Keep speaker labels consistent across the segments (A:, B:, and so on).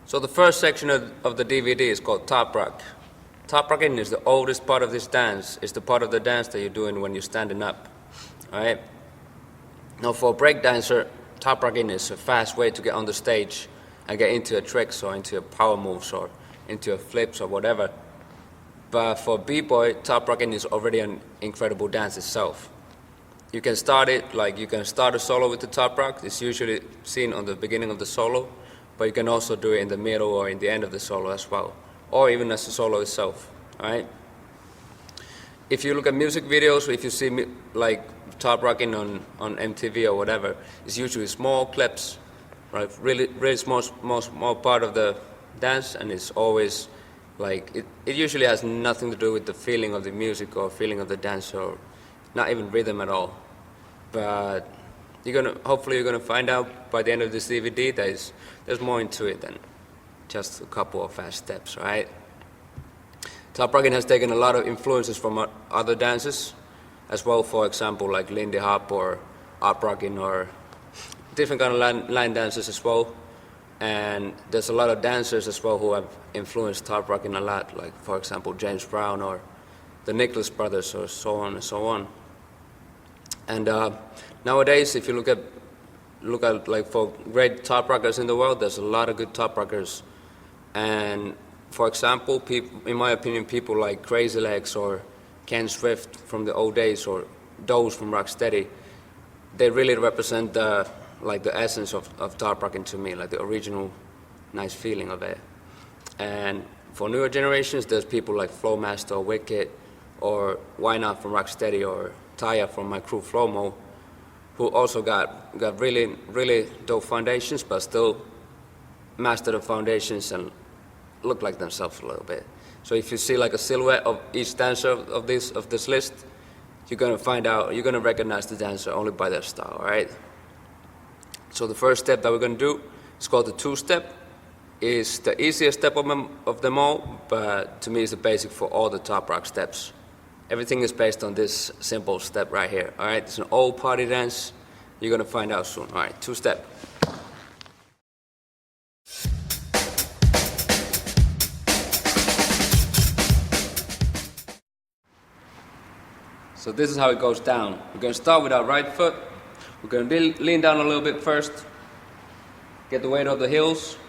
A: So the first section of the DVD is called Top Rock. Top rocking is the oldest part of this dance. It's the part of the dance that you're doing when you're standing up. Alright? Now for a break dancer, top rocking is a fast way to get on the stage and get into a tricks or into a power moves or into a flips or whatever. But for B.boy, top rocking is already an incredible dance itself. You can start it, like you can start a solo with the top rock. It's usually seen on the beginning of the solo, but you can also do it in the middle or in the end of the solo as well, or even as the solo itself, alright? If you look at music videos, if you see like top rocking on MTV or whatever, it's usually small clips, right? Really small part of the dance, and it's always like, it usually has nothing to do with the feeling of the music or feeling of the dance or not even rhythm at all. But hopefully you're gonna find out by the end of this DVD that there's more into it than just a couple of fast steps, right? Top rocking has taken a lot of influences from other dances as well, for example, like Lindy Hop or up rocking or different kind of line dances as well. And there's a lot of dancers as well who have influenced top rocking a lot, like for example James Brown or the Nicholas Brothers or so on and so on. And nowadays, if you look at like for great top rockers in the world, there's a lot of good top rockers. And for example, in my opinion, people like Crazy Legs or Ken Swift from the old days or Doze from Rocksteady, they really represent the essence of top rocking to me, like the original nice feeling of it. And for newer generations, there's people like Flowmaster or Wicked or Why Not from Rocksteady or Taya from my crew Flowmo, who also got really dope foundations, but still master the foundations and look like themselves a little bit. So if you see like a silhouette of each dancer of this list, you're gonna recognize the dancer only by their style, all right? So the first step that we're gonna do is called the two-step. It's the easiest step of them all, but to me it's the basic for all the top rock steps. Everything is based on this simple step right here, all right? It's an old party dance. You're gonna find out soon. All right, two-step. So this is how it goes down. We're gonna start with our right foot. We're gonna lean down a little bit first, get the weight of the heels,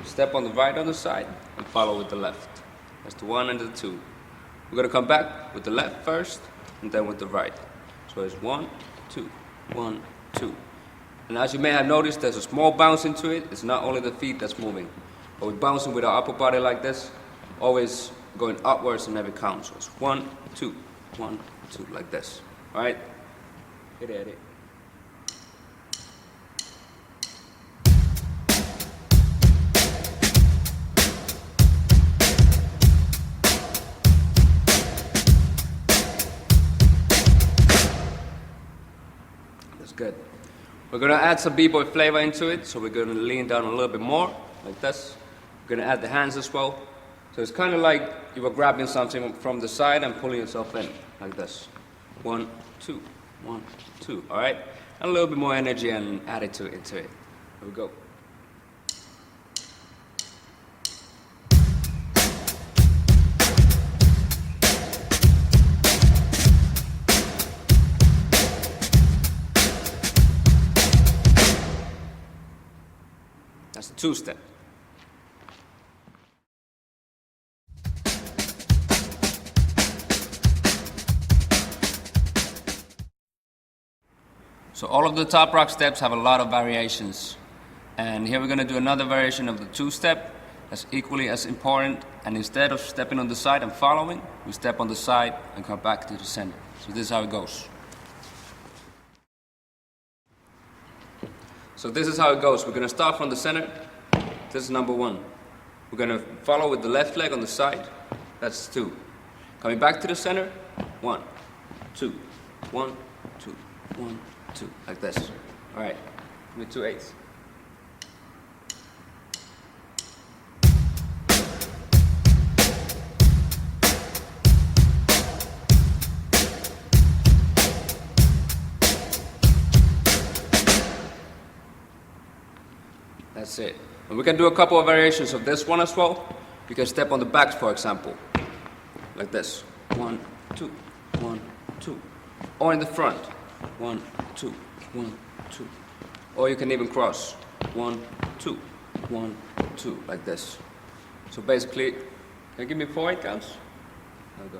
A: step on the right on the side, and follow with the left. That's the one and the two. We're gonna come back with the left first, and then with the right. So it's 1, 2, 1, 2. And as you may have noticed, there's a small bounce into it. It's not only the feet that's moving, but we're bouncing with our upper body like this, always going upwards in every count. So it's 1, 2, 1, 2, like this. All right? Hit it. That's good. We're gonna add some B-boy flavor into it, so we're gonna lean down a little bit more, like this. We're gonna add the hands as well. So it's kind of like you were grabbing something from the side and pulling yourself in, like this. 1, 2, 1, 2, all right? And a little bit more energy and attitude into it. Here we go. That's the two-step. So all of the top rock steps have a lot of variations. And here we're gonna do another variation of the two-step that's equally as important. And instead of stepping on the side and following, we step on the side and come back to the center. So this is how it goes. So this is how it goes. We're gonna start from the center. This is number 1. We're gonna follow with the left leg on the side. That's 2. Coming back to the center. 1, 2, 1, 2, 1, 2, like this. All right, with 2 8s. That's it. And we can do a couple of variations of this one as well. You can step on the back, for example, like this. 1, 2, 1, 2. Or in the front. 1, 2, 1, 2. Or you can even cross. 1, 2, 1, 2, like this. So basically, can you give me 4 8 counts? I'll go.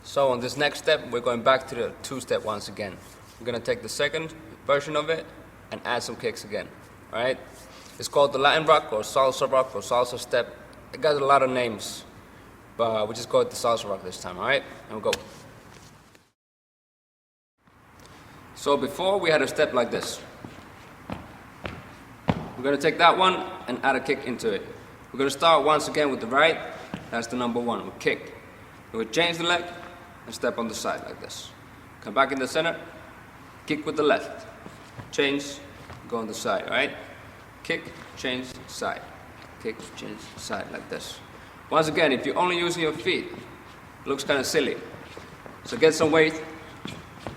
A: So on this next step, we're going back to the 2-step once again. We're gonna take the second version of it and add some kicks again, all right? It's called the Latin rock or salsa step. It got a lot of names, but we just call it the salsa rock this time, all right? And we'll go. So before we had a step like this. We're gonna take that one and add a kick into it. We're gonna start once again with the right. That's the number 1, we'll kick. We'll change the leg and step on the side like this. Come back in the center, kick with the left. Change, go on the side, all right? Kick, change, side. Kick, change, side, like this. Once again, if you're only using your feet, it looks kind of silly. So get some weight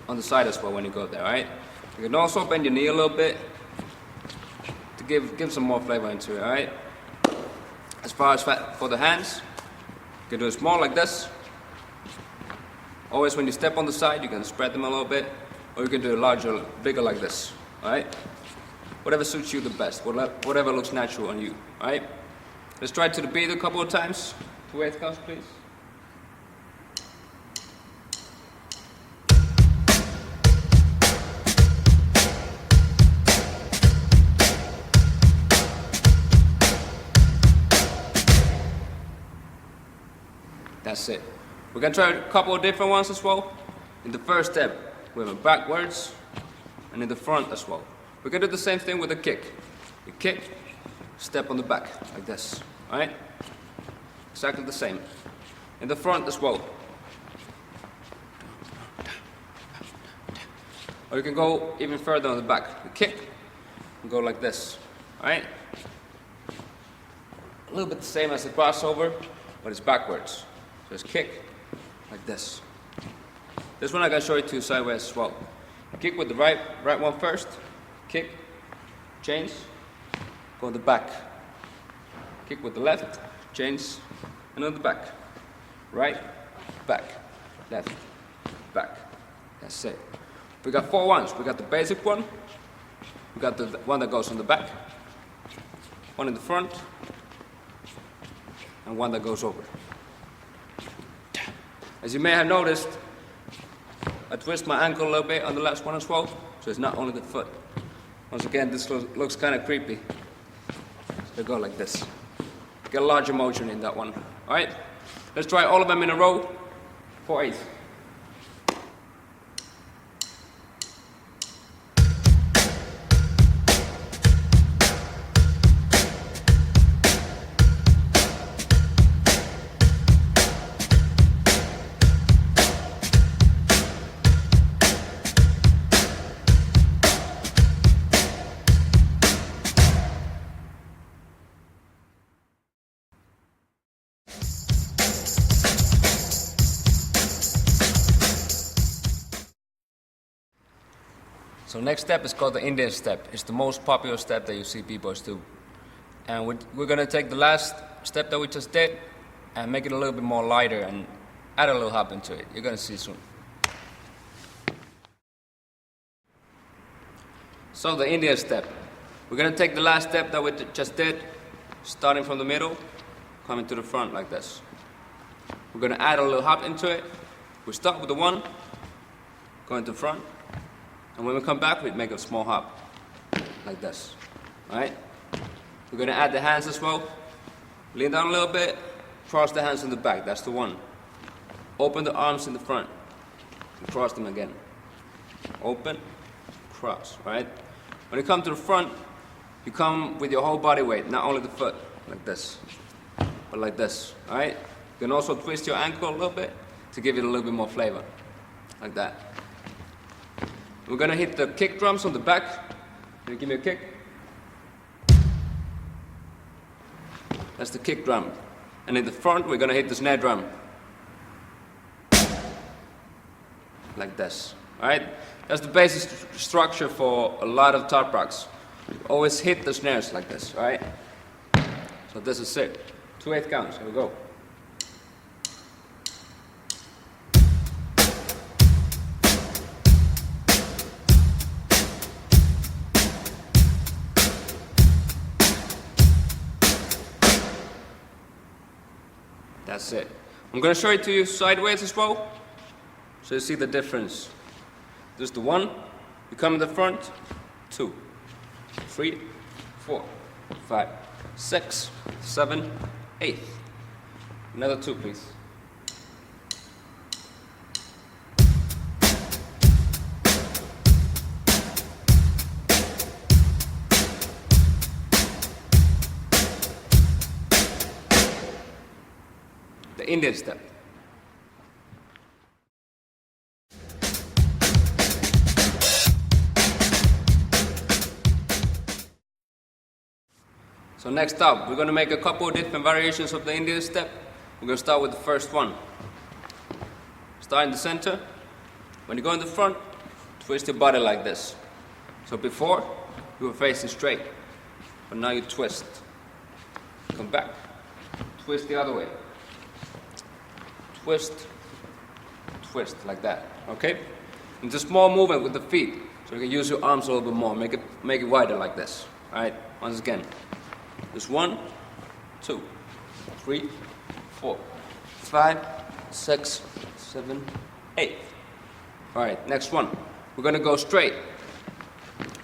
A: on the side as well when you go there, all right? You can also bend your knee a little bit to give some more flavor into it, all right? As far as for the hands, you can do it small like this. Always when you step on the side, you can spread them a little bit, or you can do it larger, bigger like this, all right? Whatever suits you the best, whatever looks natural on you, all right? Let's try to the beat a couple of times. 2 8 counts, please. That's it. We're gonna try a couple of different ones as well. In the first step, we have a backwards, and in the front as well. We're gonna do the same thing with a kick. You kick, step on the back, like this, all right? Exactly the same. In the front as well. Or you can go even further on the back. You kick, and go like this, all right? A little bit the same as the crossover, but it's backwards. So just kick, like this. This one I can show you to sideways as well. Kick with the right one first. Kick, change, go on the back. Kick with the left, change, and on the back. Right, back, left, back. That's it. We got 4 ones. We got the basic one. We got the one that goes on the back. One in the front. And one that goes over. As you may have noticed, I twist my ankle a little bit on the last one as well, so it's not only the foot. Once again, this looks kind of creepy. So go like this. Get a larger motion in that one. All right? Let's try all of them in a row. 4 8. So next step is called the Indian step. It's the most popular step that you see B-boys do. And we're gonna take the last step that we just did and make it a little bit more lighter and add a little hop into it. You're gonna see soon. So the Indian step. We're gonna take the last step that we just did, starting from the middle, coming to the front like this. We're gonna add a little hop into it. We start with the 1, going to the front. And when we come back, we make a small hop, like this, all right? We're gonna add the hands as well. Lean down a little bit, cross the hands in the back, that's the 1. Open the arms in the front, and cross them again. Open, cross, right? When you come to the front, you come with your whole body weight, not only the foot, like this, but like this, all right? You can also twist your ankle a little bit to give it a little bit more flavor, like that. We're gonna hit the kick drums on the back. Can you give me a kick? That's the kick drum. And in the front, we're gonna hit the snare drum. Like this, all right? That's the basic structure for a lot of top rocks. Always hit the snares like this, all right? So this is it. 2/8 counts, here we go. That's it. I'm gonna show it to you sideways as well, so you see the difference. This is the 1, you come in the front, 2, 3, 4, 5, 6, 7, 8. Another 2, please. The Indian step. So next up, we're going to make a couple of different variations of the Indian step. We're going to start with the first one. Start in the center. When you go in the front, twist your body like this. So before, you were facing straight, but now you twist. Come back. Twist the other way. Twist, twist, like that, okay? It's a small movement with the feet, so you can use your arms a little bit more, make it wider like this, all right? Once again, just 1, 2, 3, 4, 5, 6, 7, 8. All right, next one. We're gonna go straight.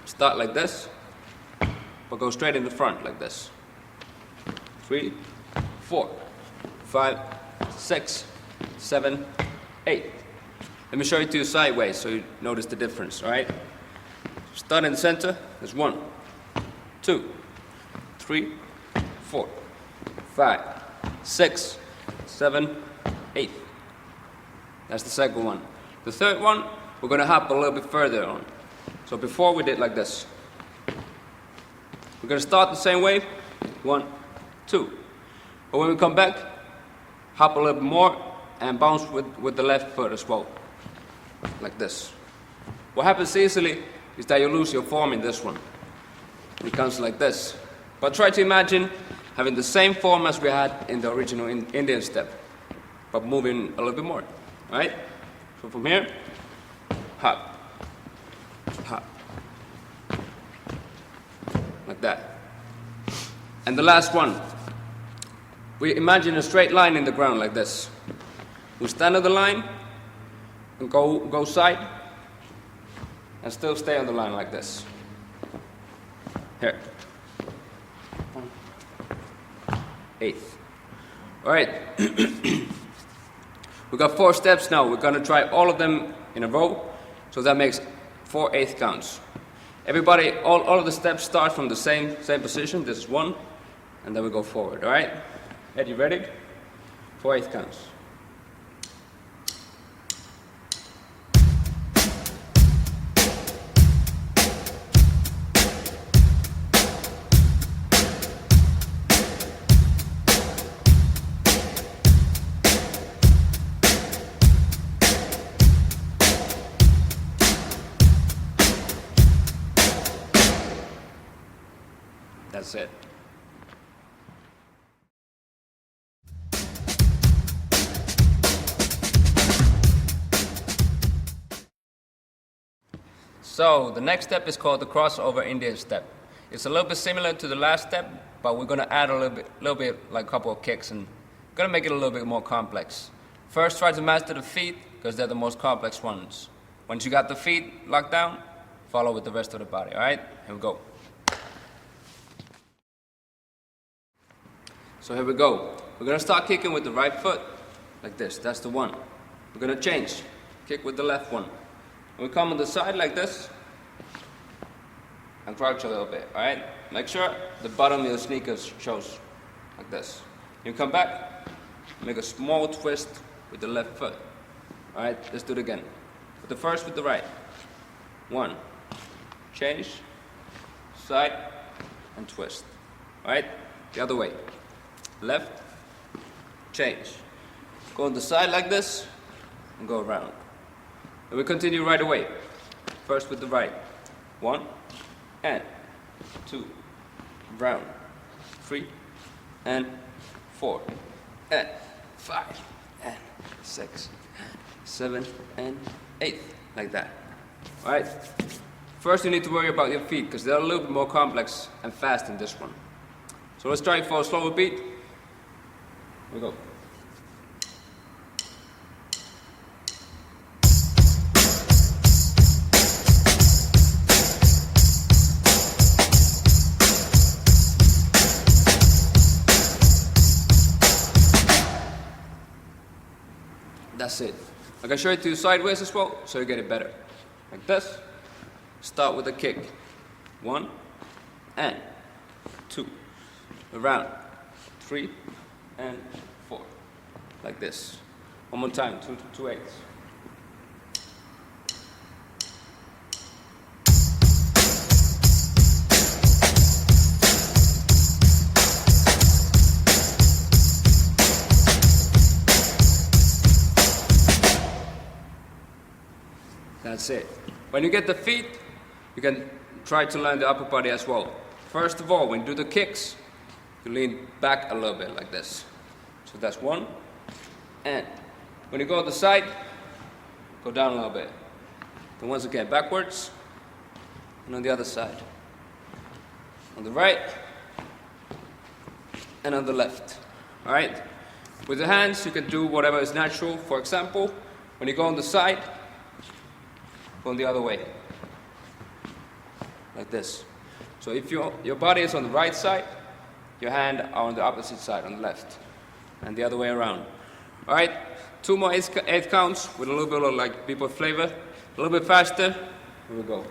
A: Start like this, but go straight in the front like this. 3, 4, 5, 6, 7, 8. Let me show it to you sideways so you notice the difference, all right? Start in the center. There's 1, 2, 3, 4, 5, 6, 7, 8. That's the second one. The third one, we're gonna hop a little bit further on. So before we did like this. We're gonna start the same way. 1, 2. But when we come back, hop a little bit more and bounce with the left foot as well. Like this. What happens easily is that you lose your form in this one. It comes like this. But try to imagine having the same form as we had in the original Indian step, but moving a little bit more, all right? So from here, hop, hop, like that. And the last one, we imagine a straight line in the ground like this. We stand on the line and go side and still stay on the line like this. Here. 1/8. All right. We got 4 steps now. We're gonna try all of them in a row. So that makes 4/8 counts. Everybody, all of the steps start from the same position. This is 1, and then we go forward. All right. Ed, you ready? 4/8 counts. That's it. So the next step is called the crossover Indian step. It's a little bit similar to the last step, but we're gonna add a little bit like a couple of kicks and gonna make it a little bit more complex. First, try to master the feet because they're the most complex ones. Once you got the feet locked down, follow with the rest of the body. All right, here we go. So here we go. We're gonna start kicking with the right foot, like this. That's the 1. We're gonna change. Kick with the left one. When we come on the side like this, and crouch a little bit, all right? Make sure the bottom of your sneakers shows like this. You come back, make a small twist with the left foot. All right, let's do it again. With the first with the right. 1, change, side, and twist. All right, the other way. Left, change. Go on the side like this, and go around. And we continue right away. First with the right. 1, and 2, round. 3, and 4, and 5, and 6, 7, and 8, like that. All right. First, you need to worry about your feet because they're a little bit more complex and fast in this one. So let's try for a slower beat. Here we go. That's it. I can show it to you sideways as well, so you get it better. Like this. Start with a kick. 1, and 2. Around. 3, and 4. Like this. One more time. 2 8s. That's it. When you get the feet, you can try to learn the upper body as well. First of all, when you do the kicks, you lean back a little bit like this. So that's 1. And when you go on the side, go down a little bit. Then once again, backwards. And on the other side. On the right. And on the left. All right? With the hands, you can do whatever is natural. For example, when you go on the side, go the other way, like this. So if your body is on the right side, your hand are on the opposite side, on the left, and the other way around. All right, 2 more 8 counts with a little bit of like B.boy flavor, a little bit faster. Here we go.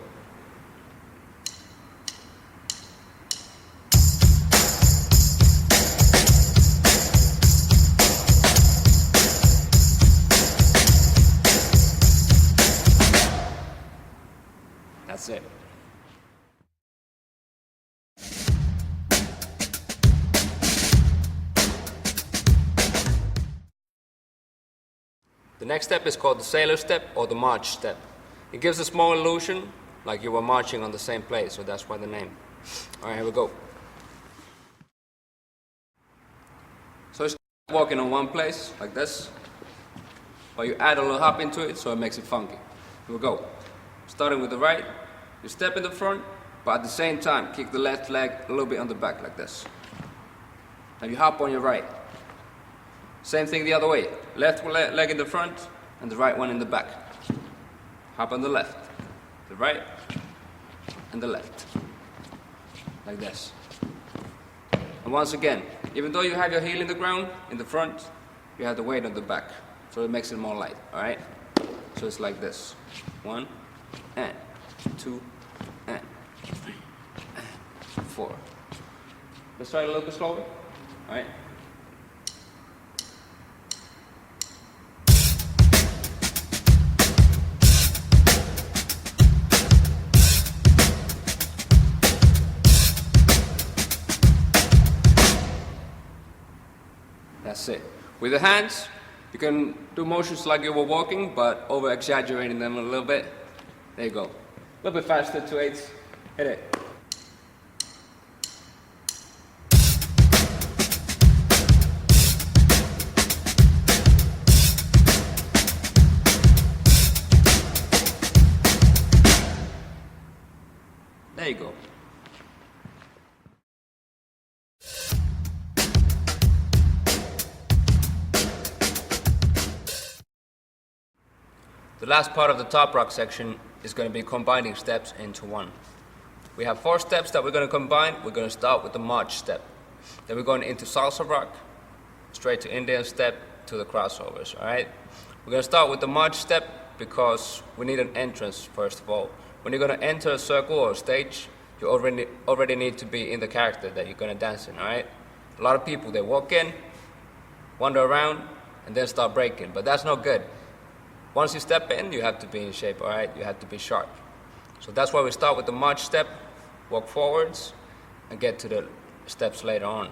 A: That's it. The next step is called the sailor step or the march step. It gives a small illusion like you were marching on the same place, so that's why the name. All right, here we go. So it's walking on one place like this, but you add a little hop into it so it makes it funky. Here we go. Starting with the right. You step in the front, but at the same time, kick the left leg a little bit on the back like this. And you hop on your right. Same thing the other way. Left leg in the front, and the right one in the back. Hop on the left, the right, and the left. Like this. And once again, even though you have your heel in the ground, in the front, you have the weight on the back. So it makes it more light, all right? So it's like this. 1, and 2, and 3, and 4. Let's try it a little bit slower. All right. That's it. With the hands, you can do motions like you were walking, but over-exaggerating them a little bit. There you go. A little bit faster, 2 8s. Hit it. There you go. The last part of the top rock section is going to be combining steps into one. We have 4 steps that we're going to combine. We're going to start with the march step. Then we're going into salsa rock, straight to Indian step, to the crossovers, all right? We're going to start with the march step because we need an entrance, first of all. When you're going to enter a circle or a stage, you already need to be in the character that you're gonna dance in, all right? A lot of people, they walk in, wander around, and then start breaking, but that's not good. Once you step in, you have to be in shape, all right? You have to be sharp. So that's why we start with the march step, walk forwards, and get to the steps later on.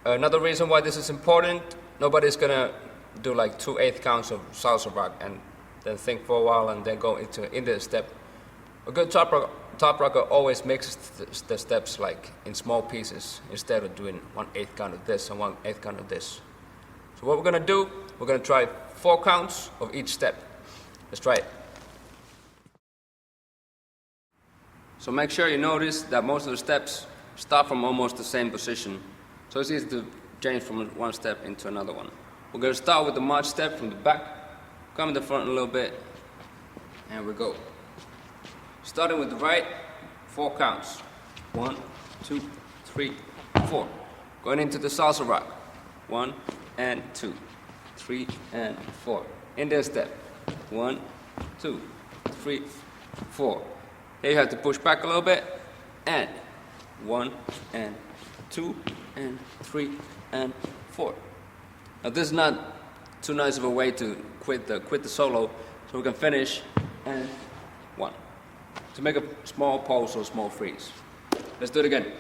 A: Another reason why this is important, nobody's gonna do like 2/8 counts of salsa rock and then think for a while and then go into the step. A good top rocker always mixes the steps like in small pieces instead of doing 1/8 count of this and 1/8 count of this. So what we're gonna do, we're gonna try 4 counts of each step. Let's try it. So make sure you notice that most of the steps start from almost the same position. So it's easy to change from one step into another one. We're gonna start with the march step from the back, come in the front a little bit, and we go. Starting with the right, 4 counts. 1, 2, 3, 4. Going into the salsa rock. 1 and 2, 3 and 4. In this step. 1, 2, 3, 4. Here you have to push back a little bit, and 1 and 2 and 3 and 4. Now this is not too nice of a way to quit the solo, so we can finish and 1. To make a small pulse or small freeze. Let's do it again.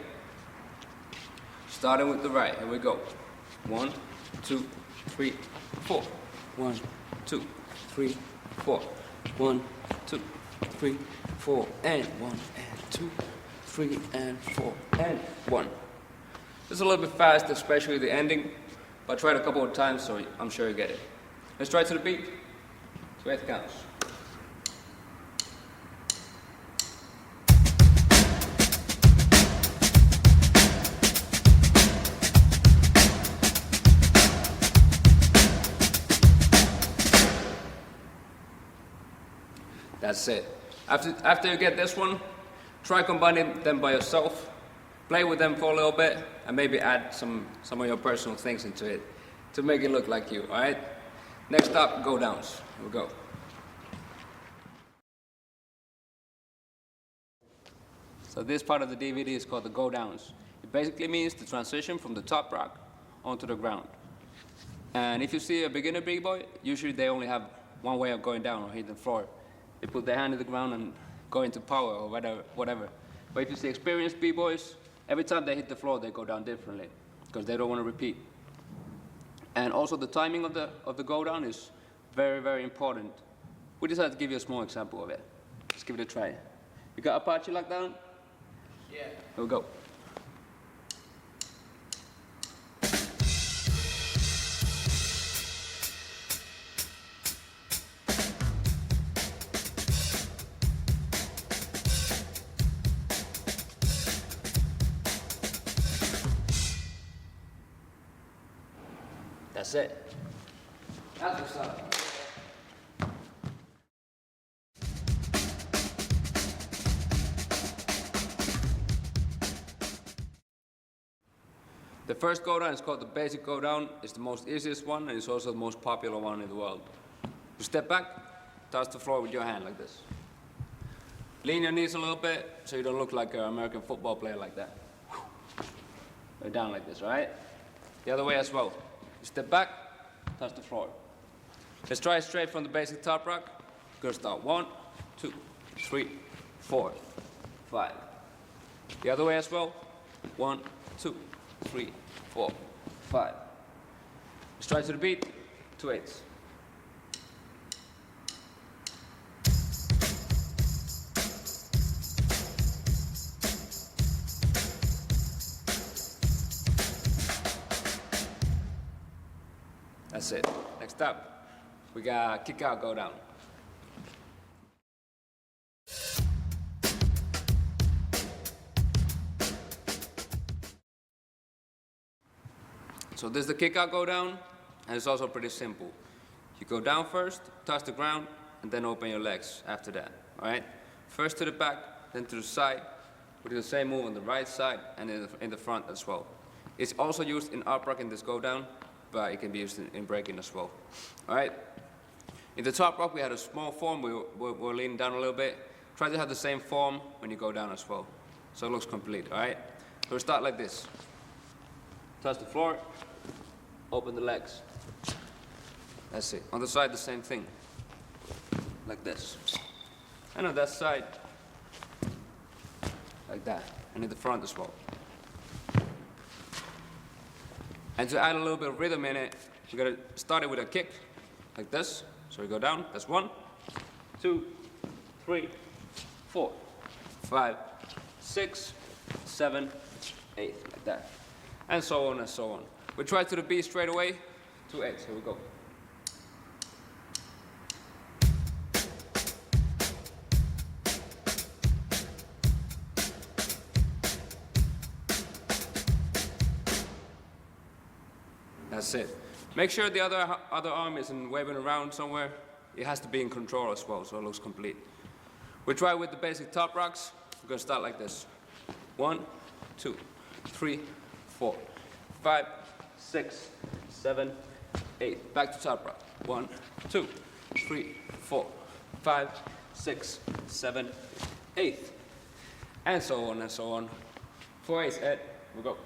A: Starting with the right, here we go. 1, 2, 3, 4. 1, 2, 3, 4. 1, 2, 3, 4, and 1 and 2, 3 and 4 and 1. This is a little bit fast, especially the ending, but I tried a couple of times, so I'm sure you get it. Let's try to the beat. 2/8 counts. That's it. After you get this one, try combining them by yourself. Play with them for a little bit and maybe add some of your personal things into it to make it look like you, all right? Next up, go downs. Here we go. So this part of the DVD is called the go downs. It basically means the transition from the top rock onto the ground. And if you see a beginner B-boy, usually they only have one way of going down or hitting the floor. They put their hand in the ground and go into power or whatever. But if you see experienced B-boys, every time they hit the floor, they go down differently because they don't want to repeat. And also the timing of the go down is very, very important. We decided to give you a small example of it. Let's give it a try. You got Apache locked down? Yeah. Here we go. That's it. That's what's up. The first go down is called the basic go down. It's the most easiest one and it's also the most popular one in the world. You step back, touch the floor with your hand like this. Lean your knees a little bit so you don't look like an American football player like that. Go down like this, right? The other way as well. Step back, touch the floor. Let's try it straight from the basic top rock. Gonna start 1, 2, 3, 4, 5. The other way as well. 1, 2, 3, 4, 5. Let's try to the beat. 2/8. That's it. Next up, we got kick out, go down. So this is the kick out, go down, and it's also pretty simple. You go down first, touch the ground, and then open your legs after that, all right? First to the back, then to the side. We do the same move on the right side and in the front as well. It's also used in up rock in this go down, but it can be used in breaking as well. All right? In the top rock, we had a small form. We're leaning down a little bit. Try to have the same form when you go down as well. so it looks complete, all right? So we start like this. Touch the floor, open the legs. That's it. On the side, the same thing. Like this. And on that side, like that. And in the front as well. And to add a little bit of rhythm in it, we're gonna start it with a kick, like this. So we go down, that's 1, 2, 3, 4, 5, 6, 7, 8, like that. And so on and so on. We try to the beat straight away, 2 8, here we go. That's it. Make sure the other arm isn't waving around somewhere. It has to be in control as well, so it looks complete. We try with the basic top rocks. We're gonna start like this. 1, 2, 3, 4, 5, 6, 7, 8. Back to top rock. 1, 2, 3, 4, 5, 6, 7, 8. And so on and so on. 4 8, Ed. We go.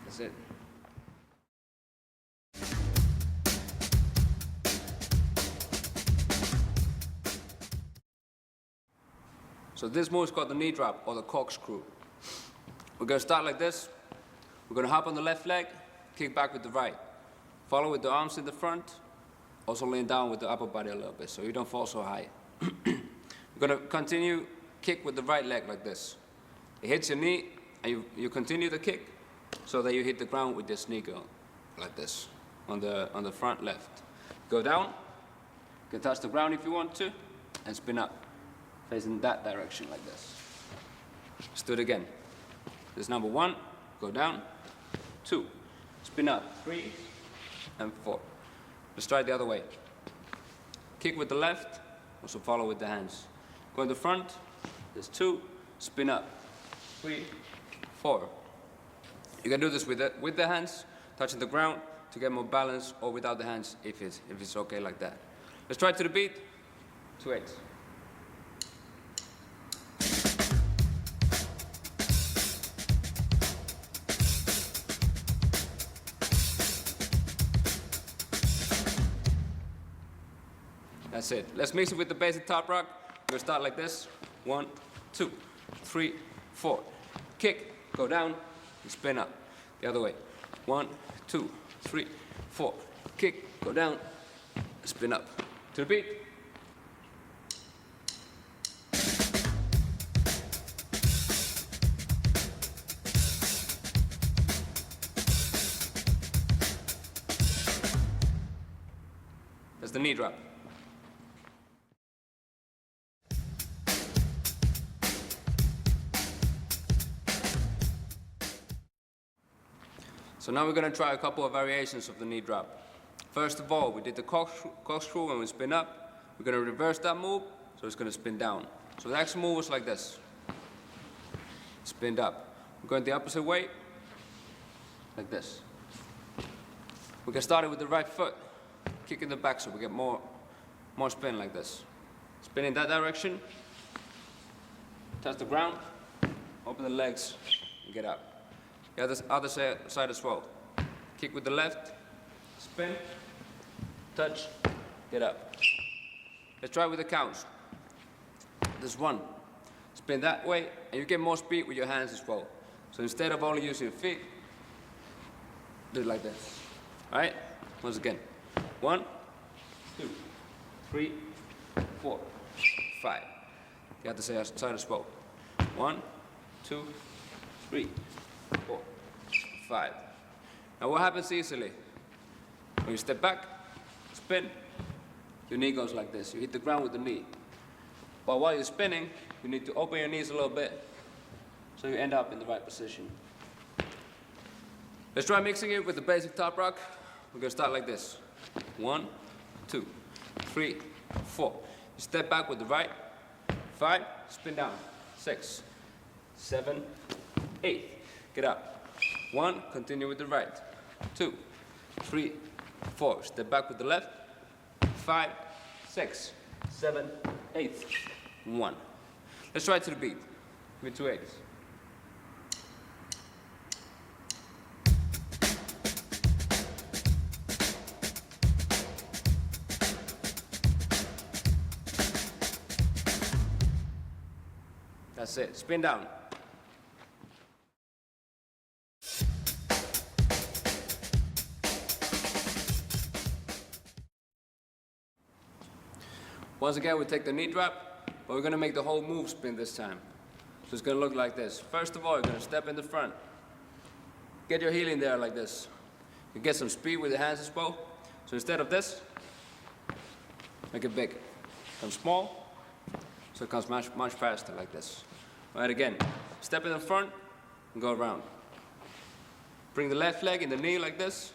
A: That's it. So this move is called the knee drop or the corkscrew. We're gonna start like this. We're gonna hop on the left leg, kick back with the right. Follow with the arms in the front, also lean down with the upper body a little bit so you don't fall so high. We're gonna continue kick with the right leg like this. It hits your knee and you continue the kick so that you hit the ground with this knee go like this on the front left. Go down, you can touch the ground if you want to, and spin up, facing that direction like this. Let's do it again. This is number 1, go down, 2, spin up, 3, and 4. Let's try it the other way. Kick with the left, also follow with the hands. Go in the front, there's 2, spin up, 3, 4. You can do this with the hands, touching the ground to get more balance, or without the hands if it's okay like that. Let's try it to the beat, 2 8. That's it. Let's mix it with the basic top rock. We're gonna start like this. 1, 2, 3, 4. Kick, go down, and spin up. The other way. 1, 2, 3, 4. Kick, go down, spin up. To the beat. That's the knee drop. So now we're going to try a couple of variations of the knee drop. First of all, we did the corkscrew and we spin up. We're going to reverse that move, so it's going to spin down. So the actual move was like this. Spinned up. We're going the opposite way, like this. We can start it with the right foot, kick in the back so we get more spin like this. Spin in that direction, touch the ground, open the legs, and get up. The other side as well. Kick with the left, spin, touch, get up. Let's try with the counts. There's 1. Spin that way, and you get more speed with your hands as well. So instead of only using your feet, do it like this. Alright? Once again. 1, 2, 3, 4, 5. The other side as well. 1, 2, 3, 4, 5. Now what happens easily? When you step back, spin, your knee goes like this. You hit the ground with the knee. But while you're spinning, you need to open your knees a little bit so you end up in the right position. Let's try mixing it with the basic top rock. We're going to start like this. 1, 2, 3, 4. You step back with the right. 5, spin down. 6, 7, 8. Get up. 1, continue with the right. 2, 3, 4. Step back with the left. 5, 6, 7, 8. 1. Let's try it to the beat. With 2 8s. That's it. Spin down. Once again, we take the knee drop, but we're going to make the whole move spin this time. So it's going to look like this. First of all, you're going to step in the front. Get your heel in there like this. You get some speed with your hands as well. So instead of this, make it big. Come small, so it comes much faster like this. All right, again, step in the front and go around. Bring the left leg in the knee like this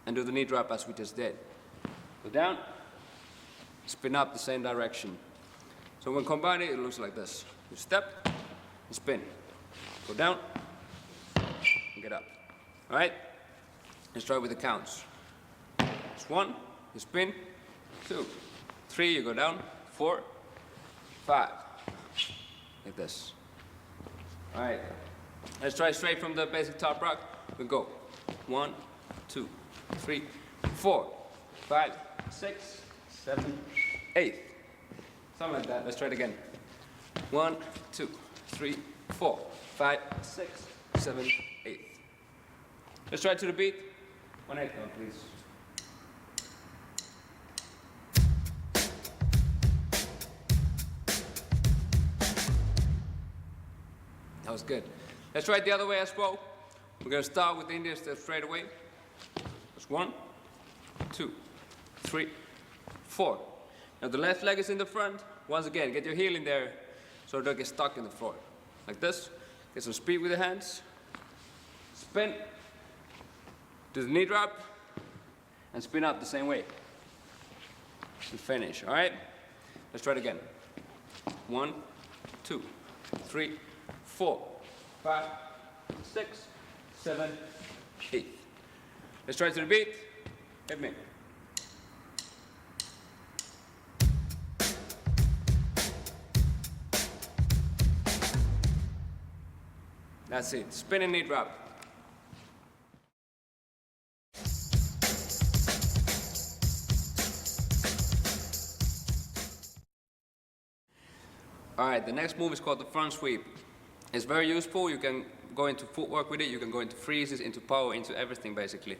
A: and do the knee drop as we just did. Go down, spin up the same direction. So when combining, it looks like this. You step and spin. Go down and get up. All right? Let's try with the counts. It's 1, you spin. 2, 3, you go down. 4, 5. Like this. All right. Let's try straight from the basic top rock. We go. 1, 2, 3, 4, 5, 6, 7, 8. Something like that. Let's try it again. 1, 2, 3, 4, 5, 6, 7, 8. Let's try it to the beat. 1 8 count, please. That was good. Let's try it the other way as well. We're going to start with the Indian step straight away. That's 1, 2, 3, 4. Now the left leg is in the front. Once again, get your heel in there so it don't get stuck in the floor. Like this. Get some speed with the hands. Spin. Do the knee drop. And spin up the same way. And finish, alright? Let's try it again. 1, 2, 3, 4, 5, 6, 7, 8. Let's try it to the beat. Hit me. That's it. Spin and knee drop. Alright, the next move is called the front sweep. It's very useful. You can go into footwork with it. You can go into freezes, into power, into everything basically.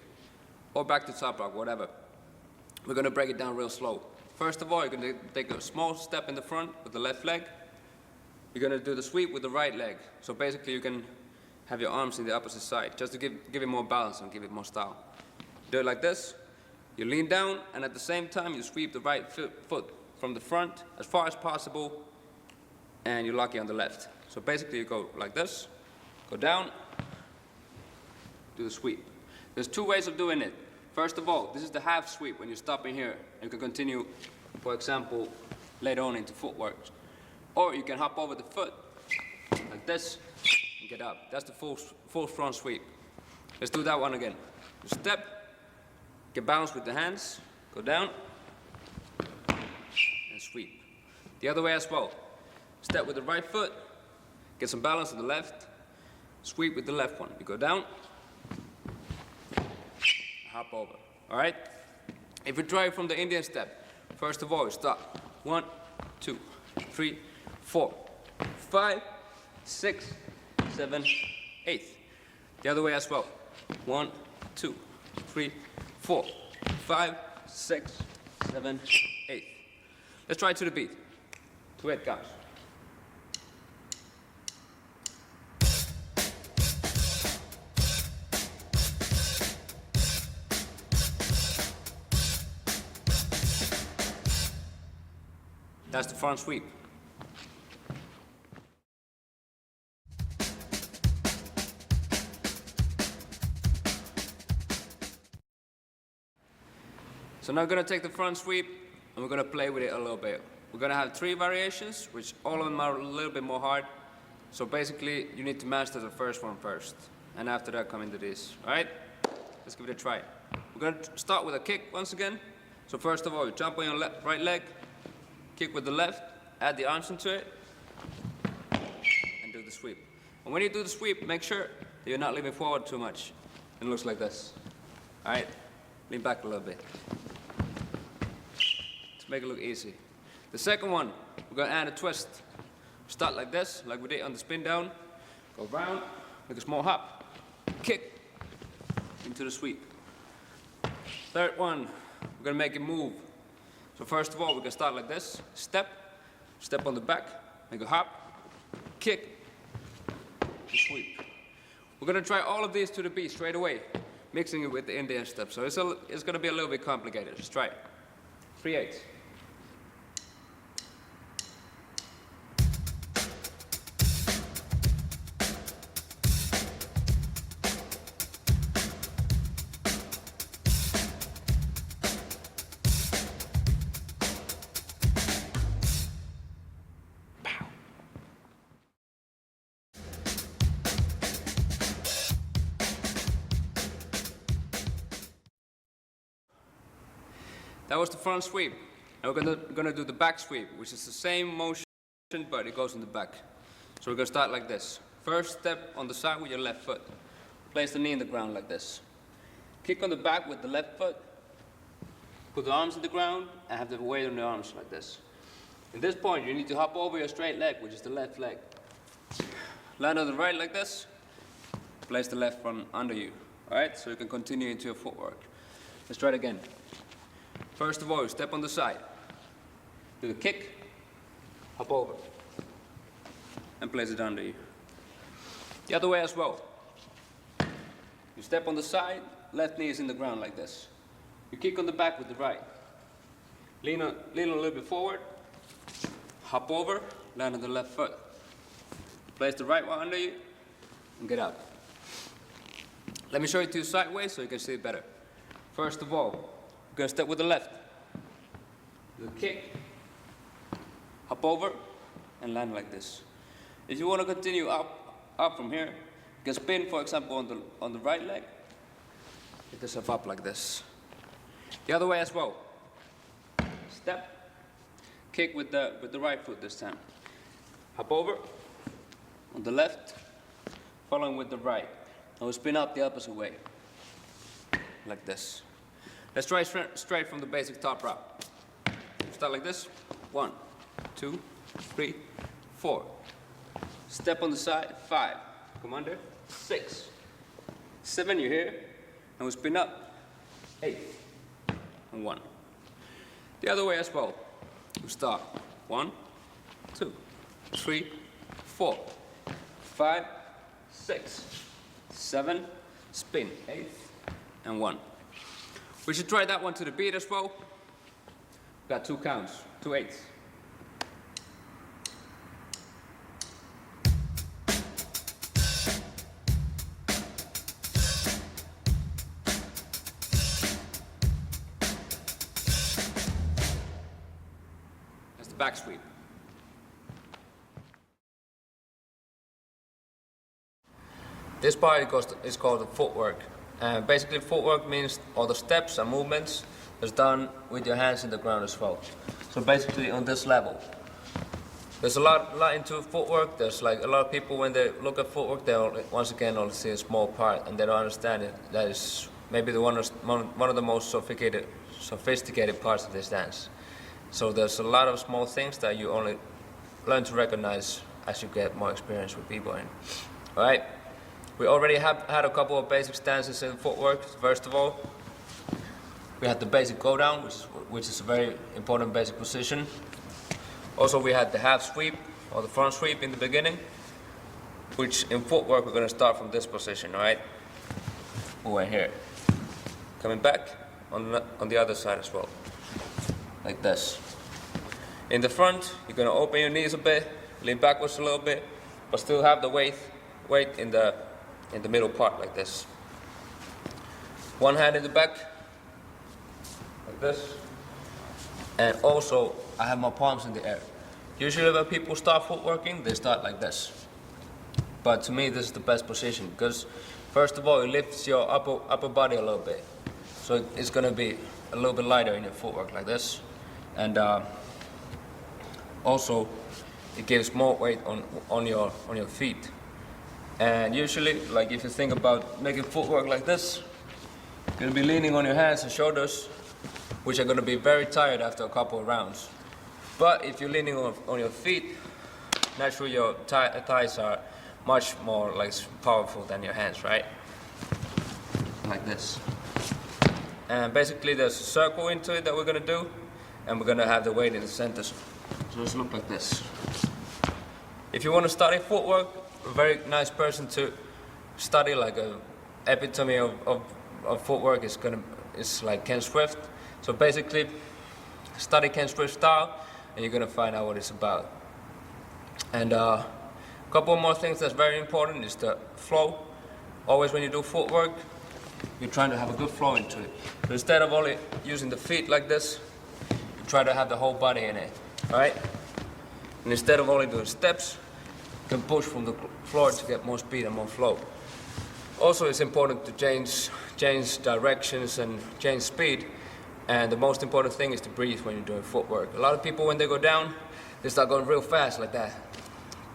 A: Or back to top rock, whatever. We're going to break it down real slow. First of all, you're going to take a small step in the front with the left leg. You're going to do the sweep with the right leg. So basically you can have your arms in the opposite side, just to give it more balance and give it more style. Do it like this. You lean down, and at the same time you sweep the right foot from the front as far as possible, and you're lucky on the left. So basically you go like this, go down, do the sweep. There's 2 ways of doing it. First of all, this is the half sweep when you stop in here. You can continue, for example, later on into footwork. Or you can hop over the foot, like this, and get up. That's the full front sweep. Let's do that one again. You step, get balanced with the hands, go down, and sweep. The other way as well. Step with the right foot, get some balance on the left, sweep with the left one. You go down, hop over. All right? If you try from the Indian step, first of all, you stop. 1, 2, 3, 4, 5, 6, 7, 8. The other way as well. 1, 2, 3, 4, 5, 6, 7, 8. Let's try it to the beat. 2 8 counts. That's the front sweep. So now I'm going to take the front sweep and we're gonna play with it a little bit. We're gonna have 3 variations, which all of them are a little bit more hard. So basically, you need to master the first one first, and after that come into this. All right? Let's give it a try. We're gonna start with a kick once again. So first of all, you jump on your right leg, kick with the left, add the arms into it, and do the sweep. And when you do the sweep, make sure that you're not leaning forward too much. It looks like this. All right? Lean back a little bit. To make it look easy. The second one, we're gonna add a twist. Start like this, like we did on the spin down. Go round, make a small hop, kick, into the sweep. Third one, we're gonna make it move. So first of all, we're gonna start like this. Step on the back, make a hop, kick, and sweep. We're gonna try all of these to the beat straight away, mixing it with the Indian step. So it's gonna be a little bit complicated. Let's try it. 3/8. That was the front sweep. And we're gonna do the back sweep, which is the same motion, but it goes in the back. So we're gonna start like this. First step on the side with your left foot. Place the knee in the ground like this. Kick on the back with the left foot. Put the arms in the ground and have the weight on the arms like this. At this point, you need to hop over your straight leg, which is the left leg. Land on the right like this. Place the left one under you. All right, so you can continue into your footwork. Let's try it again. First of all, you step on the side. Do the kick, hop over, and place it under you. The other way as well. You step on the side, left knee is in the ground like this. You kick on the back with the right. Lean a little bit forward, hop over, land on the left foot. Place the right one under you, and get up. Let me show you 2 sideways so you can see it better. First of all, we're gonna step with the left. Do the kick, hop over, and land like this. If you want to continue up from here, you can spin, for example, on the right leg. Get yourself up like this. The other way as well. Step, kick with the right foot this time. Hop over on the left, following with the right. And we'll spin up the opposite way, like this. Let's try straight from the basic top rock. Start like this. 1, 2, 3, 4. Step on the side. 5. Come under. 6. 7, you're here. And we spin up. 8. And 1. The other way as well. We start. 1, 2, 3, 4, 5, 6, 7, spin. 8, and 1. We should try that one to the beat as well. Got 2 counts, 2 8s. That's the back sweep. This part is called the footwork. Basically, footwork means all the steps and movements that's done with your hands in the ground as well. So basically, on this level, there's a lot into footwork. There's like a lot of people when they look at footwork, they once again only see a small part, and they don't understand it. That is maybe one of the most sophisticated parts of this dance. So there's a lot of small things that you only learn to recognize as you get more experience with b-boying. All right. We already have had a couple of basic stances in footwork. First of all, we had the basic go down, which is a very important basic position. Also, we had the half sweep or the front sweep in the beginning, which in footwork we're going to start from this position, all right? Over here. Coming back on the other side as well, like this. In the front, you're going to open your knees a bit, lean backwards a little bit, but still have the weight in the middle part like this. One hand in the back, like this. And also, I have my palms in the air. Usually when people start footworking, they start like this. But to me, this is the best position because first of all, it lifts your upper body a little bit. So it's gonna be a little bit lighter in your footwork like this. And also, it gives more weight on your feet. And usually, like if you think about making footwork like this, you're gonna be leaning on your hands and shoulders, which are gonna be very tired after a couple of rounds. But if you're leaning on your feet, naturally your thighs are much more like powerful than your hands, right? Like this. And basically there's a circle into it that we're gonna do, and we're gonna have the weight in the center. So it's look like this. If you want to study footwork, a very nice person to study, like a epitome of footwork is like Ken Swift. So basically, study Ken Swift style, and you're gonna find out what it's about. And a couple more things that's very important is the flow. Always when you do footwork, you're trying to have a good flow into it. So instead of only using the feet like this, you try to have the whole body in it, all right? And instead of only doing steps, you can push from the floor to get more speed and more flow. Also, it's important to change directions and change speed. And the most important thing is to breathe when you're doing footwork. A lot of people, when they go down, they start going real fast like that.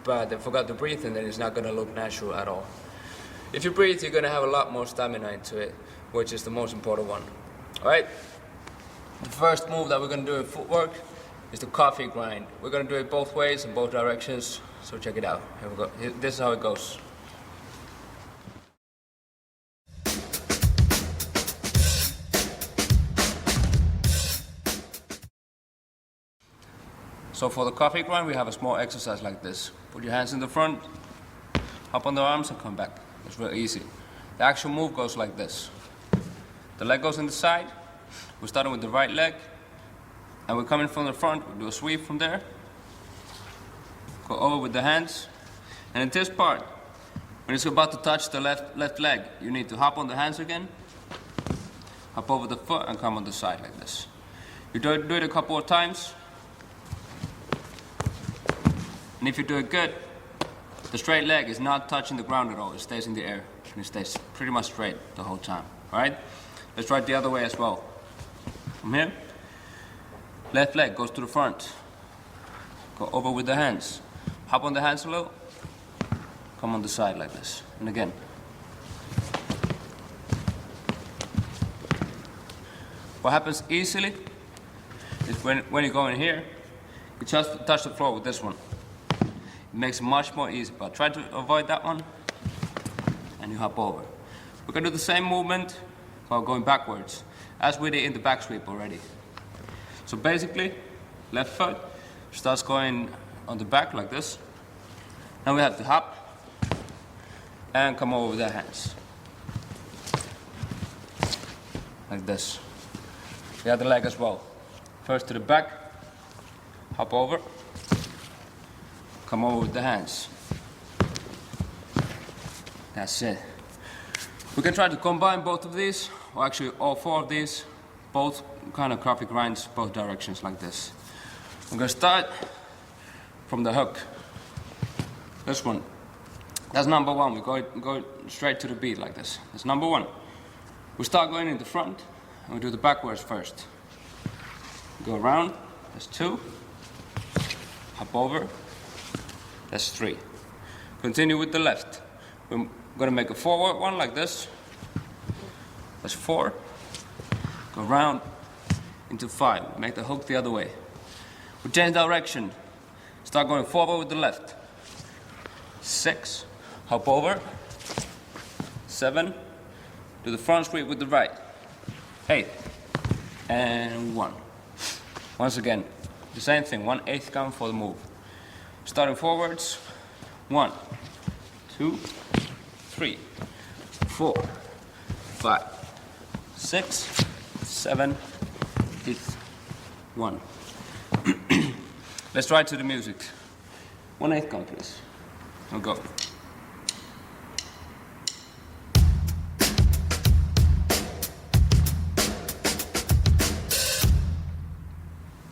A: But they forgot to breathe, and then it's not gonna look natural at all. If you breathe, you're gonna have a lot more stamina into it, which is the most important one. All right? The first move that we're gonna do in footwork is the coffee grind. We're gonna do it both ways in both directions, so check it out. Here we go. This is how it goes. So for the coffee grind, we have a small exercise like this. Put your hands in the front, hop on the arms and come back. It's real easy. The actual move goes like this. The leg goes in the side. We're starting with the right leg, and we're coming from the front. We do a sweep from there. Go over with the hands. And in this part, when it's about to touch the left leg, you need to hop on the hands again, hop over the foot and come on the side like this. You do it a couple of times. And if you do it good, the straight leg is not touching the ground at all. It stays in the air, and it stays pretty much straight the whole time, all right? Let's try it the other way as well. From here, left leg goes to the front. Go over with the hands. Hop on the hands a little. Come on the side like this. And again. What happens easily is when you go in here, you just touch the floor with this one. It makes it much more easy, but try to avoid that one, and you hop over. We're gonna do the same movement while going backwards, as we did in the back sweep already. So basically, left foot starts going on the back like this. Now we have to hop and come over with the hands. Like this. The other leg as well. First to the back, hop over, come over with the hands. That's it. We can try to combine both of these, or actually all four of these, both kind of coffee grinds, both directions like this. I'm gonna start from the hook. This one. That's number one. We go straight to the beat like this. That's number one. We start going in the front, and we do the backwards first. Go around. That's two. Hop over. That's three. Continue with the left. We're gonna make a forward one like this. That's four. Go round into five. Make the hook the other way. We change direction. Start going forward with the left. Six. Hop over. Seven. Do the front sweep with the right. Eight. And one. Once again, the same thing. 1/8 count for the move. Starting forwards. 1, 2, 3, 4, 5, 6, 7, 8, 1. Let's try to the music. 1/8 count, please. We'll go.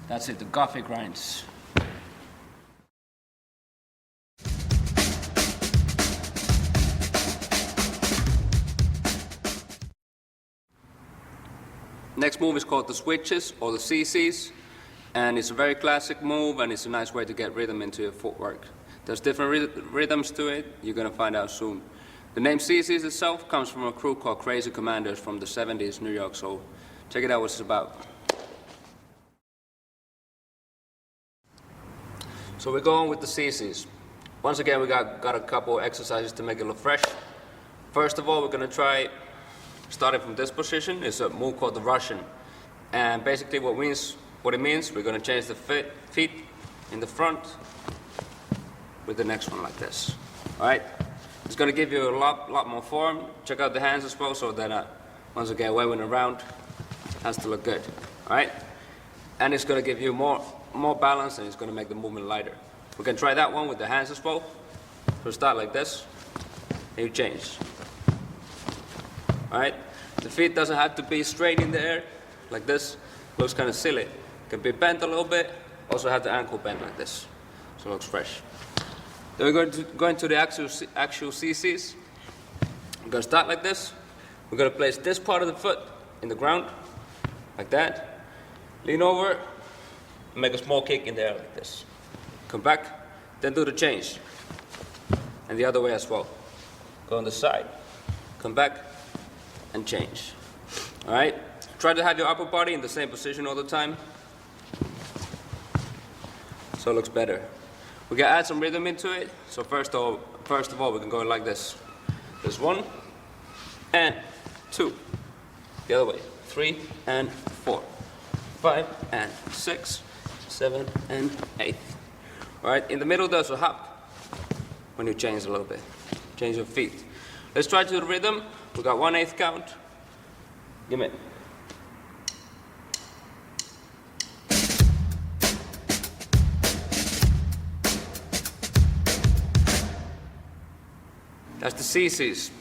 A: That's it, the Gothic grinds. Next move is called the switches or the CCs, and it's a very classic move and it's a nice way to get rhythm into your footwork. There's different rhythms to it, you're gonna find out soon. The name CCs itself comes from a crew called Crazy Commanders from the 70s New York, so check it out what it's about. So we're going with the CCs. Once again, we got a couple exercises to make it look fresh. First of all, we're gonna try starting from this position. It's a move called the Russian. And basically what it means, we're gonna change the feet in the front with the next one like this. All right? It's gonna give you a lot more form. Check out the hands as well, so that once again, waving around, has to look good. All right? And it's gonna give you more balance and it's gonna make the movement lighter. We can try that one with the hands as well. So start like this, and you change. All right? The feet doesn't have to be straight in the air, like this. Looks kind of silly. It can be bent a little bit. Also have the ankle bent like this, so it looks fresh. Then we're going to go into the actual CCs. We're going to start like this. We're going to place this part of the foot in the ground, like that. Lean over, make a small kick in the air like this. Come back, then do the change. And the other way as well. Go on the side, come back, and change. All right? Try to have your upper body in the same position all the time, so it looks better. We can add some rhythm into it. So first of all, we can go like this. There's 1 and 2. The other way. 3 and 4. 5 and 6, 7 and 8. All right. In the middle, there's a hop. When you change a little bit, change your feet. Let's try to do the rhythm. We got 1/8 count. Give me. That's the CCs.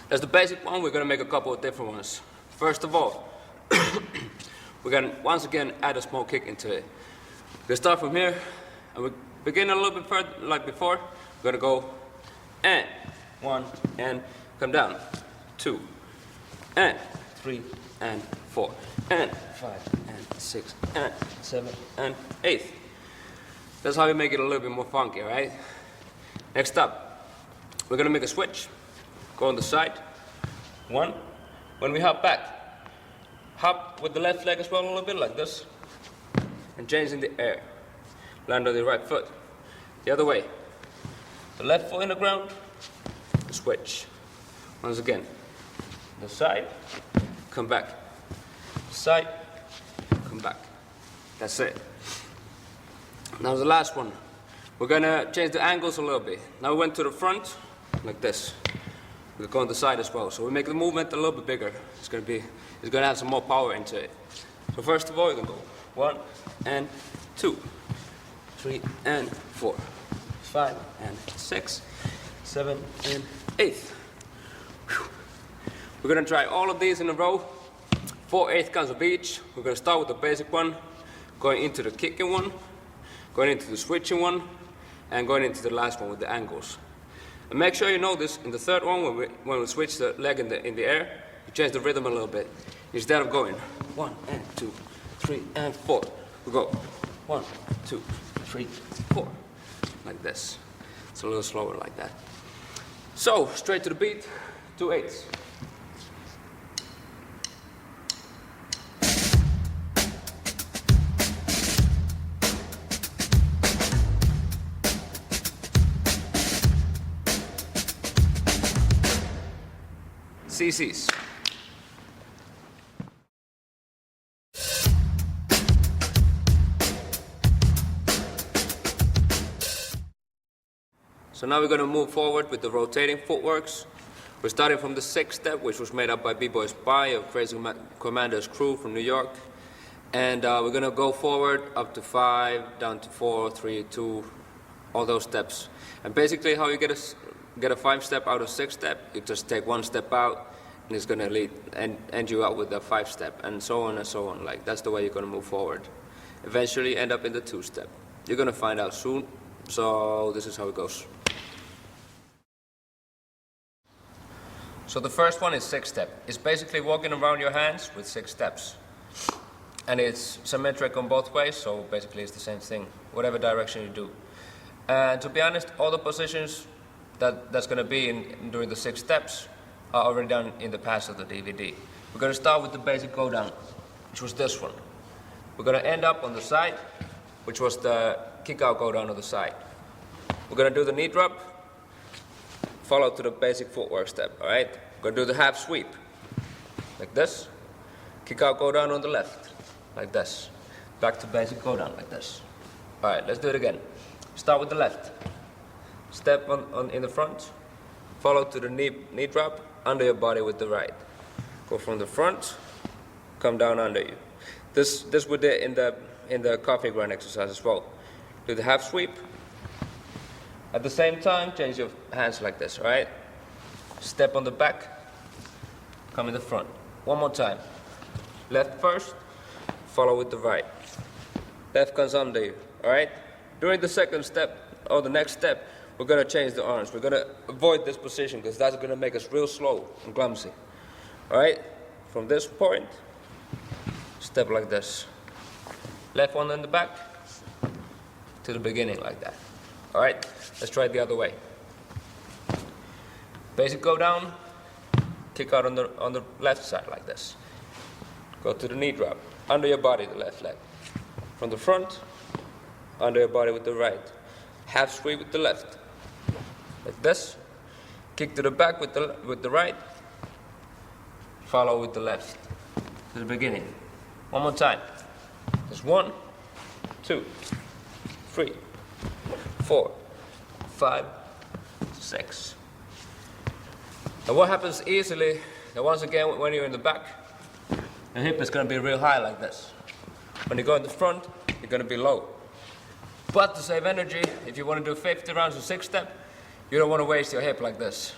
A: That's the basic one. We're gonna make a couple of different ones. First of all, we're gonna once again add a small kick into it. We're gonna start from here, and we begin a little bit further, like before. We're gonna go and 1 and come down, 2 and 3 and 4 and 5 and 6 and 7 and 8. That's how we make it a little bit more funky, right? Next up, we're gonna make a switch. Go on the side. 1. When we hop back, hop with the left leg as well a little bit like this. And change in the air. Land on the right foot. The other way. The left foot in the ground. Switch. Once again. The side. Come back. Side. Come back. That's it. Now the last one. We're gonna change the angles a little bit. Now we went to the front. Like this. We'll go on the side as well. So we make the movement a little bit bigger. It's gonna have some more power into it. So first of all, you're gonna go 1 and 2, 3 and 4, 5 and 6, 7 and 8. Whew. We're gonna try all of these in a row. 4/8 counts of each. We're gonna start with the basic one, going into the kicking one, going into the switching one, and going into the last one with the angles. And make sure you know this in the third one, when we switch the leg in the air, you change the rhythm a little bit. Instead of going 1 and 2, 3 and 4, we go 1, 2, 3, 4, like this. It's a little slower like that. So, straight to the beat, 2/8. CCs. So now we're going to move forward with the rotating footworks. We're starting from the 6th step, which was made up by B.boy's of Crazy Commander's crew from New York. And we're going to go forward up to 5, down to 4, 3, 2, all those steps. And basically how you get a 5-step out of 6-step, you just take 1 step out, and it's going to lead and end you out with a 5-step, and so on and so on. Like, that's the way you're going to move forward. eventually end up in the 2-step. You're gonna find out soon, so this is how it goes. So the first one is 6-step. It's basically walking around your hands with 6 steps. And it's symmetric on both ways, so basically it's the same thing, whatever direction you do. And to be honest, all the positions that's gonna be in during the 6 steps are already done in the past of the DVD. We're gonna start with the basic go down, which was this one. We're gonna end up on the side, which was the kick out go down on the side. We're gonna do the knee drop, follow to the basic footwork step, all right? We're gonna do the half sweep, like this. Kick out, go down on the left, like this. Back to basic go down, like this. All right, let's do it again. Start with the left. Step on in the front, follow to the knee drop, under your body with the right. Go from the front, come down under you. This we did in the coffee grind exercise as well. Do the half sweep. At the same time, change your hands like this, all right? Step on the back, come in the front. One more time. Left first, follow with the right. Left comes under you, all right? During the second step, or the next step, we're gonna change the arms. We're gonna avoid this position because that's gonna make us real slow and clumsy. All right? From this point, step like this. Left one in the back, to the beginning like that. All right? Let's try it the other way. Basic go down, kick out on the left side like this. Go to the knee drop, under your body, the left leg. From the front, under your body with the right. Half sweep with the left, like this. Kick to the back with the right. Follow with the left to the beginning. One more time. Just 1, 2, 3, 4, 5, 6. And what happens easily, that once again, when you're in the back, the hip is going to be real high like this. When you go in the front, you're going to be low. But to save energy, if you want to do 50 rounds of 6-step, you don't want to waste your hip like this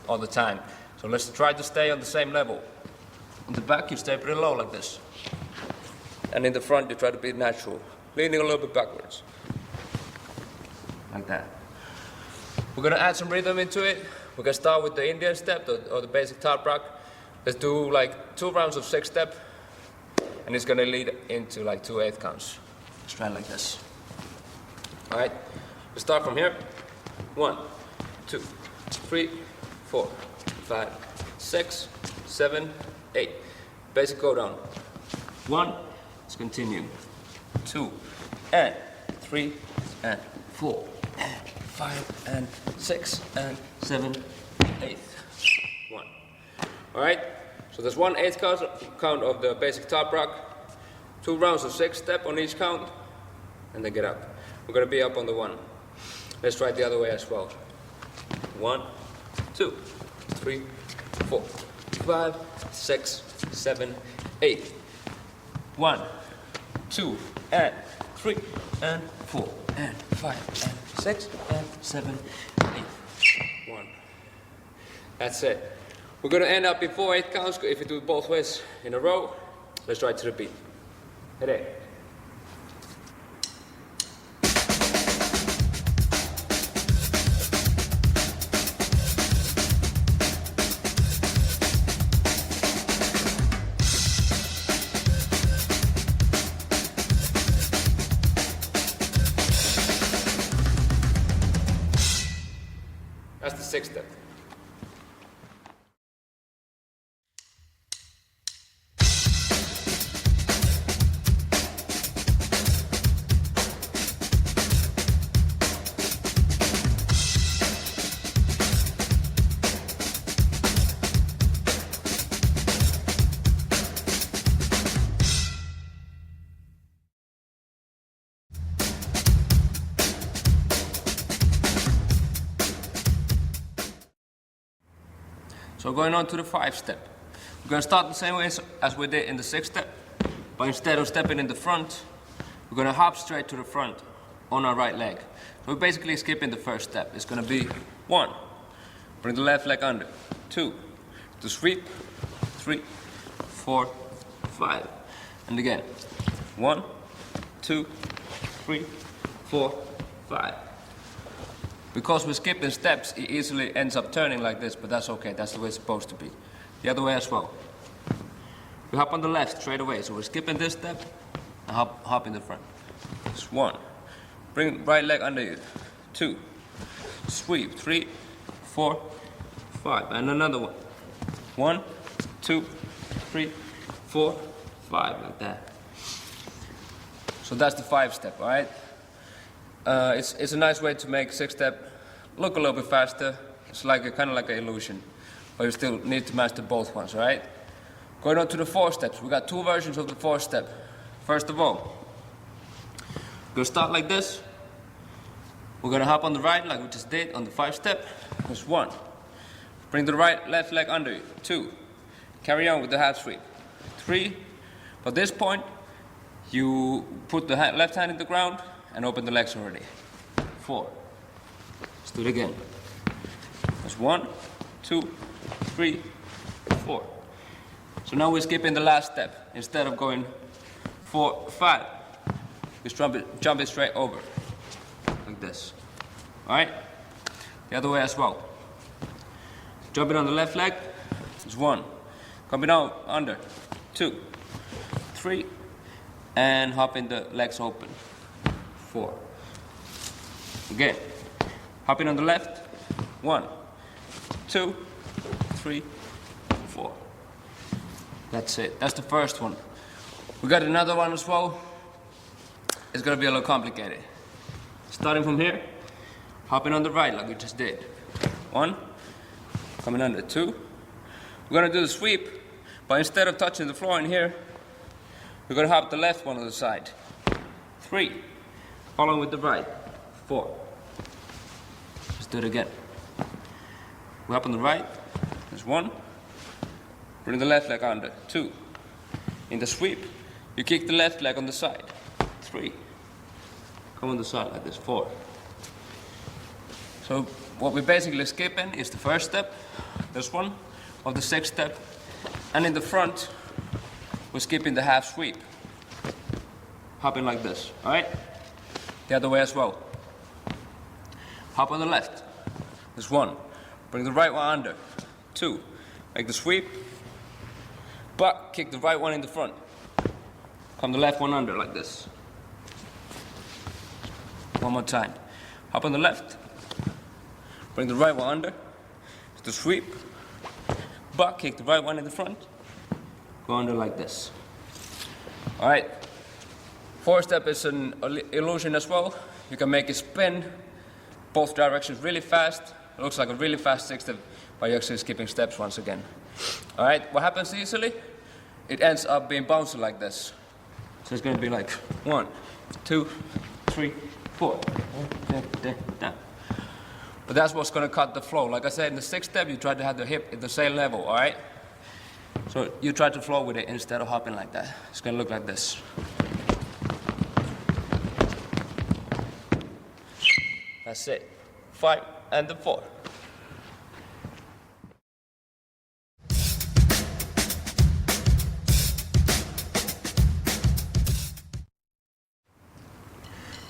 A: all the time. So let's try to stay on the same level. In the back, you stay pretty low like this. And in the front, you try to be natural, leaning a little bit backwards. Like that. We're going to add some rhythm into it. We're going to start with the Indian step, or the basic top rock. Let's do like 2 rounds of 6-step, and it's going to lead into like 2 8 counts. Let's try it like this. All right, we start from here. 1, 2, 3, 4, 5, 6, 7, 8. Basic go down. 1, let's continue. 2, and 3, and 4, and 5, and 6, and 7, 8. 1. All right, so there's 1 8 count of the basic top rock, 2 rounds of 6-step on each count, and then get up. We're gonna be up on the 1. Let's try it the other way as well. 1, 2, 3, 4, 5, 6, 7, 8. 1, 2, and 3, and 4, and 5, and 6, and 7, 8. 1. That's it. We're gonna end up in 4 8 counts if you do it both ways in a row. Let's try to repeat. Hit it. That's the 6-step. So going on to the 5-step. We're going to start the same way as we did in the 6-step, but instead of stepping in the front, we're going to hop straight to the front on our right leg. So we're basically skipping the first step. It's going to be 1, bring the left leg under, 2, to sweep, 3, 4, 5, and again, 1, 2, 3, 4, 5. Because we're skipping steps, it easily ends up turning like this, but that's okay, that's the way it's supposed to be. The other way as well. We hop on the left straight away, so we're skipping this step and hop in the front. Just 1. Bring right leg under you. 2. Sweep. 3, 4, 5. And another one. 1, 2, 3, 4, 5, like that. So that's the 5 step, alright? It's a nice way to make 6 step look a little bit faster. It's like kind of like an illusion, but you still need to master both ones, alright? Going on to the 4 steps, we got 2 versions of the 4 step. First of all, we're gonna start like this. We're gonna hop on the right like we just did on the 5 step. That's 1. Bring the left leg under you. 2. Carry on with the half sweep. 3. At this point, you put the left hand in the ground and open the legs already. 4. Let's do it again. That's 1, 2, 3, 4. So now we're skipping the last step. Instead of going 4, 5, just jump it straight over, like this. Alright? The other way as well. Jumping on the left leg, it's 1. Coming out under, 2, 3, and hopping the legs open, 4. Again, hopping on the left, 1, 2, 3, 4. That's it. That's the first one. We got another one as well. It's gonna be a little complicated. Starting from here, hopping on the right like we just did. 1, coming under, 2. We're gonna do the sweep, but instead of touching the floor in here, we're gonna hop the left one on the side. 3, following with the right. 4. Let's do it again. We hop on the right. There's 1. Bring the left leg under. 2. In the sweep, you kick the left leg on the side. 3. Come on the side like this. 4. So what we're basically skipping is the first step, this one, of the 6th step. And in the front, we're skipping the half sweep. Hopping like this, alright? The other way as well. Hop on the left. There's 1. Bring the right one under. 2. Make the sweep. But kick the right one in the front. Come the left one under like this. One more time. Hop on the left. Bring the right one under. The sweep. But kick the right one in the front. Go under like this. Alright. 4th step is an illusion as well. You can make it spin both directions really fast. It looks like a really fast 6th step, but you're actually skipping steps once again. Alright, what happens easily? It ends up being bouncy like this. So it's going to be like 1, 2, 3, 4. But that's what's going to cut the flow. Like I said, in the 6th step, you try to have the hip at the same level, alright? So you try to flow with it instead of hopping like that. It's going to look like this. That's it. 5 and the 4.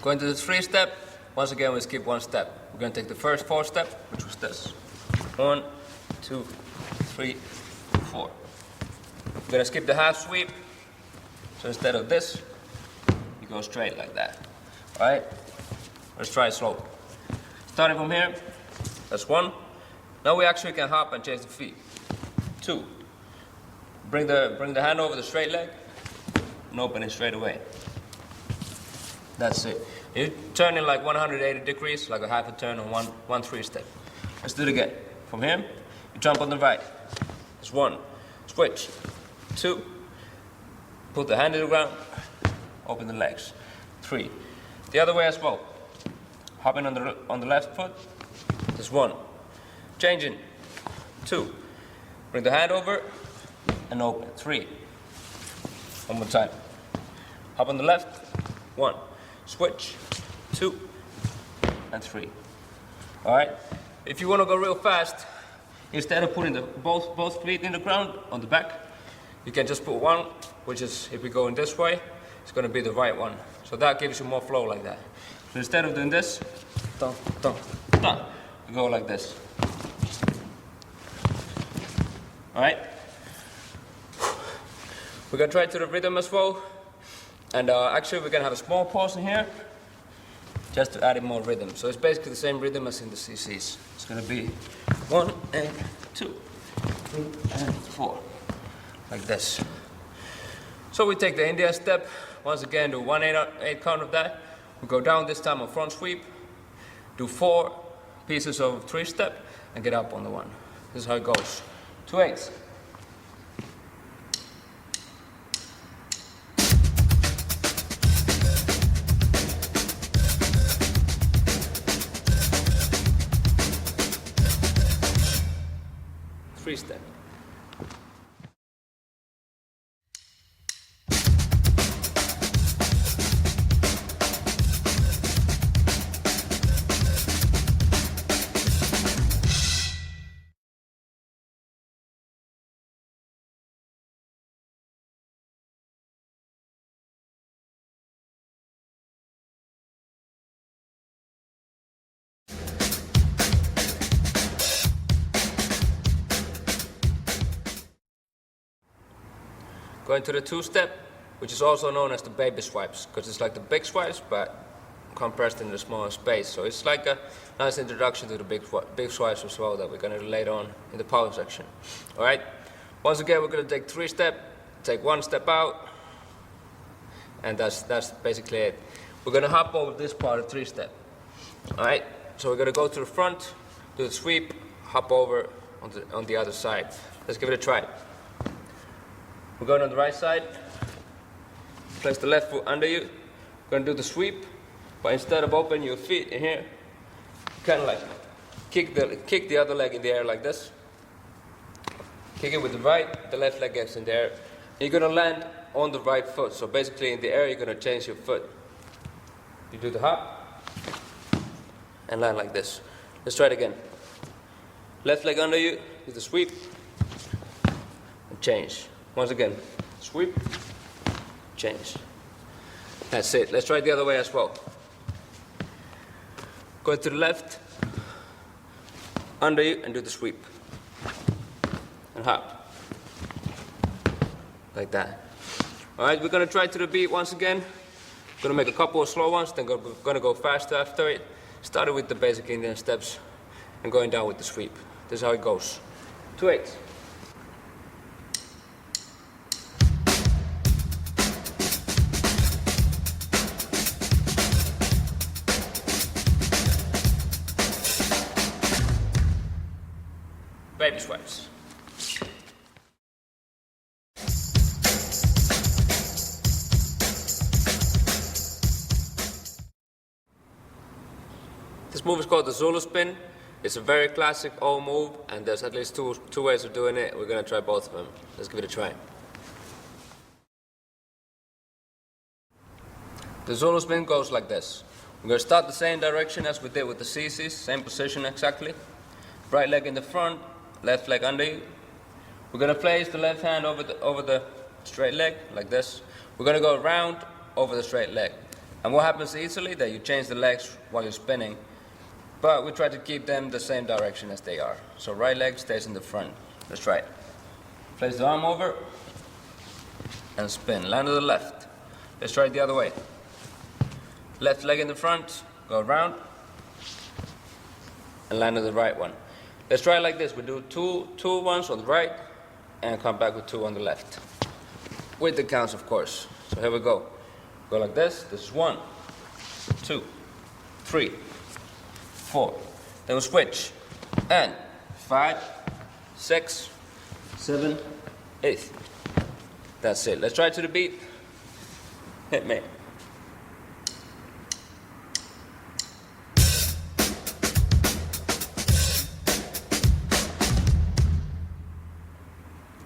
A: Going to the 3 step, once again we skip 1 step. We're going to take the first 4 step, which was this. 1, 2, 3, 4. We're going to skip the half sweep. So instead of this, you go straight like that. Alright? Let's try it slow. Starting from here, that's 1. Now we actually can hop and change the feet. 2. Bring the hand over the straight leg and open it straight away. That's it. You turn in like 180 degrees, like a half a turn on one 3 step. Let's do it again. From here, you jump on the right. That's 1. Switch. 2. Put the hand in the ground. Open the legs. 3. The other way as well. Hopping on the left foot. That's 1. Changing. 2. Bring the hand over and open. 3. One more time. Hop on the left. 1. Switch. 2 and 3. Alright? If you want to go real fast, instead of putting both feet in the ground on the back, you can just put one, which is if we go in this way, is going to be the right one. So that gives you more flow like that. So instead of doing this, dun, dun, dun, you go like this. Alright? We're going to try to the rhythm as well. And actually we're going to have a small pause in here just to add in more rhythm. So it's basically the same rhythm as in the CCs. It's going to be 1 and 2, 3 and 4. Like this. So we take the India step. Once again, do 1/8 count of that. We go down this time on front sweep. Do 4 pieces of 3-step and get up on the 1. This is how it goes. 2 8s. Three-step. Going to the 2-step, which is also known as the baby swipes, because it's like the big swipes, but compressed in a smaller space. So it's like a nice introduction to the big swipes as well that we're going to do later on in the power section. All right. Once again, we're going to take 3-step, take 1 step out, and that's basically it. We're going to hop over this part of 3-step. All right. So we're going to go to the front, do the sweep, hop over on the other side. Let's give it a try. We're going on the right side, place the left foot under you, we're going to do the sweep, but instead of opening your feet in here, kind of like kick the other leg in the air like this, kick it with the left leg gets in the air, you're going to land on the right foot, so basically in the air you're going to change your foot. You do the hop, and land like this. Let's try it again. Left leg under you, do the sweep, and change. Once again, sweep, change. That's it. Let's try it the other way as well. Go to the left, under you, and do the sweep. And hop. Like that. Alright, we're going to try to the beat once again. We're going to make a couple of slow ones, then we're going to go faster after it. Started with the basic Indian steps and going down with the sweep. This is how it goes. 2 8s. Baby swipes. This move is called the Zulu spin. It's a very classic old move, and there's at least two ways of doing it. We're going to try both of them. Let's give it a try. The Zulu spin goes like this. We're going to start the same direction as we did with the CCs, same position exactly. Right leg in the front, left leg under you. We're going to place the left hand over the straight leg, like this. We're going to go around over the straight leg. And what happens easily, that you change the legs while you're spinning, but we try to keep them the same direction as they are. So right leg stays in the front. Let's try it. Place the arm over, and spin. Land to the left. Let's try it the other way. Left leg in the front, go around, and land to the right one. Let's try it like this. We do two ones on the right, and come back with 2 on the left. With the counts, of course. So here we go. Go like this. This is 1, 2, 3, 4. Then we switch. And 5, 6, 7, 8. That's it. Let's try it to the beat. Hit me.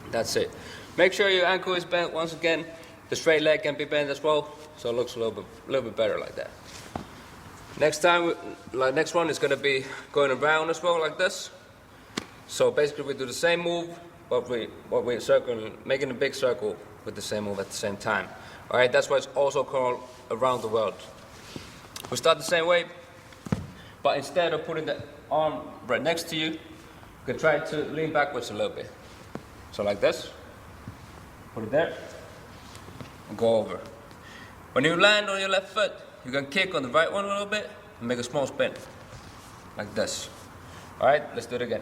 A: That's it. Make sure your ankle is bent once again. The straight leg can be bent as well, so it looks a little bit better like that. Next one is going to be going around as well like this. So basically we do the same move, but we're circling, making a big circle with the same move at the same time. All right, that's why it's also called around the world. We start the same way, but instead of putting the arm right next to you, you can try to lean backwards a little bit. So like this, put it there, and go over. When you land on your left foot, you can kick on the right one a little bit and make a small spin, like this. All right, let's do it again.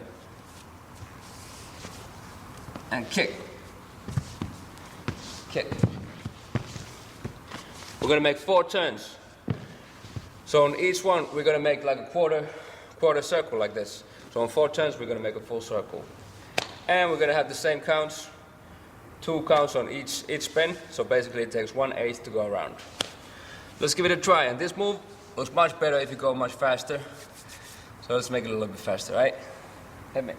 A: And kick, kick. We're gonna make 4 turns. So on each one, we're gonna make like a quarter circle like this. So on 4 turns, we're gonna make a full circle. And we're gonna have the same counts, 2 counts on each spin. So basically it takes 1/8 to go around. Let's give it a try. And this move looks much better if you go much faster. So let's make it a little bit faster, right? Hit me.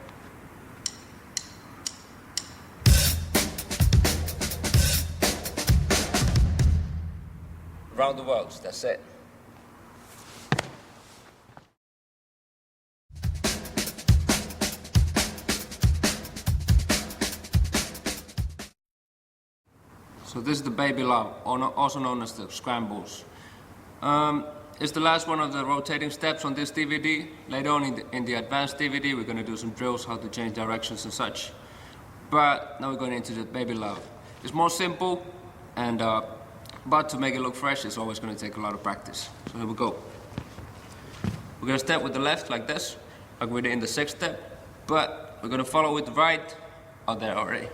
A: Around the world, that's it. So this is the baby love, also known as the scrambles. It's the last one of the rotating steps on this DVD. Later on in the advanced DVD, we're going to do some drills, how to change directions and such. But now we're going into the baby love. It's more simple, and but to make it look fresh, it's always going to take a lot of practice. So here we go. We're going to step with the left like this, like we did in the 6th step. But we're going to follow with the right out there already,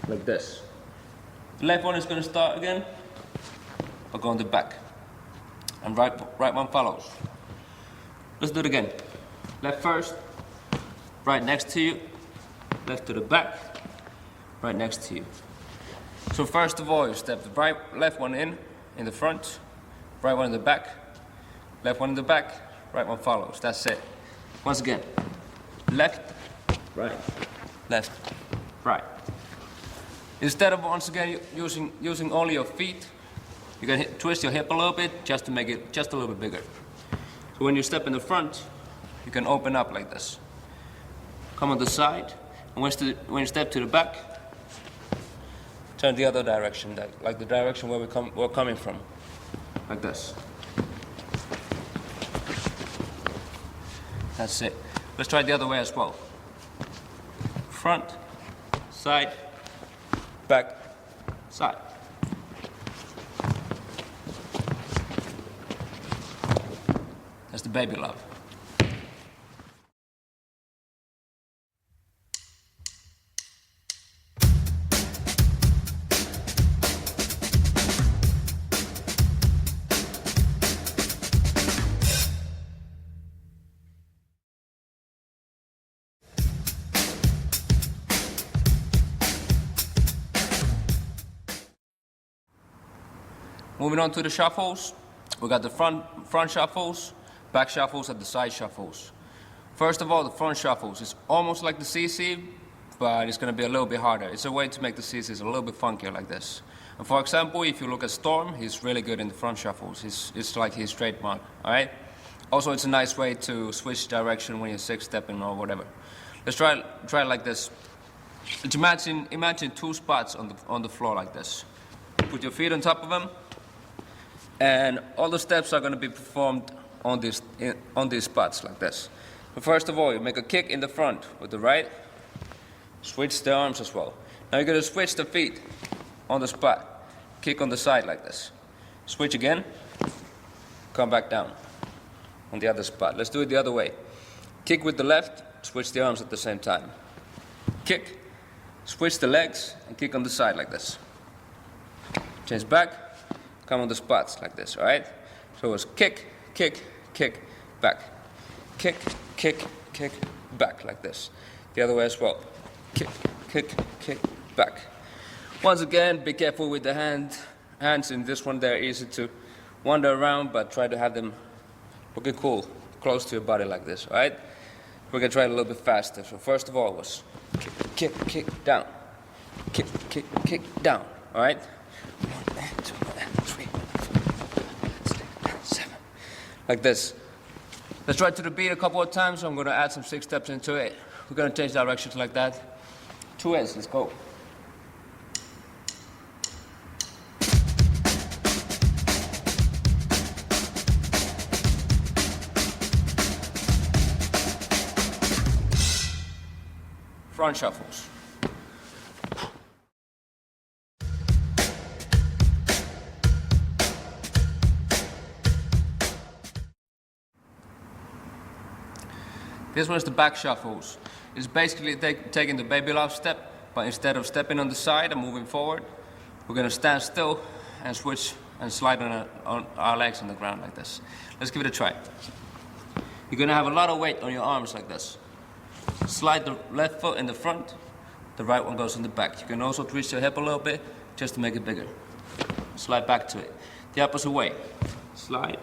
A: like this. The left one is going to start again, or go on the back. And right one follows. Let's do it again. Left first, right next to you, left to the back, right next to you. So first of all, you step the left one in the front, right one in the back, left one in the back, right one follows. That's it. Once again, left, right, left, right. Instead of once again using only your feet, you can twist your hip a little bit just to make it just a little bit bigger. So when you step in the front, you can open up like this. Come on the side, and when you step to the back, turn the other direction, like the direction where we're coming from, like this. That's it. Let's try the other way as well. Front, side, back, side. That's the baby love. Moving on to the shuffles, we got the front shuffles, back shuffles, and the side shuffles. First of all, the front shuffles is almost like the CC, but it's going to be a little bit harder. It's a way to make the CCs a little bit funkier like this. And for example, if you look at Storm, he's really good in the front shuffles. It's like his trademark, all right? Also, it's a nice way to switch direction when you're 6-stepping or whatever. Let's try it like this. Imagine 2 spots on the floor like this. Put your feet on top of them, and all the steps are going to be performed on these spots like this. But first of all, you make a kick in the front with the right, switch the arms as well. Now you're going to switch the feet on the spot, kick on the side like this. Switch again, come back down on the other spot. Let's do it the other way. Kick with the left, switch the arms at the same time. Kick, switch the legs, and kick on the side like this. Change back, come on the spots like this, all right? So it's kick, kick, kick, back. Kick, kick, kick, back like this. The other way as well. Kick, kick, kick, back. Once again, be careful with the hands in this one. They're easy to wander around, but try to have them looking cool, close to your body like this, all right? We're gonna try it a little bit faster. So first of all was kick, kick, kick, down. Kick, kick, kick, down, all right? 1 and 2 and 3 and 4 and 6 and 7. Like this. Let's try to the beat a couple of times. So I'm going to add some 6 steps into it. We're going to change directions like that. 2 ends, let's go. front shuffles. This one's the back shuffles. It's basically taking the baby love step, but instead of stepping on the side and moving forward, we're gonna stand still and switch and slide on our legs on the ground like this. Let's give it a try. You're gonna have a lot of weight on your arms like this. Slide the left foot in the front, the right one goes in the back. You can also twist your hip a little bit just to make it bigger. Slide back to it. The opposite way. Slide,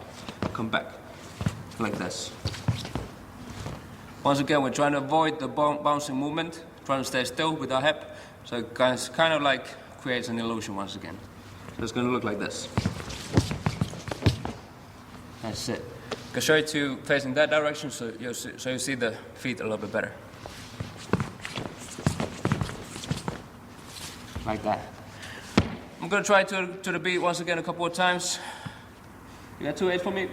A: come back, like this. Once again, we're trying to avoid the bouncing movement, trying to stay still with our hip, so it kind of like creates an illusion once again. So it's going to look like this. That's it. I can show you two facing that direction so you see the feet a little bit better. Like that. I'm going to try to the beat once again a couple of times. You got 2/8 for me?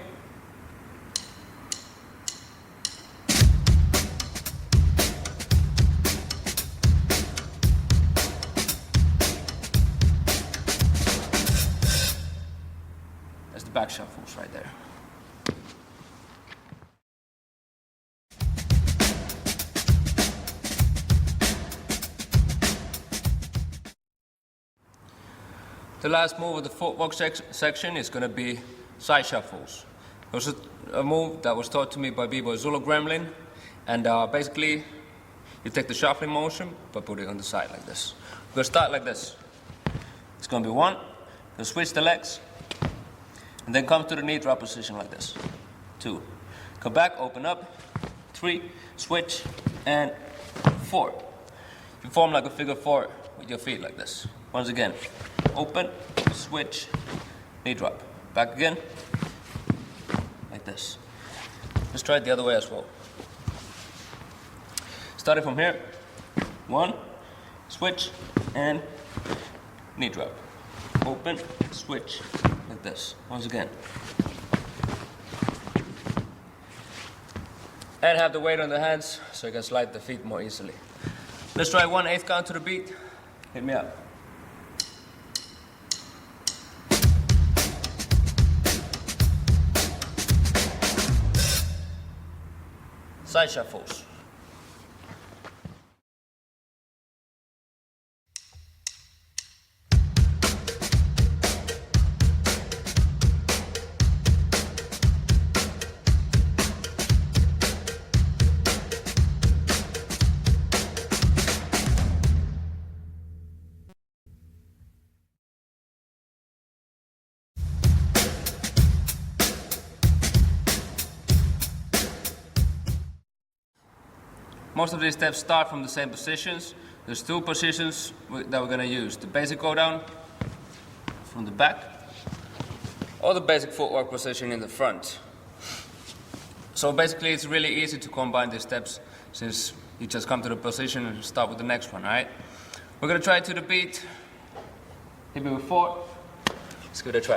A: That's the back shuffles right there. The last move of the footwork section is going to be side shuffles. It was a move that was taught to me by B.boy Zulu Gremlin, and basically you take the shuffling motion but put it on the side like this. We're going to start like this. It's going to be 1, then switch the legs, and then come to the knee drop position like this. 2, come back, open up, 3, switch, and 4. You form like a figure 4 with your feet like this. Once again, open, switch, knee drop. Back again, like this. Let's try it the other way as well. Starting from here, 1, switch, and knee drop. Open, switch, like this. Once again. And have the weight on the hands so you can slide the feet more easily. Let's try 1/8 count to the beat. Hit me up. Side shuffles. Most of these steps start from the same positions. There's 2 positions that we're going to use. The basic go down from the back, or the basic footwork position in the front. So basically it's really easy to combine these steps since you just come to the position and start with the next one, alright? We're going to try it to the beat. Hit me with 4. Let's give it a try.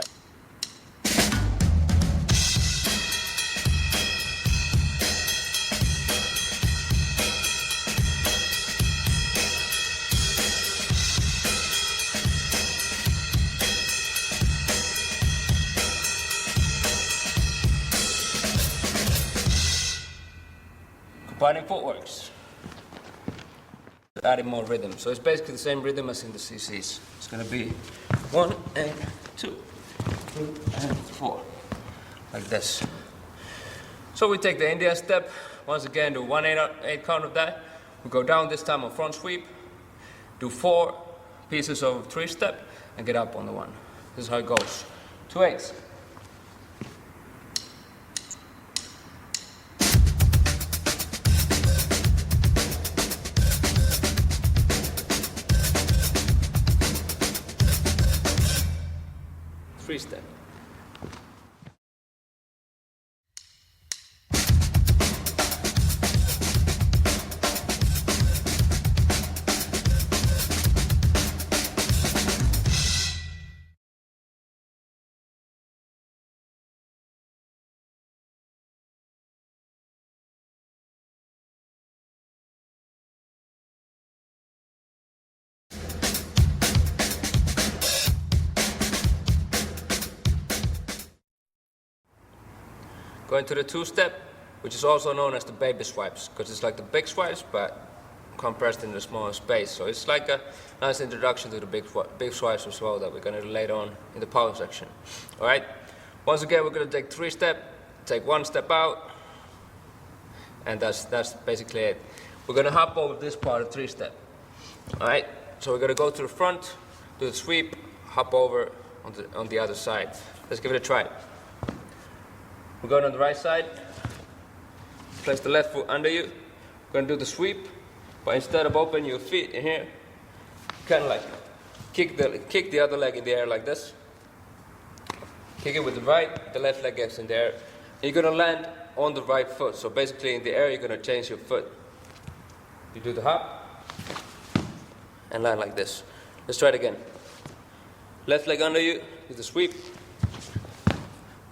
A: Combining footworks, adding more rhythm. So it's basically the same rhythm as in the CCs. It's going to be 1 and 2, 3 and 4, like this. So we take the India step. Once again, do 1/8 count of that. We go down this time on front sweep, do 4 pieces of 3 step, and get up on the 1. This is how it goes. 2/8. Free step. going to the two-step, which is also known as the baby swipes, because it's like the big swipes, but compressed in a smaller space. So it's like a nice introduction to the big swipes as well that we're going to do later on in the power section. All right. Once again, we're going to take three-step, take one step out, and that's basically it. We're going to hop over this part of three-step. All right. So we're going to go to the front, do the sweep, hop over on the other side. Let's give it a try. We're going on the right side. Place the left foot under you. We're going to do the sweep, but instead of opening your feet in here, kind of like kick the other leg in the air like this. Kick it with the right, the left leg gets in the air. You're going to land on the right foot. So basically in the air, you're going to change your foot. You do the hop and land like this. Let's try it again. Left leg under you, do the sweep,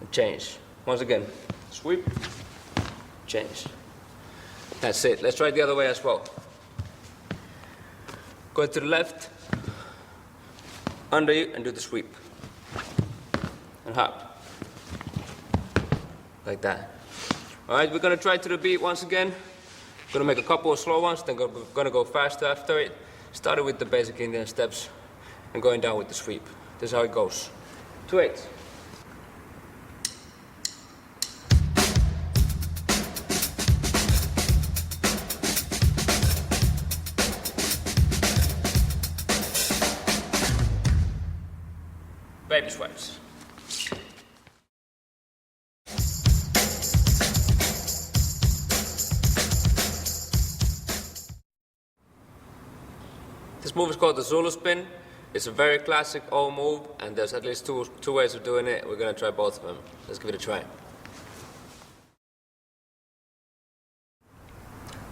A: and change. Once again, sweep, change. That's it. Let's try it the other way as well. Go to the left, under you, and do the sweep. And hop. Like that. Alright, we're going to try to the beat once again. We're going to make a couple of slow ones, then we're going to go faster after it. Starting with the basic Indian steps and going down with the sweep. This is how it goes. 2/8. Baby swipes. This move is called the Zulu spin. It's a very classic old move, and there's at least two ways of doing it. We're going to try both of them. Let's give it a try.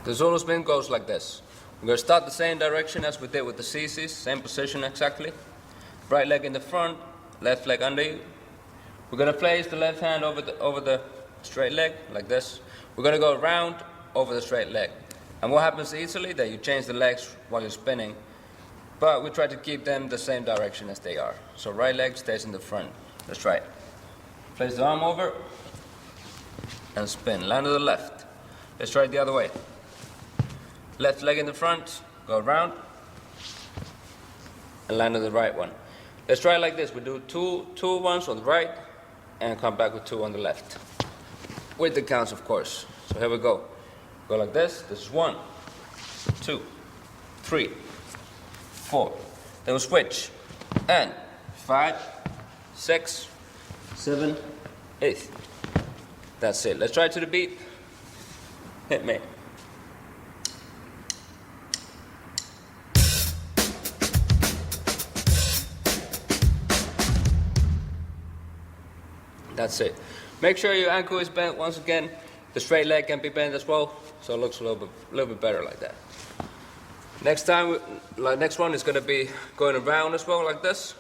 A: The Zulu spin goes like this. We're going to start the same direction as we did with the CCs, same position exactly. Right leg in the front, left leg under you. We're going to place the left hand over the straight leg, like this. We're going to go around over the straight leg. And what happens easily, that you change the legs while you're spinning, but we try to keep them the same direction as they are. So right leg stays in the front. Let's try it. Place the arm over and spin. Land to the left. Let's try it the other way. Left leg in the front, go around, and land on the right one. Let's try it like this. We do two ones on the right, and come back with two on the left. With the counts, of course. So here we go. Go like this. This is 1, 2, 3, 4. Then we switch. And 5, 6, 7, 8. That's it. Let's try it to the beat. Hit me. That's it. Make sure your ankle is bent once again. The straight leg can be bent as well, so it looks a little bit better like that. Next one is going to be going around as well, like this.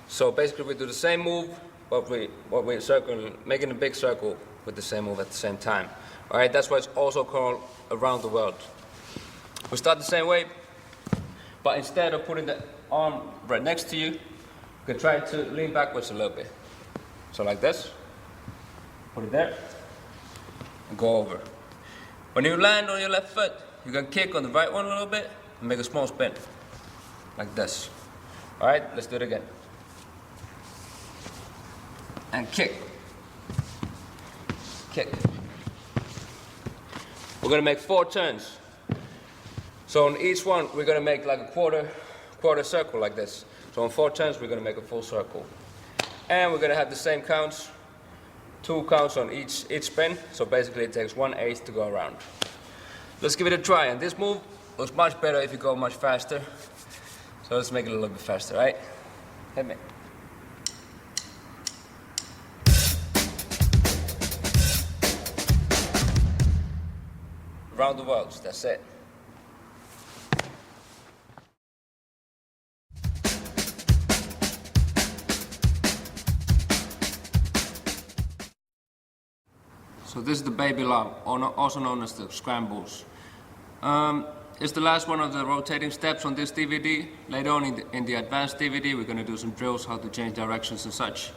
A: So basically, we do the same move, but we're circling, making a big circle with the same move at the same time. All right, that's why it's also called around the world. We start the same way, but instead of putting the arm right next to you, you can try to lean backwards a little bit. So like this, put it there, and go over. When you land on your left foot, you can kick on the right one a little bit and make a small spin, like this. All right, let's do it again. And kick, kick. We're gonna make 4 turns. So on each one, we're gonna make like a quarter circle like this. So on 4 turns, we're gonna make a full circle. And we're going to have the same counts, 2 counts on each spin. So basically it takes 1/8 to go around. Let's give it a try. And this move looks much better if you go much faster. So let's make it a little bit faster, right? Hit me. Around the world, that's it. So this is the baby love, also known as the scrambles. It's the last one of the rotating steps on this DVD. Later on in the advanced DVD, we're going to do some drills, how to change directions and such.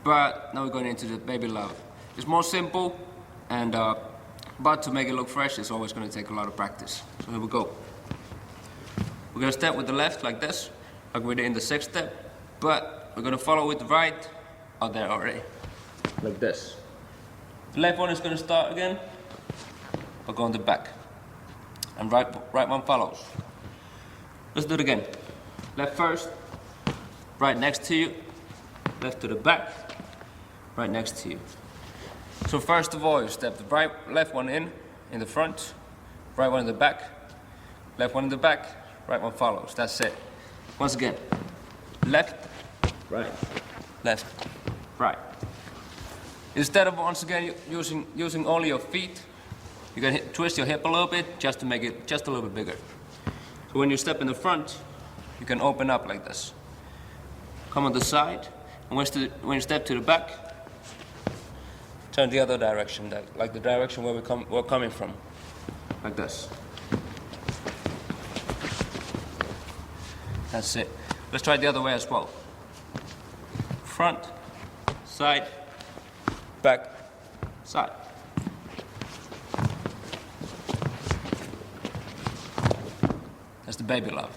A: But now we're going into the baby love. It's more simple, and but to make it look fresh, it's always going to take a lot of practice. So here we go. We're going to step with the left like this, like we did in the 6th step, but we're going to follow with the right out there already, like this. The left one is going to start again, but go on the back, and right one follows. Let's do it again. Left first, right next to you, left to the back, right next to you. So first of all, you step the left one in the front, right one in the back, left one in the back, right one follows. That's it. Once again, left, right, left, right. Instead of once again using only your feet, you can twist your hip a little bit just to make it just a little bit bigger. So when you step in the front, you can open up like this. Come on the side, and when you step to the back, turn the other direction, like the direction where we're coming from, like this. That's it. Let's try the other way as well. Front, side, back, side. That's the baby love.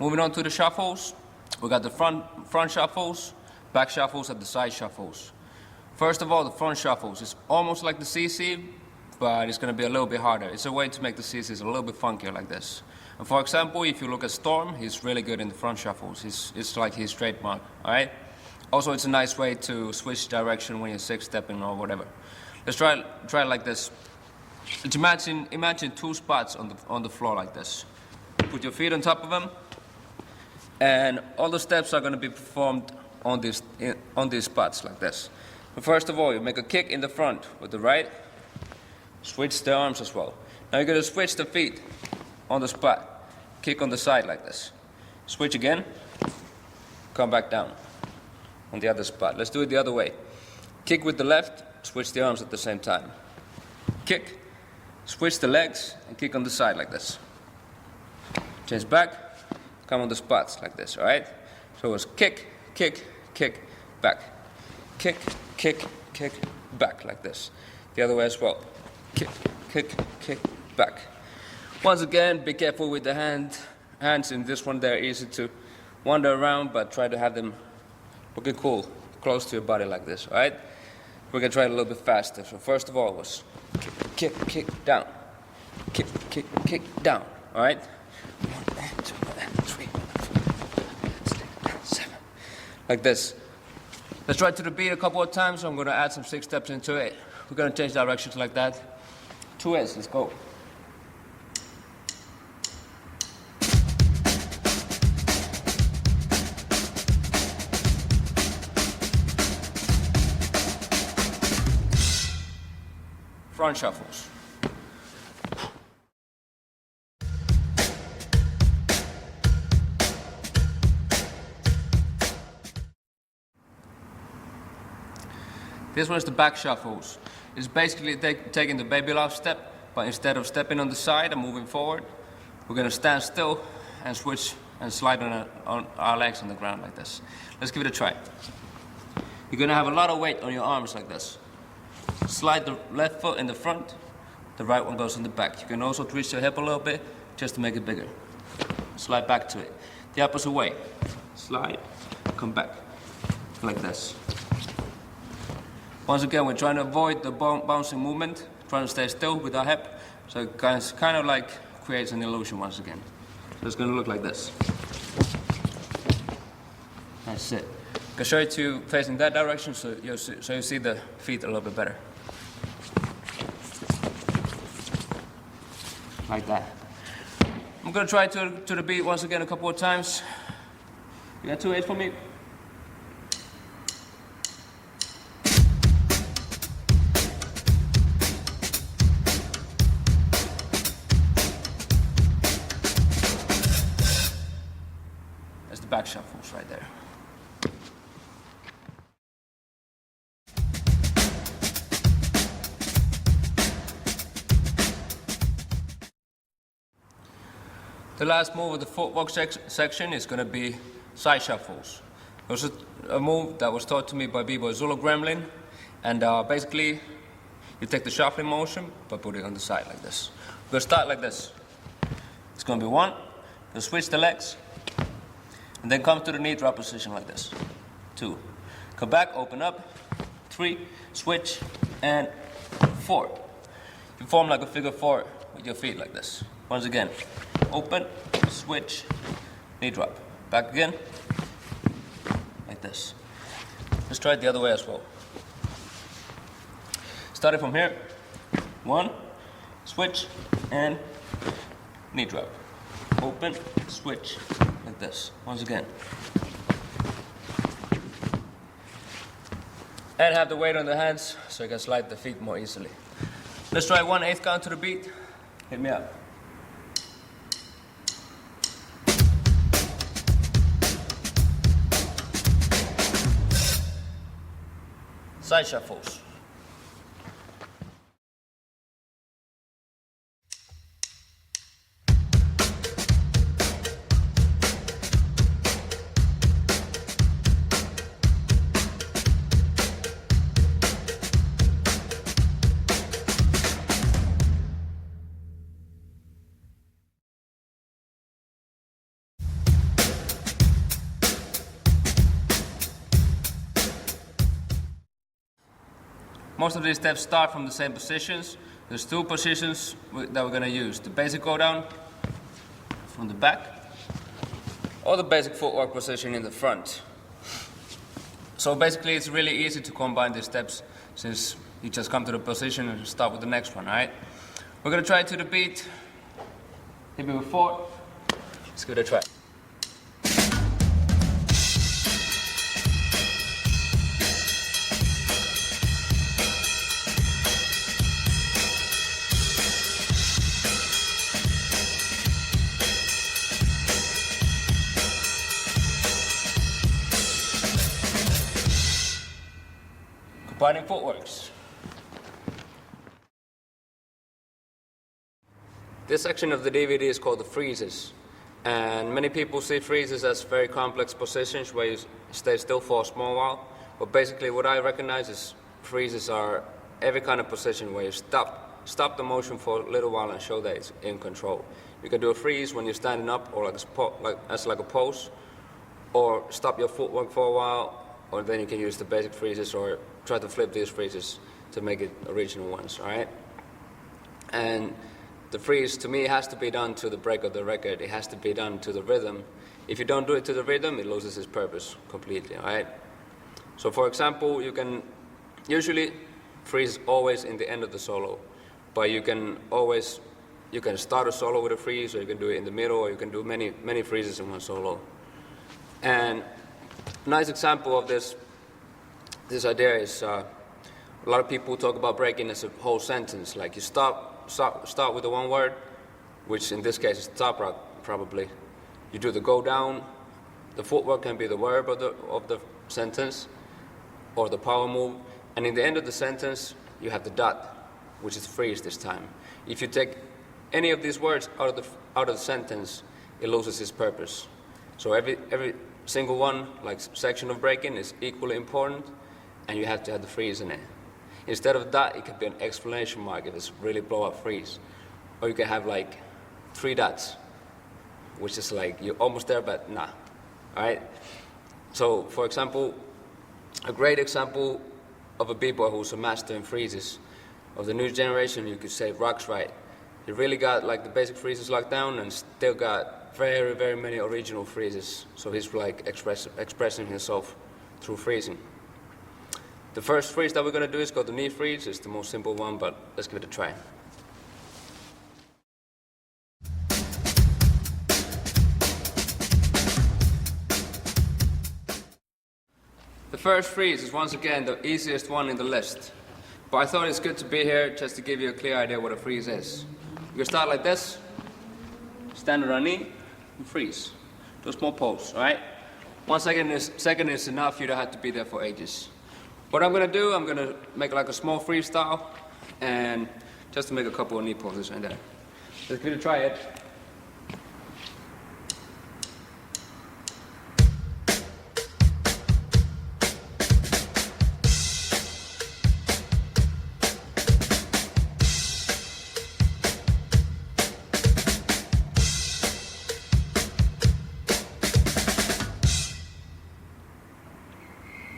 A: Moving on to the shuffles, we got the front shuffles, back shuffles, and the side shuffles. First of all, the front shuffles is almost like the CC, but it's going to be a little bit harder. It's a way to make the CCs a little bit funkier like this. And for example, if you look at Storm, he's really good in the front shuffles. It's like his trademark, all right? Also, it's a nice way to switch direction when you're 6-stepping or whatever. Let's try it like this. Imagine 2 spots on the floor like this. Put your feet on top of them, and all the steps are going to be performed on these spots like this. But first of all, you make a kick in the front with the right, switch the arms as well. Now you're going to switch the feet on the spot, kick on the side like this. Switch again, come back down on the other spot. Let's do it the other way. Kick with the left, switch the arms at the same time. Kick, switch the legs, and kick on the side like this. Change back, come on the spots like this, all right? So it's kick, kick, kick, back. Kick, kick, kick, back like this. The other way as well. Kick, kick, kick, back. Once again, be careful with the hands in this one. They're easy to wander around, but try to have them looking cool, close to your body like this, all right? We're gonna try it a little bit faster. So first of all was kick, kick, kick, down. Kick, kick, kick, down, all right? 1, 2, 3, 4, 5, 6, 7. Like this. Let's try to the beat a couple of times. So I'm going to add some 6 steps into it. We're going to change directions like that. 2 ways. Let's go. Front shuffles. This one is the back shuffles. It's basically taking the baby love step, but instead of stepping on the side and moving forward, we're going to stand still and switch and slide on our legs on the ground like this. Let's give it a try. You're going to have a lot of weight on your arms like this. Slide the left foot in the front, the right one goes in the back. You can also twist your hip a little bit just to make it bigger. Slide back to it. The opposite way. Slide, come back, like this. Once again, we're trying to avoid the bouncing movement, trying to stay still with our hip, so it kind of like creates an illusion once again. So it's going to look like this. That's it. I can show it to you facing that direction so you see the feet a little bit better. Like that. I'm going to try to the beat once again a couple of times. You got 2/8 for me? back shuffles right there. The last move of the footwork section is going to be side shuffles. It was a move that was taught to me by B.boy Zulu Gremlin, and basically you take the shuffling motion but put it on the side like this. We're going to start like this. It's going to be 1, then switch the legs, and then come to the knee drop position like this. 2, come back, open up, 3, switch, and 4. You form like a figure 4 with your feet like this. Once again, open, switch, knee drop. Back again, like this. Let's try it the other way as well. Starting from here, 1, switch, and knee drop. Open, switch, like this. Once again. And have the weight on the hands so you can slide the feet more easily. Let's try 1/8 count to the beat. Hit me up. Side shuffles. Most of these steps start from the same positions. There's 2 positions that we're going to use. The basic go down from the back, or the basic footwork position in the front. So basically it's really easy to combine these steps since you just come to the position and start with the next one, alright? We're going to try it to the beat. Hit me with 4. Let's give it a try. Combining footworks. This section of the DVD is called the freezes, and many people see freezes as very complex positions where you stay still for a small while, but basically what I recognize is freezes are every kind of position where you stop the motion for a little while and show that it's in control. You can do a freeze when you're standing up or like a pose, or stop your footwork for a while, or then you can use the basic freezes or try to flip these freezes to make it original ones, all right? And the freeze, to me, has to be done to the break of the record. It has to be done to the rhythm. If you don't do it to the rhythm, it loses its purpose completely, all right? So, for example, you can usually freeze always in the end of the solo, but you can start a solo with a freeze, or you can do it in the middle, or you can do many freezes in one solo. And a nice example of this idea is a lot of people talk about breaking as a whole sentence. Like you start with the one word, which in this case is top rock probably. You do the go down. The footwork can be the verb of the sentence or the power move. And in the end of the sentence, you have the dot, which is freeze this time. If you take any of these words out of the sentence, it loses its purpose. So every single one, like section of breaking, is equally important, and you have to have the freeze in it. Instead of that, it could be an exclamation mark if it's really blow-up freeze. Or you can have like 3 dots, which is like you're almost there, but nah. All right? So, for example, a great example of a b-boy who's a master in freezes of the new generation, you could say Rock's right. He really got like the basic freezes locked down and still got very, very many original freezes. So he's like expressing himself through freezing. The first freeze that we're going to do is called the knee freeze. It's the most simple one, but let's give it a try. The first freeze is once again the easiest one in the list. But I thought it's good to be here just to give you a clear idea what a freeze is. You can start like this, stand on our knee, and freeze. Do a small pose, alright? 1 second is enough, you don't have to be there for ages. What I'm gonna do, I'm gonna make like a small freestyle, and just to make a couple of knee poses and that. Let's give it a try it.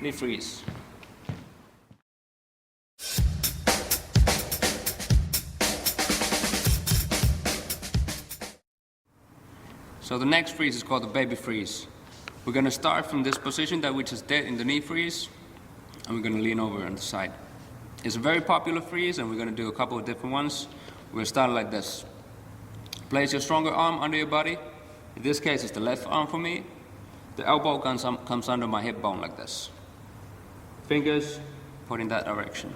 A: Knee freeze. So the next freeze is called the baby freeze. We're gonna start from this position that we just did in the knee freeze, and we're gonna lean over on the side. It's a very popular freeze, and we're gonna do a couple of different ones. We're gonna start like this. Place your stronger arm under your body. In this case, it's the left arm for me. The elbow comes under my hip bone like this. Fingers point in that direction.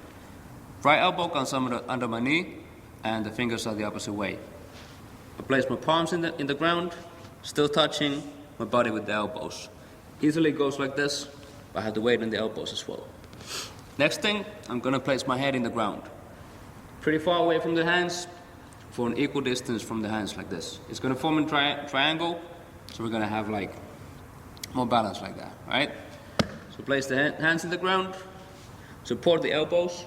A: Right elbow comes under my knee, and the fingers are the opposite way. I place my palms in the ground, still touching my body with the elbows. Easily goes like this, but I have to weight in the elbows as well. Next thing, I'm gonna place my head in the ground. Pretty far away from the hands, for an equal distance from the hands like this. It's gonna form a triangle, so we're gonna have like more balance like that, right? So place the hands in the ground, support the elbows,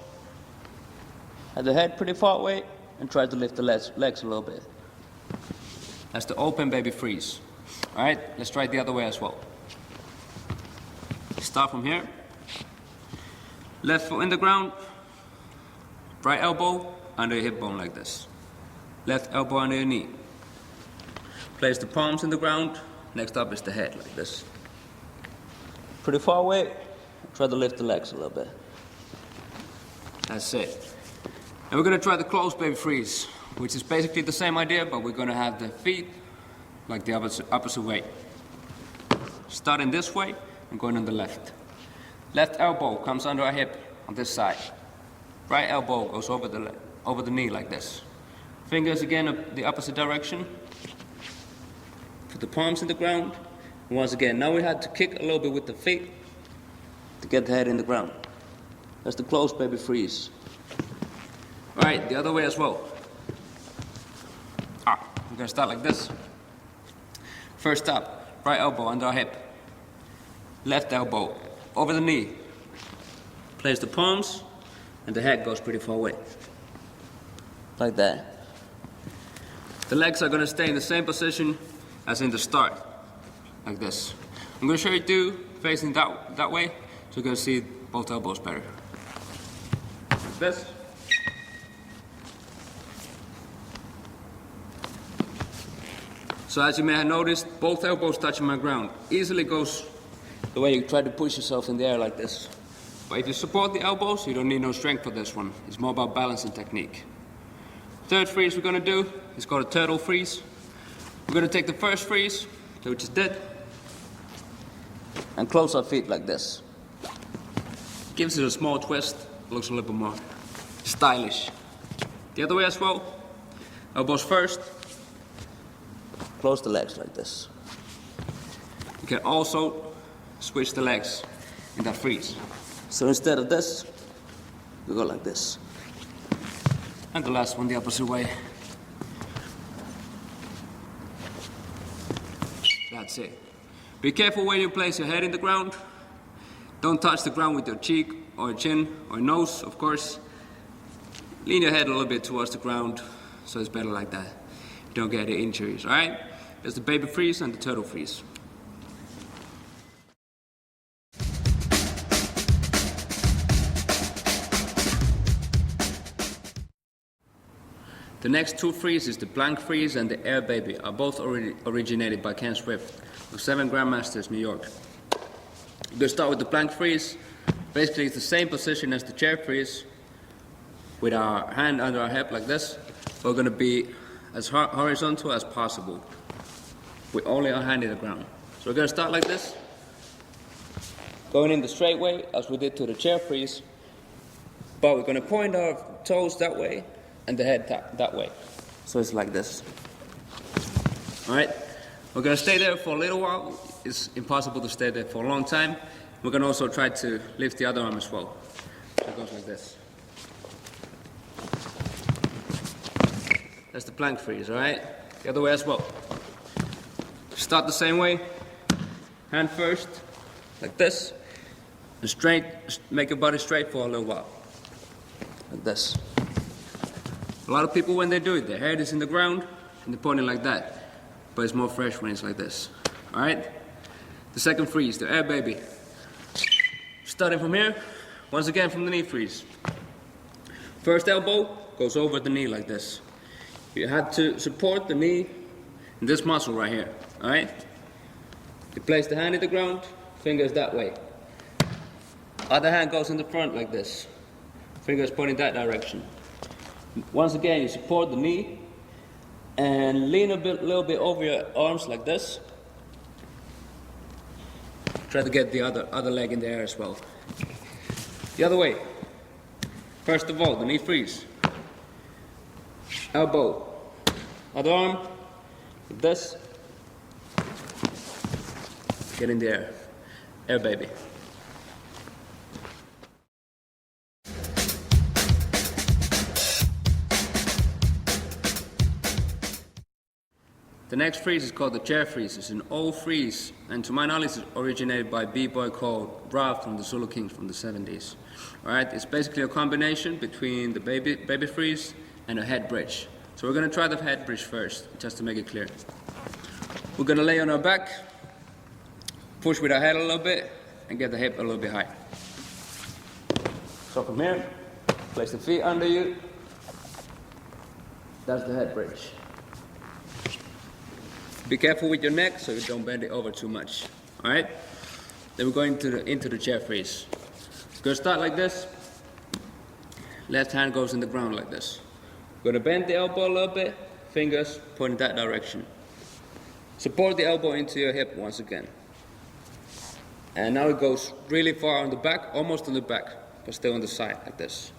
A: have the head pretty far away, and try to lift the legs a little bit. That's the open baby freeze. All right, let's try it the other way as well. Start from here. Left foot in the ground, right elbow under your hip bone like this. Left elbow under your knee. Place the palms in the ground. Next up is the head like this. Pretty far away. Try to lift the legs a little bit. That's it. And we're gonna try the closed baby freeze, which is basically the same idea, but we're gonna have the feet like the opposite way. Starting this way and going on the left. Left elbow comes under our hip on this side. Right elbow goes over the knee like this. Fingers again the opposite direction. Put the palms in the ground. And once again, now we had to kick a little bit with the feet to get the head in the ground. That's the closed baby freeze. All right, the other way as well. We're gonna start like this. First up, right elbow under our hip. Left elbow over the knee. Place the palms, and the head goes pretty far away. Like that. The legs are gonna stay in the same position as in the start. Like this. I'm gonna show you two facing that way, so you're gonna see both elbows better. Like this. So as you may have noticed, both elbows touching my ground. Easily goes the way you try to push yourself in the air like this. But if you support the elbows, you don't need no strength for this one. It's more about balance and technique. Third freeze we're gonna do is called a turtle freeze. We're gonna take the first freeze, that we just did, and close our feet like this. Gives it a small twist, looks a little bit more stylish. The other way as well, elbows first, close the legs like this. You can also switch the legs in that freeze. So instead of this, we go like this. And the last one the opposite way. That's it. Be careful where you place your head in the ground. Don't touch the ground with your cheek or chin or nose, of course. Lean your head a little bit towards the ground, so it's better like that. You don't get any injuries, all right? There's the baby freeze and the turtle freeze. The next two freezes, the plank freeze and the air baby, are both originated by Ken Swift of 7 Grandmasters, New York. We're gonna start with the plank freeze. Basically, it's the same position as the chair freeze, with our hand under our hip like this. We're gonna be as horizontal as possible, with only our hand in the ground. So we're gonna start like this, going in the straight way as we did to the chair freeze, but we're gonna point our toes that way and the head that way. So it's like this. All right, We're gonna stay there for a little while. It's impossible to stay there for a long time. We're gonna also try to lift the other arm as well. So it goes like this. That's the plank freeze, all right? The other way as well. Start the same way. Hand first, like this. And straight, make your body straight for a little while. Like this. A lot of people, when they do it, their head is in the ground and they're pointing like that. But it's more fresh when it's like this. All right? The second freeze, the air baby. Starting from here, once again from the knee freeze. First elbow goes over the knee like this. You have to support the knee in this muscle right here. All right? You place the hand in the ground, fingers that way. Other hand goes in the front like this. Fingers pointing that direction. Once again, you support the knee and lean a little bit over your arms like this. Try to get the other leg in the air as well. The other way. First of all, the knee freeze. Elbow. Other arm. Like this. Get in the air. Air baby. The next freeze is called the chair freeze. It's an old freeze, and to my knowledge, it originated by B.boy called Ralph from the Zulu Kings from the 70s. Alright, it's basically a combination between the baby freeze and a head bridge. So we're going to try the head bridge first, just to make it clear. We're going to lay on our back, push with our head a little bit, and get the hip a little bit high. So from here, place the feet under you. That's the head bridge. Be careful with your neck so you don't bend it over too much. Alright? Then we're going into the chair freeze. We're going to start like this. Left hand goes in the ground like this. We're going to bend the elbow a little bit. Fingers pointing that direction. Support the elbow into your hip once again. And now it goes really far on the back, almost on the back, but still on the side like this.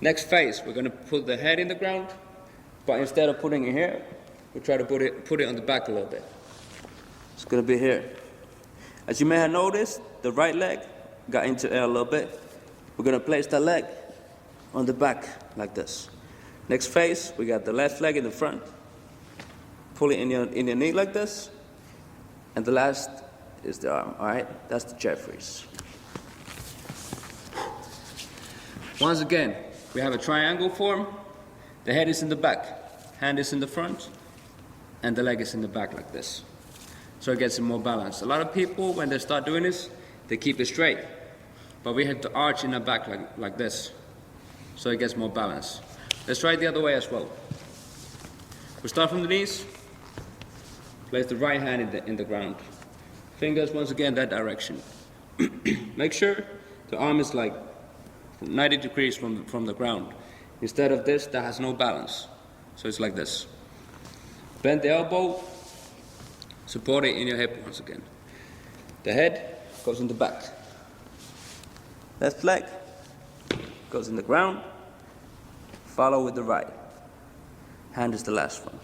A: Next phase, we're going to put the head in the ground, but instead of putting it here, we try to put it on the back a little bit. It's going to be here. As you may have noticed, the right leg got into air a little bit. We're going to place that leg on the back like this. Next phase, we got the left leg in the front. Pull it in your knee like this. And the last is the arm, all right? That's the chair freeze. Once again, we have a triangle form. The head is in the back, hand is in the front, and the leg is in the back like this. So it gets more balance. A lot of people, when they start doing this, they keep it straight. But we have to arch in our back like this. So it gets more balance. Let's try it the other way as well. We start from the knees. Place the right hand in the ground. Fingers, once again, that direction. Make sure the arm is like 90 degrees from the ground. Instead of this, that has no balance. So it's like this. Bend the elbow, support it in your hip once again. The head goes in the back. Left leg goes in the ground. Follow with the right. Hand is the last one.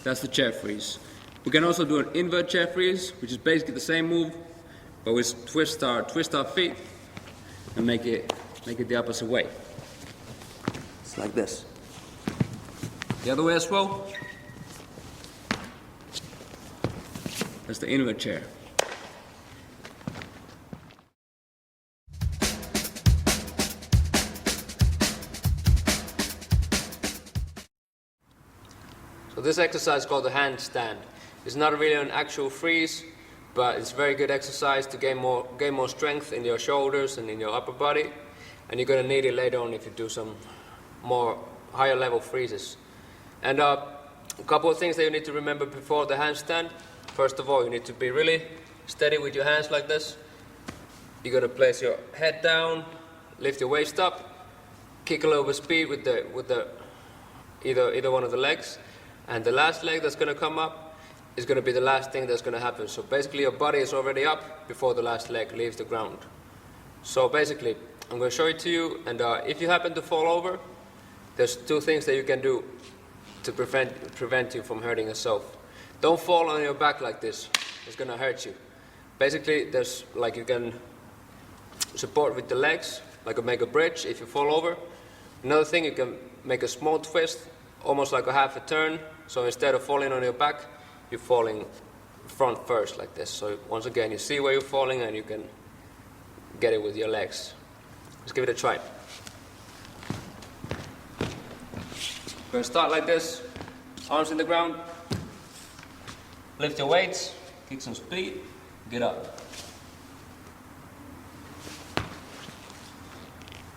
A: That's the chair freeze. We can also do an invert chair freeze, which is basically the same move, but we twist our feet and make it the opposite way. It's like this. The other way as well. That's the invert chair. So this exercise is called the handstand. It's not really an actual freeze, but it's very good exercise to gain more strength in your shoulders and in your upper body. And you're going to need it later on if you do some more higher level freezes. And a couple of things that you need to remember before the handstand. First of all, you need to be really steady with your hands like this. You're going to place your head down, lift your waist up, kick a little bit of speed with either one of the legs. And the last leg that's going to come up is going to be the last thing that's going to happen. So basically your body is already up before the last leg leaves the ground. So basically, I'm going to show it to you, and if you happen to fall over, there's two things that you can do. to prevent you from hurting yourself. Don't fall on your back like this. It's gonna hurt you. Basically, there's like you can support with the legs, like make a bridge if you fall over. Another thing, you can make a small twist, almost like a half a turn. So instead of falling on your back, you're falling front first like this. So once again, you see where you're falling and you can get it with your legs. Let's give it a try. We're gonna start like this, arms in the ground, lift your weights, kick some speed, get up.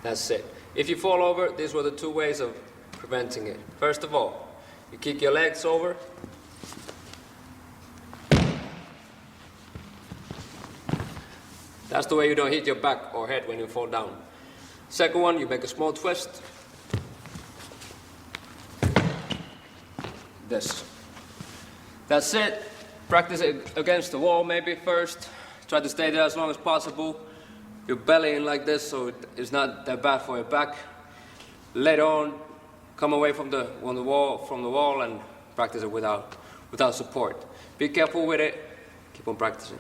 A: That's it. If you fall over, these were the two ways of preventing it. First of all, you kick your legs over. That's the way you don't hit your back or head when you fall down. Second one, you make a small twist. This. That's it. Practice it against the wall maybe first. Try to stay there as long as possible. Your belly in like this so it's not that bad for your back. Later on, come away from the wall and practice it without support. Be careful with it. Keep on practicing.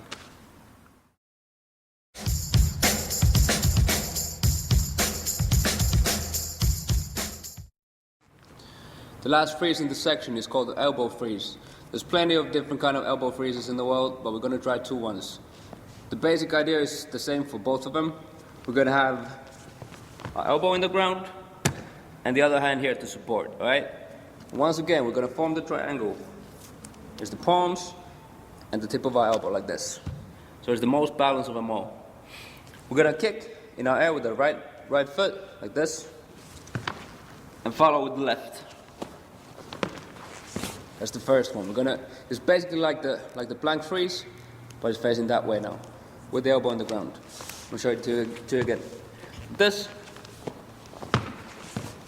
A: The last freeze in this section is called the elbow freeze. There's plenty of different kind of elbow freezes in the world, but we're going to try two ones. The basic idea is the same for both of them. We're going to have our elbow in the ground and the other hand here to support, all right? Once again, we're going to form the triangle. There's the palms and the tip of our elbow like this. So it's the most balance of them all. We're going to kick in our air with the right foot like this and follow with the left. That's the first one. It's basically like the plank freeze, but it's facing that way now, with the elbow on the ground. I'll show it to you again. This.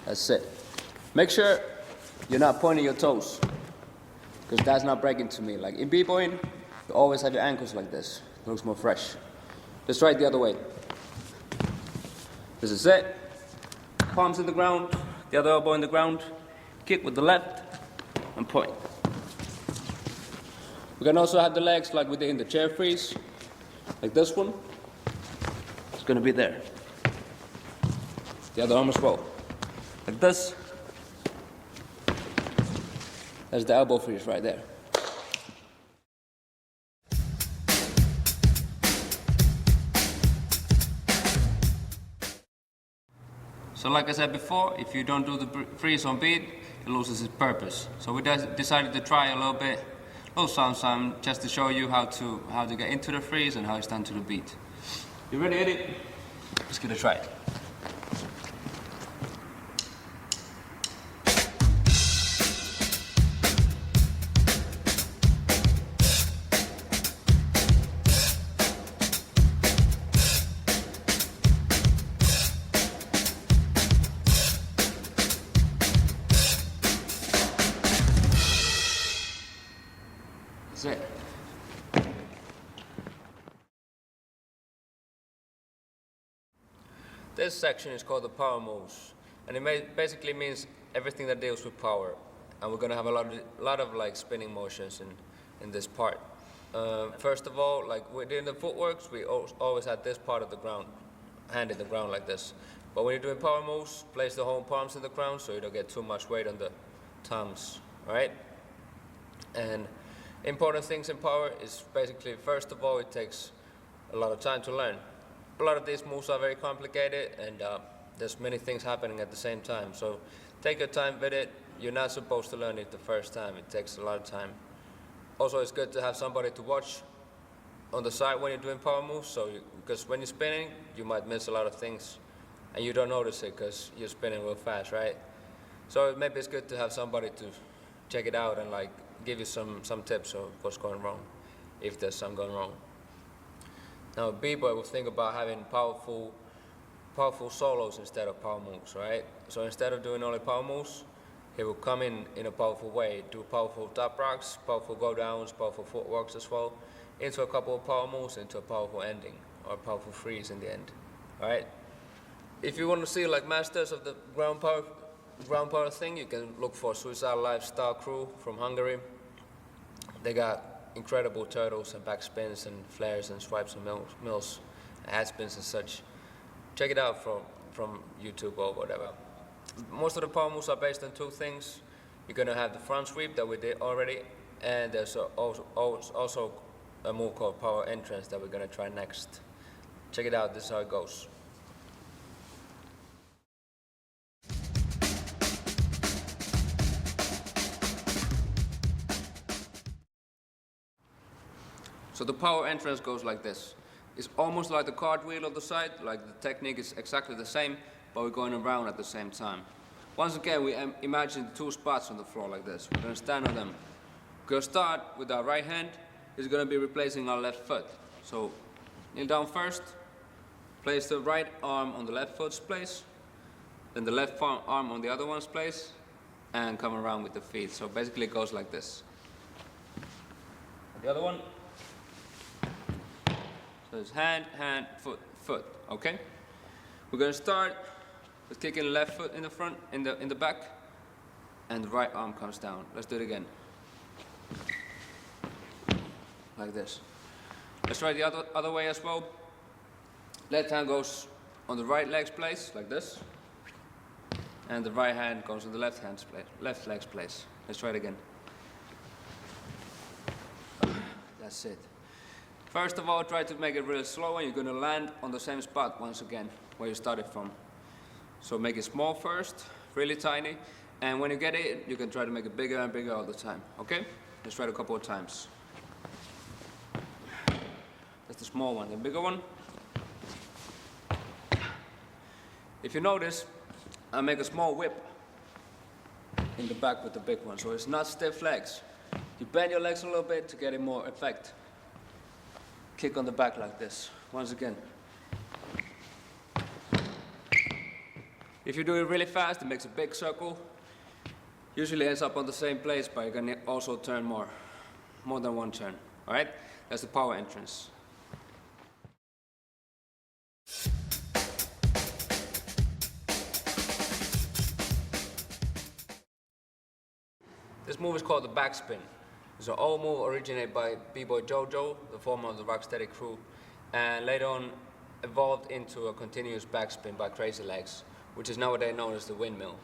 A: That's it. Make sure you're not pointing your toes, because that's not breaking to me. Like in B-boying, you always have your ankles like this. It looks more fresh. Let's try it the other way. This is it. Palms in the ground, the other elbow in the ground. Kick with the left. And point. We can also have the legs like we did in the chair freeze, like this one. It's going to be there. The other arm as well, like this. That's the elbow freeze right there. So like I said before, if you don't do the freeze on beat, it loses its purpose. So we decided to try a little some just to show you how to get into the freeze and how it's done to the beat. You ready, Eddie? Let's give it a try. That's it. This section is called the power moves, and it basically means everything that deals with power. And we're going to have a lot of like spinning motions in this part. First of all, like within the footworks, we always had this part of the ground, hand in the ground like this. But when you're doing power moves, place the whole palms in the ground so you don't get too much weight on the thumbs, right? And important things in power is basically, first of all, it takes a lot of time to learn. A lot of these moves are very complicated, and there's many things happening at the same time. So take your time with it. You're not supposed to learn it the first time. It takes a lot of time. Also, it's good to have somebody to watch on the side when you're doing power moves, because when you're spinning, you might miss a lot of things, and you don't notice it because you're spinning real fast, right? So maybe it's good to have somebody to check it out and like give you some tips of what's going wrong, if there's some going wrong. Now, B-boy will think about having powerful solos instead of power moves, right? So instead of doing only power moves, he will come in a powerful way, do powerful top rocks, powerful go downs, powerful footworks as well, into a couple of power moves, into a powerful ending, or a powerful freeze in the end, all right? If you want to see like masters of the ground power ground power thing, you can look for Suicide Lifestyle Crew from Hungary. They got incredible turtles and backspins and flares and swipes and mills, and head spins and such. Check it out from YouTube or whatever. Most of the power moves are based on two things. You're gonna have the front sweep that we did already, and there's also a move called power entrance that we're gonna try next. Check it out, this is how it goes. So the power entrance goes like this. It's almost like the cartwheel on the side, like the technique is exactly the same, but we're going around at the same time. Once again, we imagine the two spots on the floor like this. We're gonna stand on them. We're gonna start with our right hand. It's gonna be replacing our left foot. So kneel down first, place the right arm on the left foot's place, then the left arm on the other one's place, and come around with the feet. So basically it goes like this. The other one. So it's hand, hand, foot, foot, okay? We're gonna start with kicking the left foot in the front, in the back, and the right arm comes down. Let's do it again. Like this. Let's try the other way as well. Left hand goes on the right leg's place, like this. And the right hand goes on the left leg's place. Let's try it again. That's it. First of all, try to make it really slow, and you're going to land on the same spot once again, where you started from. So make it small first, really tiny, and when you get it, you can try to make it bigger and bigger all the time, okay? Let's try it a couple of times. That's the small one. The bigger one. If you notice, I make a small whip in the back with the big one, so it's not stiff legs. You bend your legs a little bit to get it more effect. Kick on the back like this, once again. If you do it really fast, it makes a big circle. Usually ends up on the same place, but you can also turn more than one turn, all right? That's the power entrance. This move is called the backspin. It's an old move originated by B.boy Jojo, the former of the Rocksteady crew, and later on evolved into a continuous backspin by Crazy Legs, which is nowadays known as the windmill.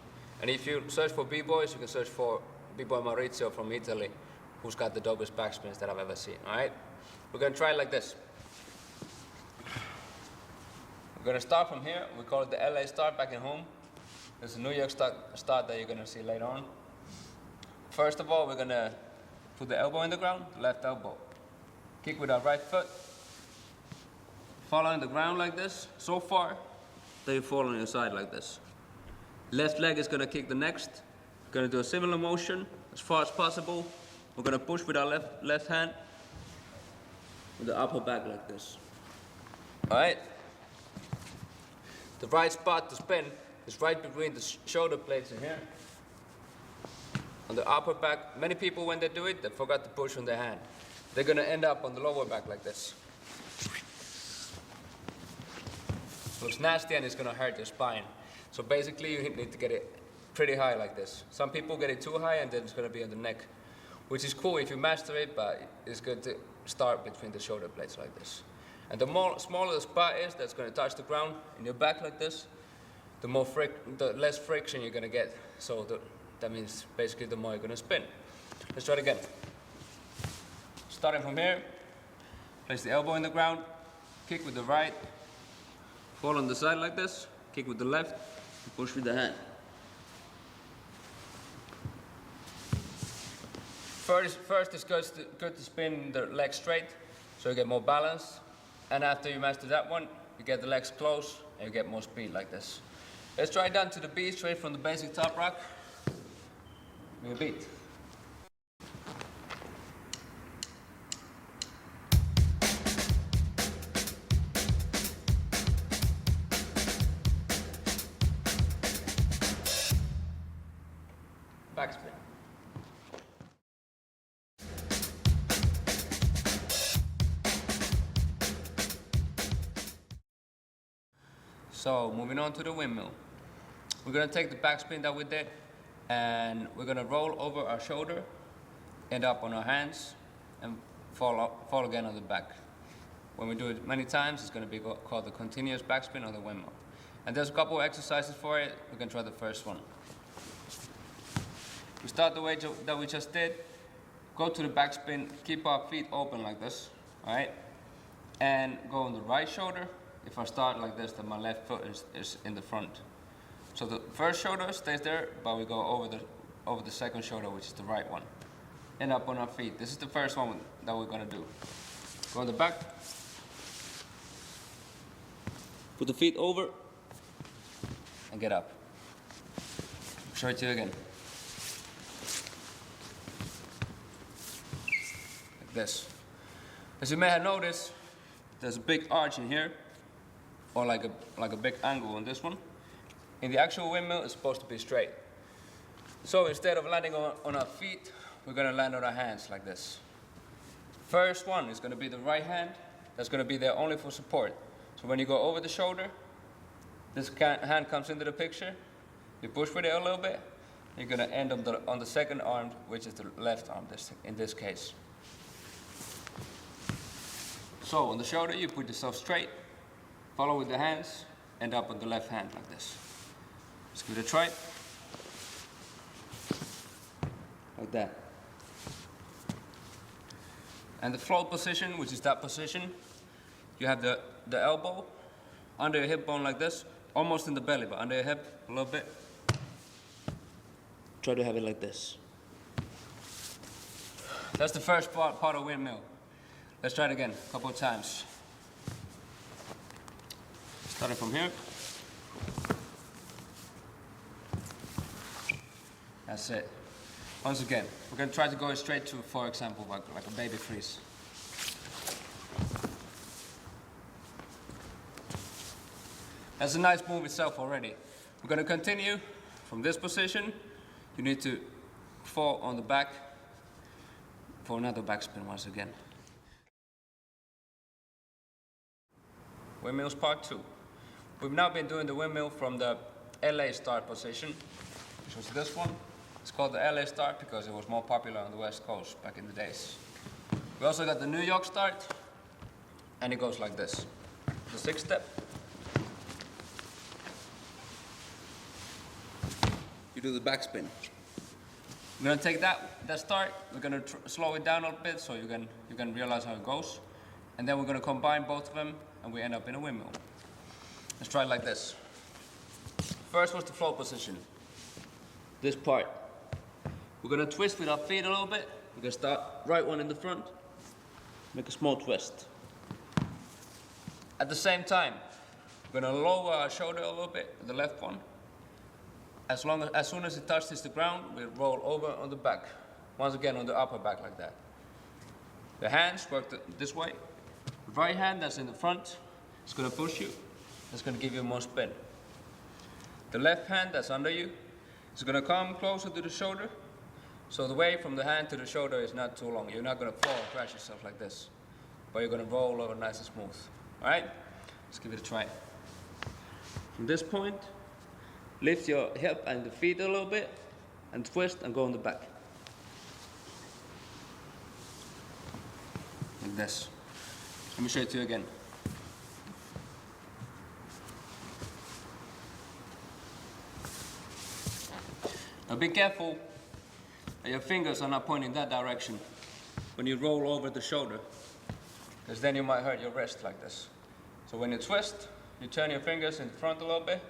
A: And if you search for B-boys, you can search for B.boy Maurizio from Italy, who's got the dopest backspins that I've ever seen, all right? We're gonna try it like this. We're gonna start from here. We call it the LA start back at home. There's a New York start that you're gonna see later on. First of all, we're gonna put the elbow in the ground, left elbow. Kick with our right foot. Following the ground like this, so far, then you fall on your side like this. Left leg is gonna kick the next. Gonna do a similar motion as far as possible. We're gonna push with our left hand with the upper back like this. All right? The right spot to spin is right between the shoulder blades in here. On the upper back, many people when they do it, they forgot to push on their hand. They're gonna end up on the lower back like this. So it's nasty and it's gonna hurt your spine. So basically you need to get it pretty high like this. Some people get it too high and then it's gonna be on the neck, which is cool if you master it, but it's good to start between the shoulder blades like this. And the smaller the spot is that's gonna touch the ground in your back like this, the less friction you're gonna get. So that means basically the more you're gonna spin. Let's try it again. Starting from here, place the elbow in the ground, kick with the right, fall on the side like this, kick with the left, and push with the hand. First it's good to spin the legs straight, so you get more balance. And after you master that one, you get the legs close, and you get more speed like this. Let's try it down to the beat, straight from the basic top rock. Give me a beat. Backspin. So moving on to the windmill. We're gonna take the backspin that we did and we're gonna roll over our shoulder, end up on our hands, and fall again on the back. When we do it many times, it's gonna be called the continuous backspin or the windmill. And there's a couple of exercises for it. We can try the first one. We start the way that we just did. Go to the backspin, keep our feet open like this, all right? And go on the right shoulder. If I start like this, then my left foot is in the front. So the first shoulder stays there, but we go over the second shoulder, which is the right one. End up on our feet. This is the first one that we're gonna do. Go on the back. Put the feet over and get up. Show it to you again. Like this. As you may have noticed, there's a big arch in here, or like a big angle on this one. In the actual windmill, it's supposed to be straight. So instead of landing on our feet, we're gonna land on our hands like this. First one is gonna be the right hand. That's gonna be there only for support. So when you go over the shoulder, this hand comes into the picture. You push with it a little bit. You're gonna end on the second arm, which is the left arm in this case. So on the shoulder, you put yourself straight, follow with the hands, end up on the left hand like this. Let's give it a try. Like that. And the float position, which is that position, you have the elbow under your hip bone like this, almost in the belly, but under your hip a little bit. Try to have it like this. That's the first part of windmill. Let's try it again, a couple of times. Starting from here. That's it. Once again, we're going to try to go straight to, for example, like a baby freeze. That's a nice move itself already. We're going to continue from this position. You need to fall on the back for another backspin once again. Windmills part 2. We've now been doing the windmill from the LA start position, which was this one. It's called the LA start because it was more popular on the West Coast back in the days. We also got the New York start, and it goes like this. The 6-step. You do the backspin. We're gonna take that start, we're gonna slow it down a bit so you can realize how it goes. And then we're gonna combine both of them and we end up in a windmill. Let's try it like this. First was the float position. This part. We're gonna twist with our feet a little bit. We're gonna start right one in the front. Make a small twist. At the same time, we're gonna lower our shoulder a little bit, the left one. As soon as it touches the ground, we roll over on the back. Once again on the upper back like that. The hands work this way. The right hand that's in the front is gonna push you. It's gonna give you more spin. The left hand that's under you is gonna come closer to the shoulder. So the way from the hand to the shoulder is not too long. You're not gonna fall and crash yourself like this. But you're gonna roll over nice and smooth. All right? Let's give it a try. From this point, lift your hip and the feet a little bit and twist and go on the back. Like this. Let me show it to you again. Now be careful that your fingers are not pointing that direction when you roll over the shoulder, because then you might hurt your wrist like this. So when you twist, you turn your fingers in front a little bit,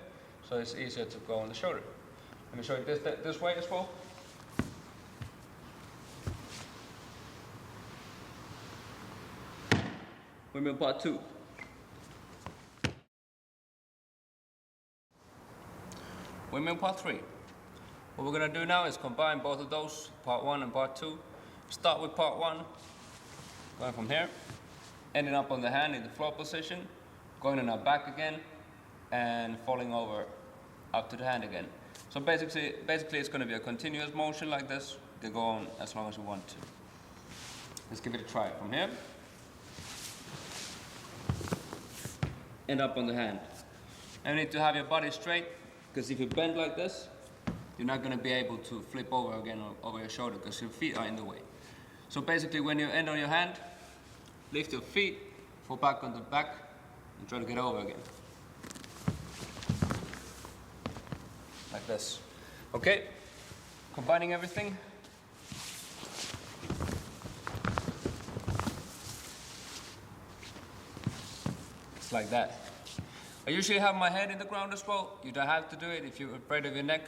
A: so it's easier to go on the shoulder. Let me show you this way as well. Windmill part 2. Windmill part 3. What we're gonna do now is combine both of those, part 1 and part 2. Start with part 1, going from here, ending up on the hand in the float position, going on our back again, and falling over up to the hand again. So basically it's going to be a continuous motion like this. You can go on as long as you want to. Let's give it a try. From here, end up on the hand. Now you need to have your body straight, Because if you bend like this, you're not going to be able to flip over again over your shoulder because your feet are in the way. So basically when you end on your hand, lift your feet, fall back on the back, and try to get over again. Like this. Okay, combining everything. It's like that. I usually have my head in the ground as well. You don't have to do it if you're afraid of your neck,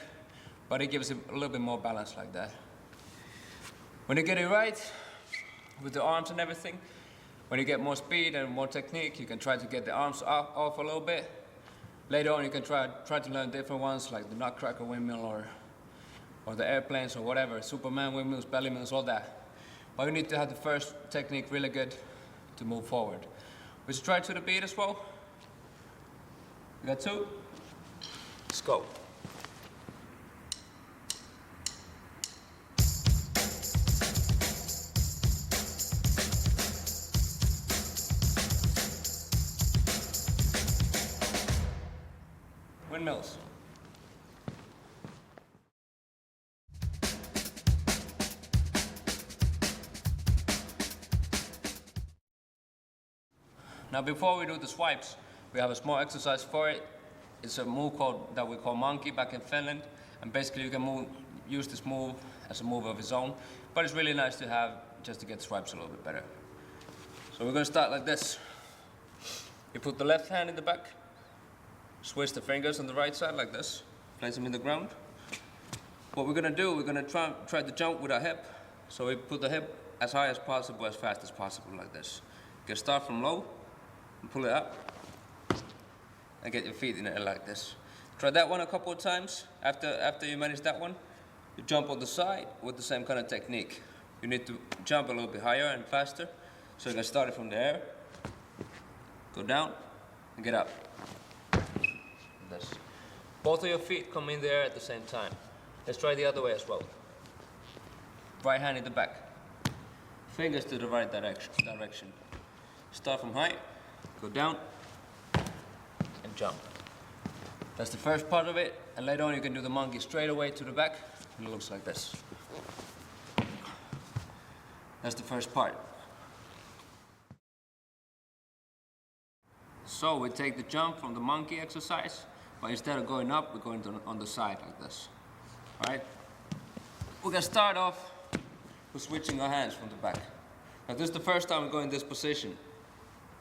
A: but it gives it a little bit more balance like that. When you get it right, with the arms and everything, when you get more speed and more technique, you can try to get the arms off a little bit. Later on, you can try to learn different ones like the nutcracker windmill or the airplanes or whatever, Superman windmills, belly mills, all that. But you need to have the first technique really good to move forward. We should try to the beat as well. We got 2. Let's go. Windmills. Now before we do the swipes, we have a small exercise for it. It's a move that we call monkey back in Finland, and basically you can use this move as a move of its own, but it's really nice to have just to get swipes a little bit better. So we're going to start like this. You put the left hand in the back, switch the fingers on the right side like this, place them in the ground. What we're going to do, we're going to try to jump with our hip. So we put the hip as high as possible, as fast as possible like this. You can start from low and pull it up and get your feet in the air like this. Try that one a couple of times. After you manage that one, you jump on the side with the same kind of technique. You need to jump a little bit higher and faster. So you can start it from the air, go down and get up. This. Both of your feet come in the air at the same time. Let's try the other way as well. Right hand in the back. Fingers to the right direction. Start from high, go down, and jump. That's the first part of it, and later on you can do the monkey straight away to the back, and it looks like this. That's the first part. So we take the jump from the monkey exercise, but instead of going up, we're going on the side like this. All right? We're gonna start off with switching our hands from the back. Now this is the first time we go in this position.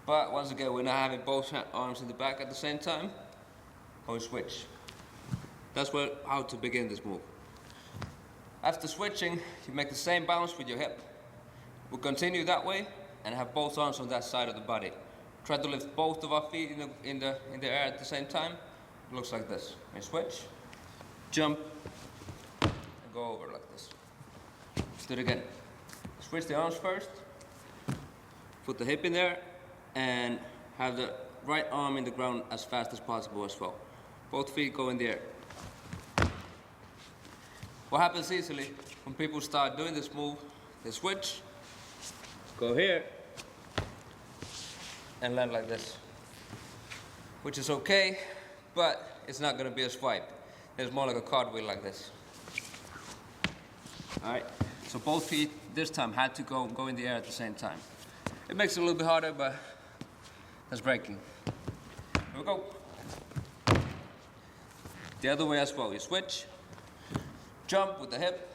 A: But once again, we're not having both arms in the back at the same time. Or we switch. That's how to begin this move. After switching, you make the same bounce with your hip. We'll continue that way and have both arms on that side of the body. Try to lift both of our feet in the air at the same time. It looks like this. We switch, jump, and go over like this. Let's do it again. Switch the arms first. Put the hip in there. And have the right arm in the ground as fast as possible as well. Both feet go in the air. What happens easily when people start doing this move, they switch, go here, and land like this. Which is okay, but it's not gonna be a swipe. It's more like a cartwheel like this. All right, so both feet this time had to go in the air at the same time. It makes it a little bit harder, but that's breaking. Here we go. The other way as well. You switch, jump with the hip,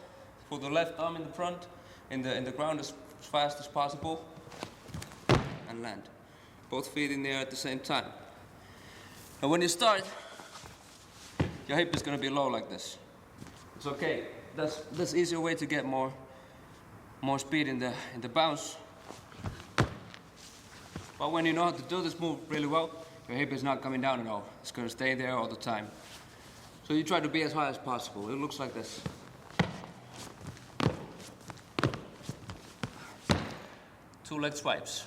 A: put the left arm in the front, in the ground as fast as possible, and land. Both feet in the air at the same time. Now when you start, your hip is going to be low like this. It's okay. That's easier way to get more speed in the bounce. But when you know how to do this move really well, your hip is not coming down at all. It's going to stay there all the time. So you try to be as high as possible. It looks like this. Two leg swipes.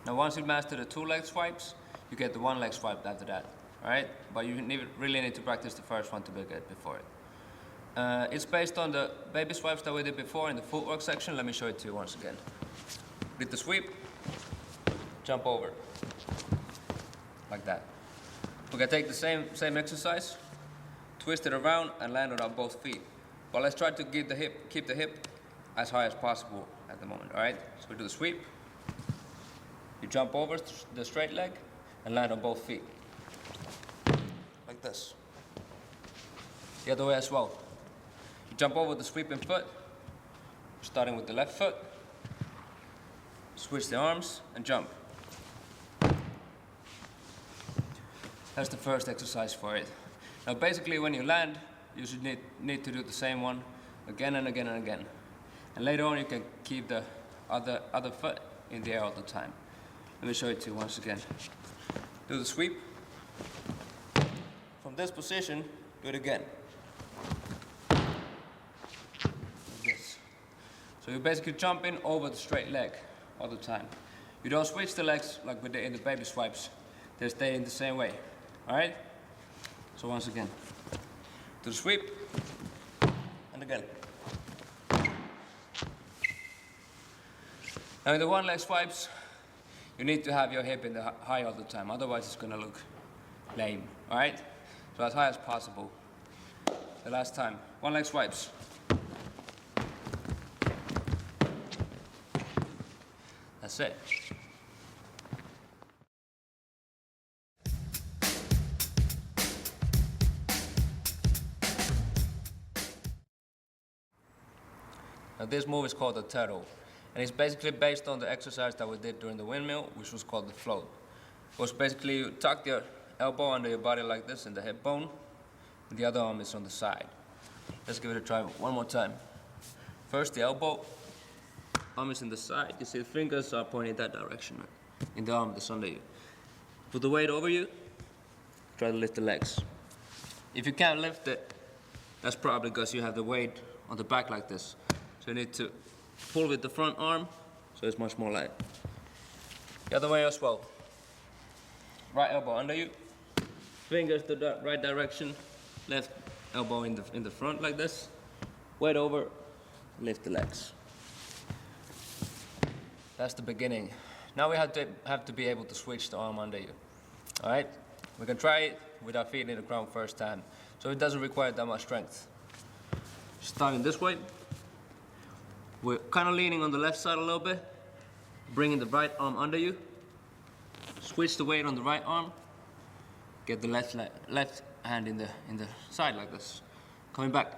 A: Now once you master the two leg swipes, you get the one leg swipe after that. Alright? But you really need to practice the first one to be good before it. It's based on the baby swipes that we did before in the footwork section. Let me show it to you once again. Did the sweep, jump over. like that. We can take the same exercise, twist it around and land it on both feet. But let's try to keep the hip as high as possible at the moment, alright? So we do the sweep, you jump over the straight leg and land on both feet. Like this. The other way as well. You jump over the sweeping foot, starting with the left foot, switch the arms and jump. That's the first exercise for it. Now basically when you land, you should need to do the same one again and again and again. And later on you can keep the other foot in the air all the time. Let me show it to you once again. Do the sweep. From this position, do it again. Like this. So you're basically jumping over the straight leg all the time. You don't switch the legs like we did in the baby swipes. They stay in the same way. Alright? So once again. Do the sweep. And again. Now in the one leg swipes, you need to have your hip in the high all the time, otherwise it's gonna look lame, alright? So as high as possible. The last time, one leg swipes. That's it. Now this move is called the turtle, and it's basically based on the exercise that we did during the windmill, which was called the float. It was basically you tuck your elbow under your body like this in the hip bone, and the other arm is on the side. Let's give it a try one more time. First the elbow, arm is in the side, you see the fingers are pointing that direction, in the arm that's under you. Put the weight over you, try to lift the legs. If you can't lift it, that's probably because you have the weight on the back like this. So you need to pull with the front arm, so it's much more light. The other way as well. Right elbow under you, fingers to the right direction, left elbow in the front like this. Weight over, lift the legs. That's the beginning. Now we have to be able to switch the arm under you. All right, we can try it with our feet in the ground first time, so it doesn't require that much strength. Starting this way. We're kind of leaning on the left side a little bit, bringing the right arm under you, switch the weight on the right arm, get the left hand in the side like this, coming back.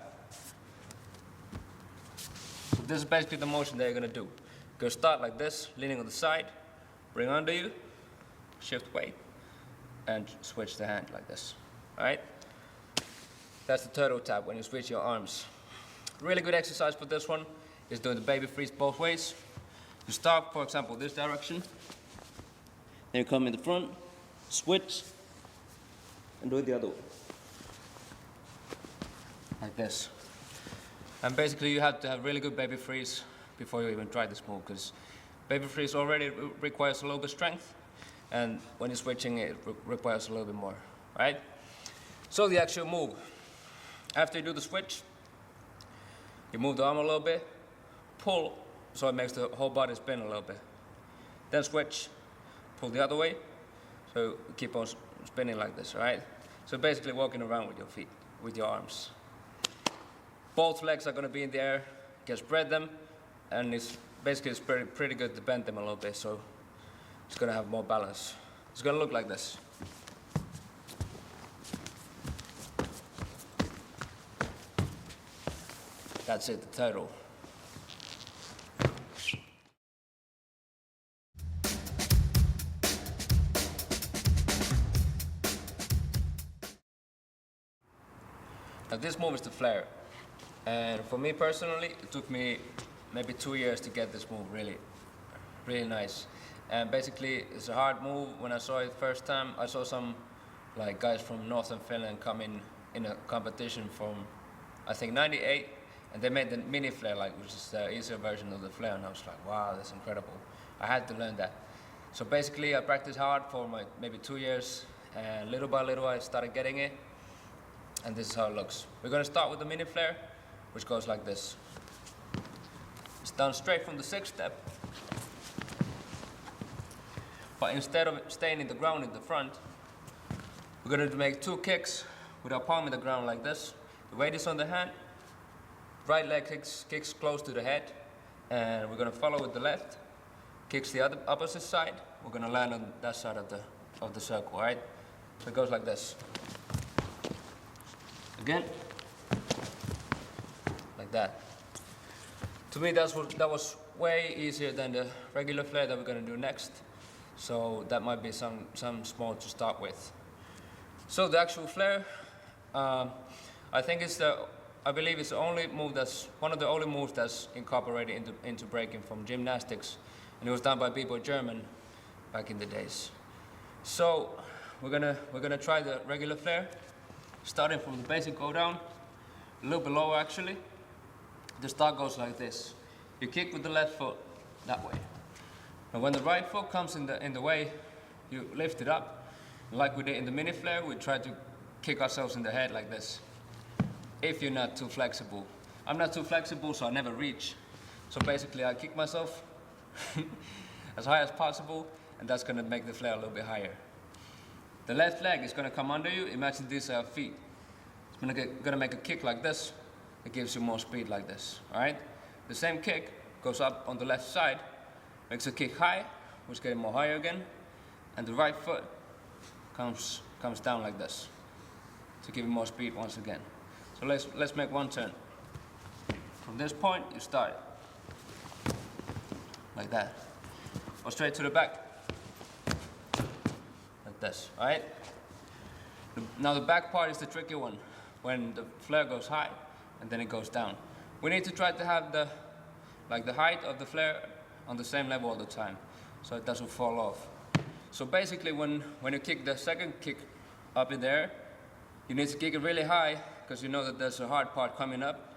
A: So this is basically the motion that you're gonna do. You're gonna start like this, leaning on the side, bring under you, shift weight, and switch the hand like this. All right? That's the turtle tap when you switch your arms. Really good exercise for this one is doing the baby freeze both ways. You start, for example, this direction. Then you come in the front, switch, and do it the other way. Like this. And basically you have to have really good baby freeze before you even try this move, because baby freeze already requires a little bit of strength, and when you're switching it requires a little bit more, right? So the actual move. After you do the switch, you move the arm a little bit, pull, so it makes the whole body spin a little bit. Then switch, pull the other way, so keep on spinning like this, right? So basically walking around with your feet, with your arms. Both legs are gonna be in the air, you can spread them, and it's pretty good to bend them a little bit, so it's gonna have more balance. It's gonna look like this. That's it, the turtle. Now this move is the flare, and for me personally, it took me maybe 2 years to get this move really nice. And basically, it's a hard move. When I saw it first time, I saw some like guys from northern Finland come in a competition from, I think, '98, and they made the mini flare, which is the easier version of the flare, and I was like, wow, that's incredible. I had to learn that. So basically, I practiced hard for maybe 2 years, and little by little, I started getting it. And this is how it looks. We're gonna start with the mini flare, which goes like this. It's done straight from the 6th step. But instead of staying in the ground in the front, We're going to make 2 kicks with our palm in the ground like this. The weight is on the hand. Right leg kicks close to the head, and we're going to follow with the left. Kicks the opposite side. We're going to land on that side of the circle, right? So it goes like this. Again, like that. To me, that was way easier than the regular flare that we're going to do next. So that might be some small to start with. So the actual flare, I think I believe it's the only move that's one of the only moves that's incorporated into breaking from gymnastics, and it was done by B.boy German back in the days. So we're gonna try the regular flare, starting from the basic go down, a little bit lower actually. The start goes like this. You kick with the left foot that way. And when the right foot comes in the way, you lift it up. Like we did in the mini flare, we try to kick ourselves in the head like this. If you're not too flexible. I'm not too flexible, so I never reach. So basically I kick myself as high as possible, and that's gonna make the flare a little bit higher. The left leg is gonna come under you. Imagine these are feet. It's gonna make a kick like this. It gives you more speed like this, all right? The same kick goes up on the left side, makes a kick high, which is getting more higher again, and the right foot comes down like this to give you more speed once again. So let's make one turn. From this point, you start like that, or straight to the back, like this, all right? Now the back part is the tricky one, when the flare goes high and then it goes down. We need to try to have the height of the flare on the same level all the time, so it doesn't fall off. So basically, when you kick the second kick up in the air, you need to kick it really high because you know that there's a hard part coming up,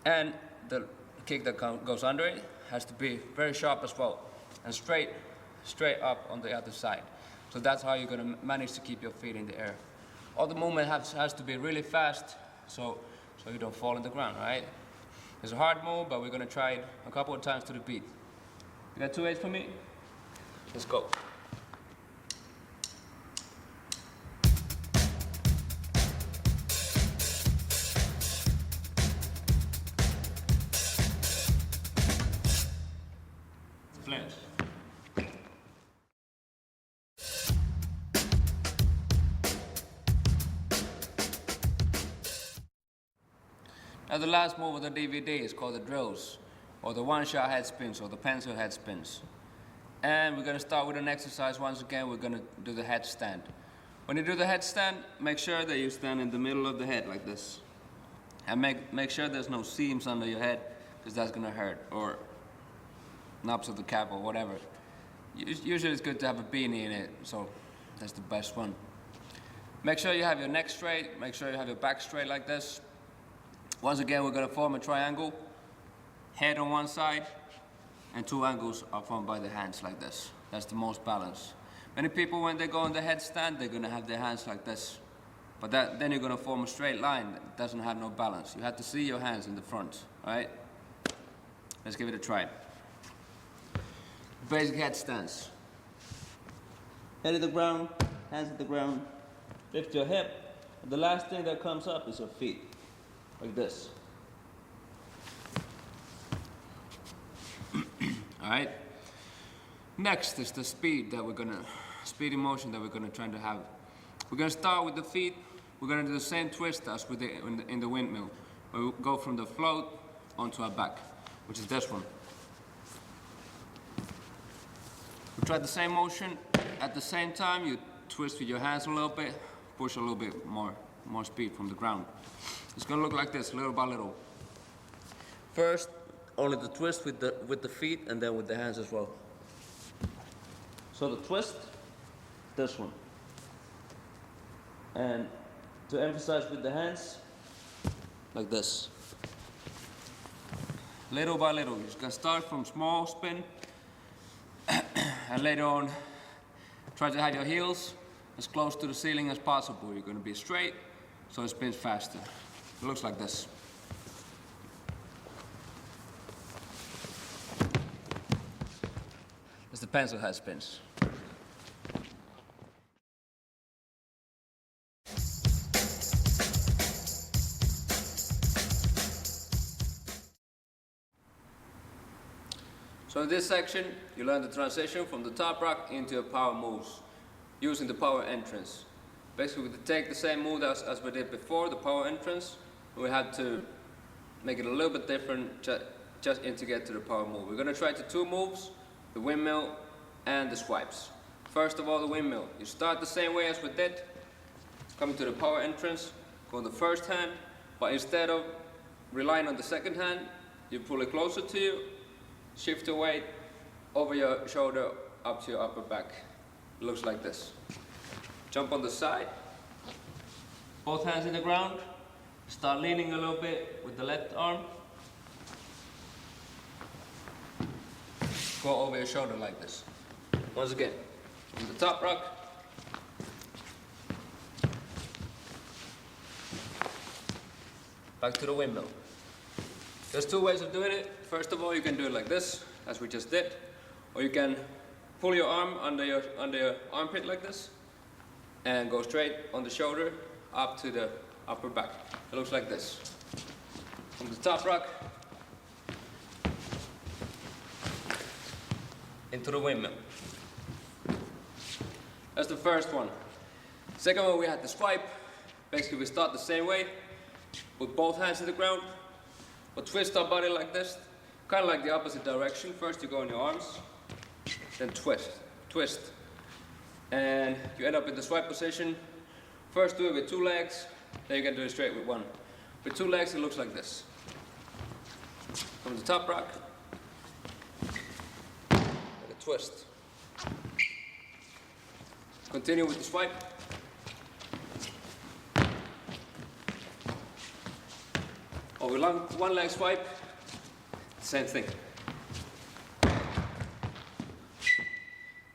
A: and the kick that goes under it has to be very sharp as well, and straight up on the other side. So that's how you're going to manage to keep your feet in the air. All the movement has to be really fast, so you don't fall on the ground, right? It's a hard move, but we're going to try it a couple of times to the beat. You got 2/8 for me? Let's go. Flares. Now the last move of the DVD is called the drills, or the one-shot head spins, or the pencil head spins. And we're going to start with an exercise once again. We're going to do the headstand. When you do the headstand, make sure that you stand in the middle of the head like this. And make sure there's no seams under your head, because that's going to hurt, or knobs of the cap or whatever. Usually it's good to have a beanie in it, so that's the best one. Make sure you have your neck straight, make sure you have your back straight like this. Once again, we're going to form a triangle, head on one side, and 2 angles are formed by the hands like this. That's the most balance. Many people, when they go on the headstand, they're going to have their hands like this. But then you're going to form a straight line that doesn't have no balance. You have to see your hands in the front, all right? Let's give it a try. Basic headstands. Head at the ground, hands at the ground. Lift your hip. And the last thing that comes up is your feet, like this. All right. Next is the speedy motion that we're gonna try to have. We're gonna start with the feet. We're gonna do the same twist as we did in the windmill. We go from the float onto our back, which is this one. We try the same motion. At the same time, you twist with your hands a little bit, push a little bit more speed from the ground. It's gonna look like this, little by little. First, only the twist with the feet, and then with the hands as well. So the twist, this one. And to emphasize with the hands, like this. Little by little, you're just gonna start from small spin, and later on, try to have your heels as close to the ceiling as possible. You're gonna be straight, so it spins faster. It looks like this. It's the pencil head spins. So in this section, you learn the transition from the top rock into your power moves, using the power entrance. Basically, we take the same move as we did before, the power entrance, and we had to make it a little bit different just to get to the power move. We're going to try to two moves, the windmill and the swipes. First of all, the windmill. You start the same way as we did, coming to the power entrance, go on the first hand, but instead of relying on the second hand, you pull it closer to you, shift your weight over your shoulder up to your upper back. It looks like this. Jump on the side, both hands in the ground, start leaning a little bit with the left arm. Go over your shoulder like this. Once again, on the top rock, back to the windmill. There's two ways of doing it. First of all, you can do it like this, as we just did, or you can pull your arm under your armpit like this, and go straight on the shoulder up to the upper back. It looks like this. From the top rock into the windmill. That's the first one. Second one, we had the swipe. Basically, we start the same way, put both hands in the ground, but twist our body like this, kind of like the opposite direction. First you go on your arms, then twist. And you end up in the swipe position. First do it with two legs, then you can do it straight with one. With two legs it looks like this. From the top rock, and a twist. Continue with the swipe. Or with one leg swipe, same thing.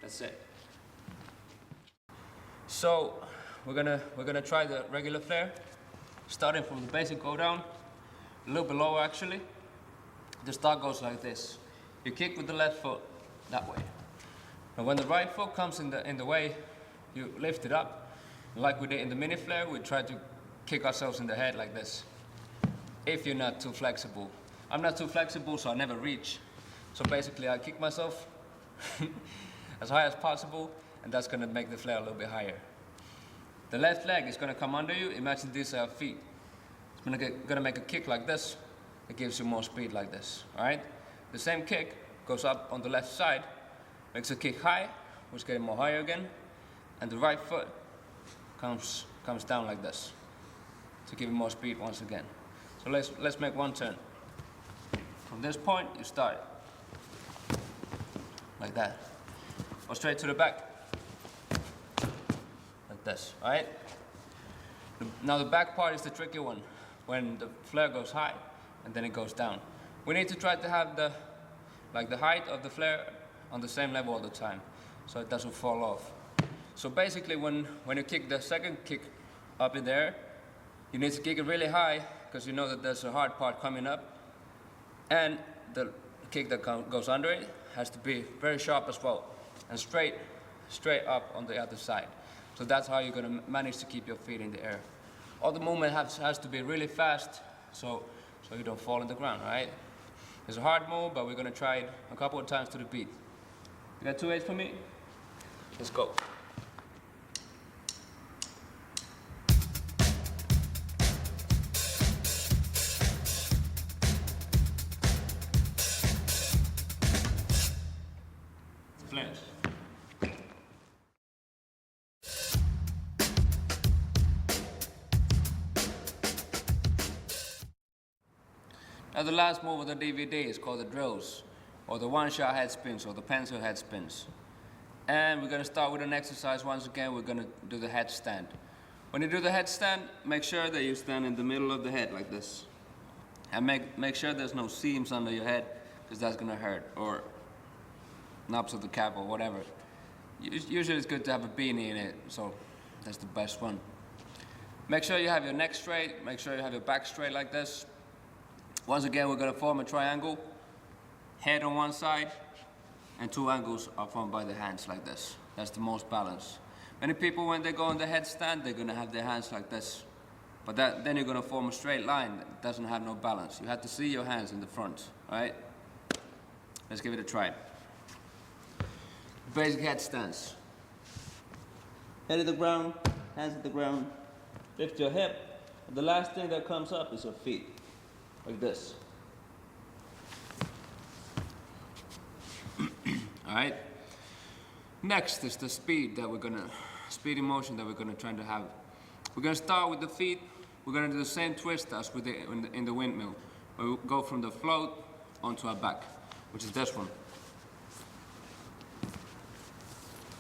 A: That's it. So we're gonna try the regular flare, starting from the basic go down, a little bit lower actually. The start goes like this. You kick with the left foot that way. And when the right foot comes in the way, you lift it up. Like we did in the mini flare, we try to kick ourselves in the head like this. If you're not too flexible. I'm not too flexible, so I never reach. So basically I kick myself as high as possible, and that's gonna make the flare a little bit higher. The left leg is gonna come under you. Imagine these are feet. It's gonna make a kick like this. It gives you more speed like this, all right? The same kick goes up on the left side, makes a kick high, which is getting more higher again, and the right foot comes down like this to give you more speed once again. So let's make one turn. From this point, you start like that. Or straight to the back, like this, all right? Now the back part is the tricky one, when the flare goes high and then it goes down. We need to try to have the height of the flare on the same level all the time, so it doesn't fall off. So basically, when you kick the second kick up in the air, you need to kick it really high, because you know that there's a hard part coming up, and the kick that goes under it has to be very sharp as well, and straight up on the other side. So that's how you're going to manage to keep your feet in the air. All the movement has to be really fast, so you don't fall on the ground, right? It's a hard move, but we're going to try it a couple of times to the beat. You got 2/8 for me? Let's go. Flares. Now the last move of the DVD is called the drills, or the one-shot head spins, or the pencil head spins. And we're going to start with an exercise once again. We're going to do the headstand. When you do the headstand, make sure that you stand in the middle of the head like this. And make sure there's no seams under your head, because that's going to hurt, or knobs of the cap or whatever. Usually it's good to have a beanie in it, so that's the best one. Make sure you have your neck straight, make sure you have your back straight like this. Once again, we're going to form a triangle, head on one side, and two angles are formed by the hands like this. That's the most balance. Many people, when they go on the headstand, they're going to have their hands like this. But then you're going to form a straight line that doesn't have no balance. You have to see your hands in the front, right? Let's give it a try. Basic headstands. Head at the ground, hands at the ground. Lift your hip. The last thing that comes up is your feet, like this. All right. Next is the speedy motion that we're gonna try to have. We're gonna start with the feet. We're gonna do the same twist as we did in the windmill. Where we go from the float onto our back, which is this one.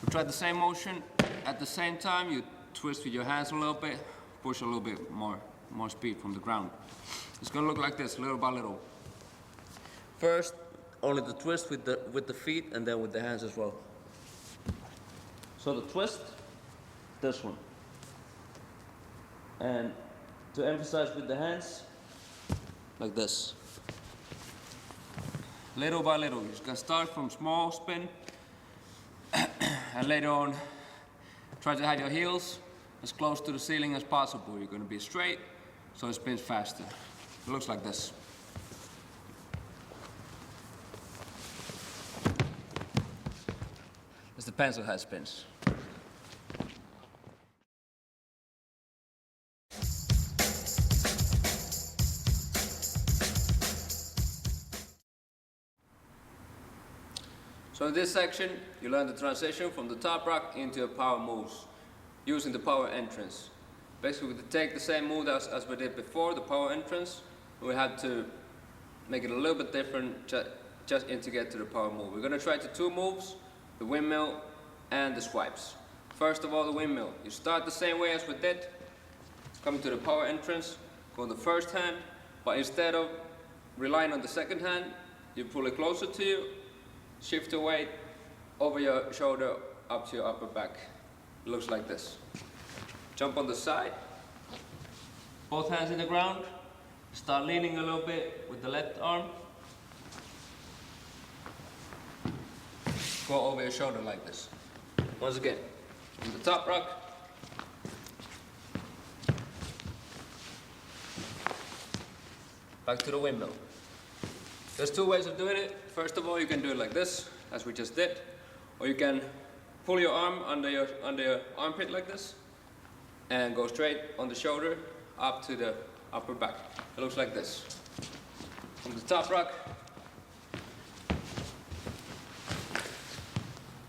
A: We try the same motion. At the same time, you twist with your hands a little bit, push a little bit more speed from the ground. It's gonna look like this, little by little. First, only the twist with the feet, and then with the hands as well. So the twist, this one. And to emphasize with the hands, like this. Little by little, you're just gonna start from small spin, and later on, try to have your heels as close to the ceiling as possible. You're gonna be straight, so it spins faster. It looks like this. It's the pencil head spins. So in this section, you learn the transition from the top rock into your power moves, using the power entrance. Basically, we take the same move as we did before, the power entrance, and we had to make it a little bit different just to get to the power move. We're gonna try to 2 moves, the windmill and the swipes. First of all, the windmill. You start the same way as we did, coming to the power entrance, go on the first hand, but instead of relying on the second hand, you pull it closer to you, shift your weight over your shoulder up to your upper back. It looks like this. Jump on the side, both hands in the ground, start leaning a little bit with the left arm. Go over your shoulder like this. Once again, from the top rock, back to the windmill. There's 2 ways of doing it. First of all, you can do it like this, as we just did, or you can pull your arm under your armpit like this, and go straight on the shoulder up to the upper back. It looks like this. From the top rock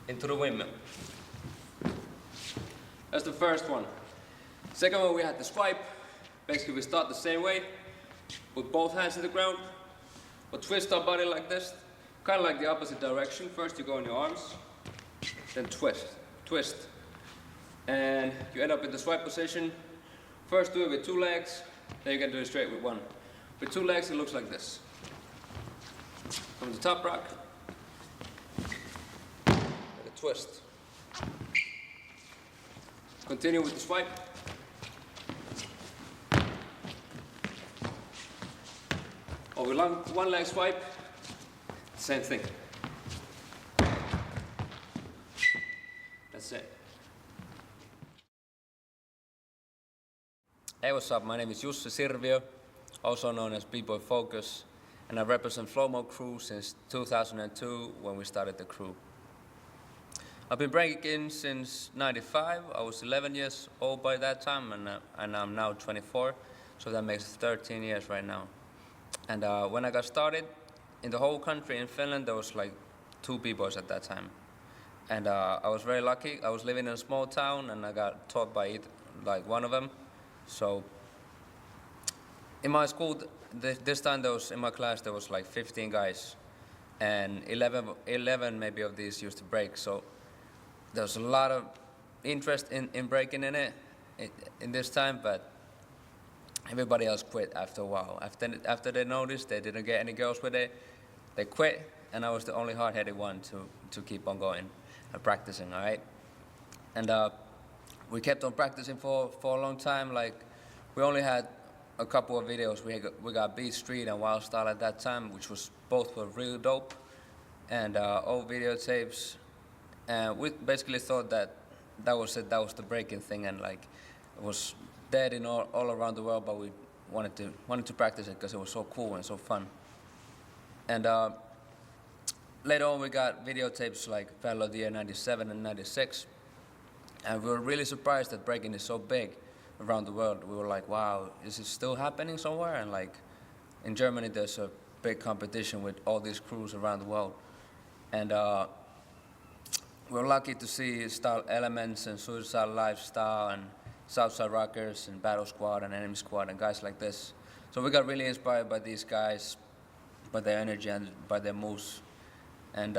A: into the windmill. That's the first one. Second one, we had the swipe. Basically, we start the same way, put both hands in the ground, but twist our body like this, kind of like the opposite direction. First you go on your arms, then twist. And you end up in the swipe position. First do it with 2 legs, then you can do it straight with 1. With 2 legs it looks like this. From the top rock, like a twist. Continue with the swipe. Or with 1 leg swipe, same thing. That's it. Hey, what's up? My name is Jussi Sirviö, also known as B.boy Focus, and I represent Flowmo Crew since 2002 when we started the crew. I've been breaking since '95. I was 11 years old by that time, and I'm now 24, so that makes 13 years right now. And when I got started, in the whole country in Finland, there was like 2 B-boys at that time. And I was very lucky. I was living in a small town, and I got taught by one of them. So in my school, this time in my class there was like 15 guys, and 11 maybe of these used to break. So there was a lot of interest in breaking in this time, but everybody else quit after a while. After they noticed they didn't get any girls with it, they quit, and I was the only hard-headed one to keep on going and practicing, all right? And we kept on practicing for a long time. Like, we only had a couple of videos. We got Beat Street and Wild Style at that time, which both were really dope, and old videotapes. And we basically thought that was it. That was the breaking thing, and like it was dead in all around the world. But we wanted to practice it because it was so cool and so fun. And later on we got videotapes like Battle of the Year 97 and 96. And we were really surprised that breaking is so big around the world. We were like, wow, is it still happening somewhere? And like in Germany, there's a big competition with all these crews around the world. And we're lucky to see Style Elements and Suicidal Lifestyle and Southside Rockers and Battle Squad and Enemy Squad and guys like this. So we got really inspired by these guys, by their energy and by their moves. And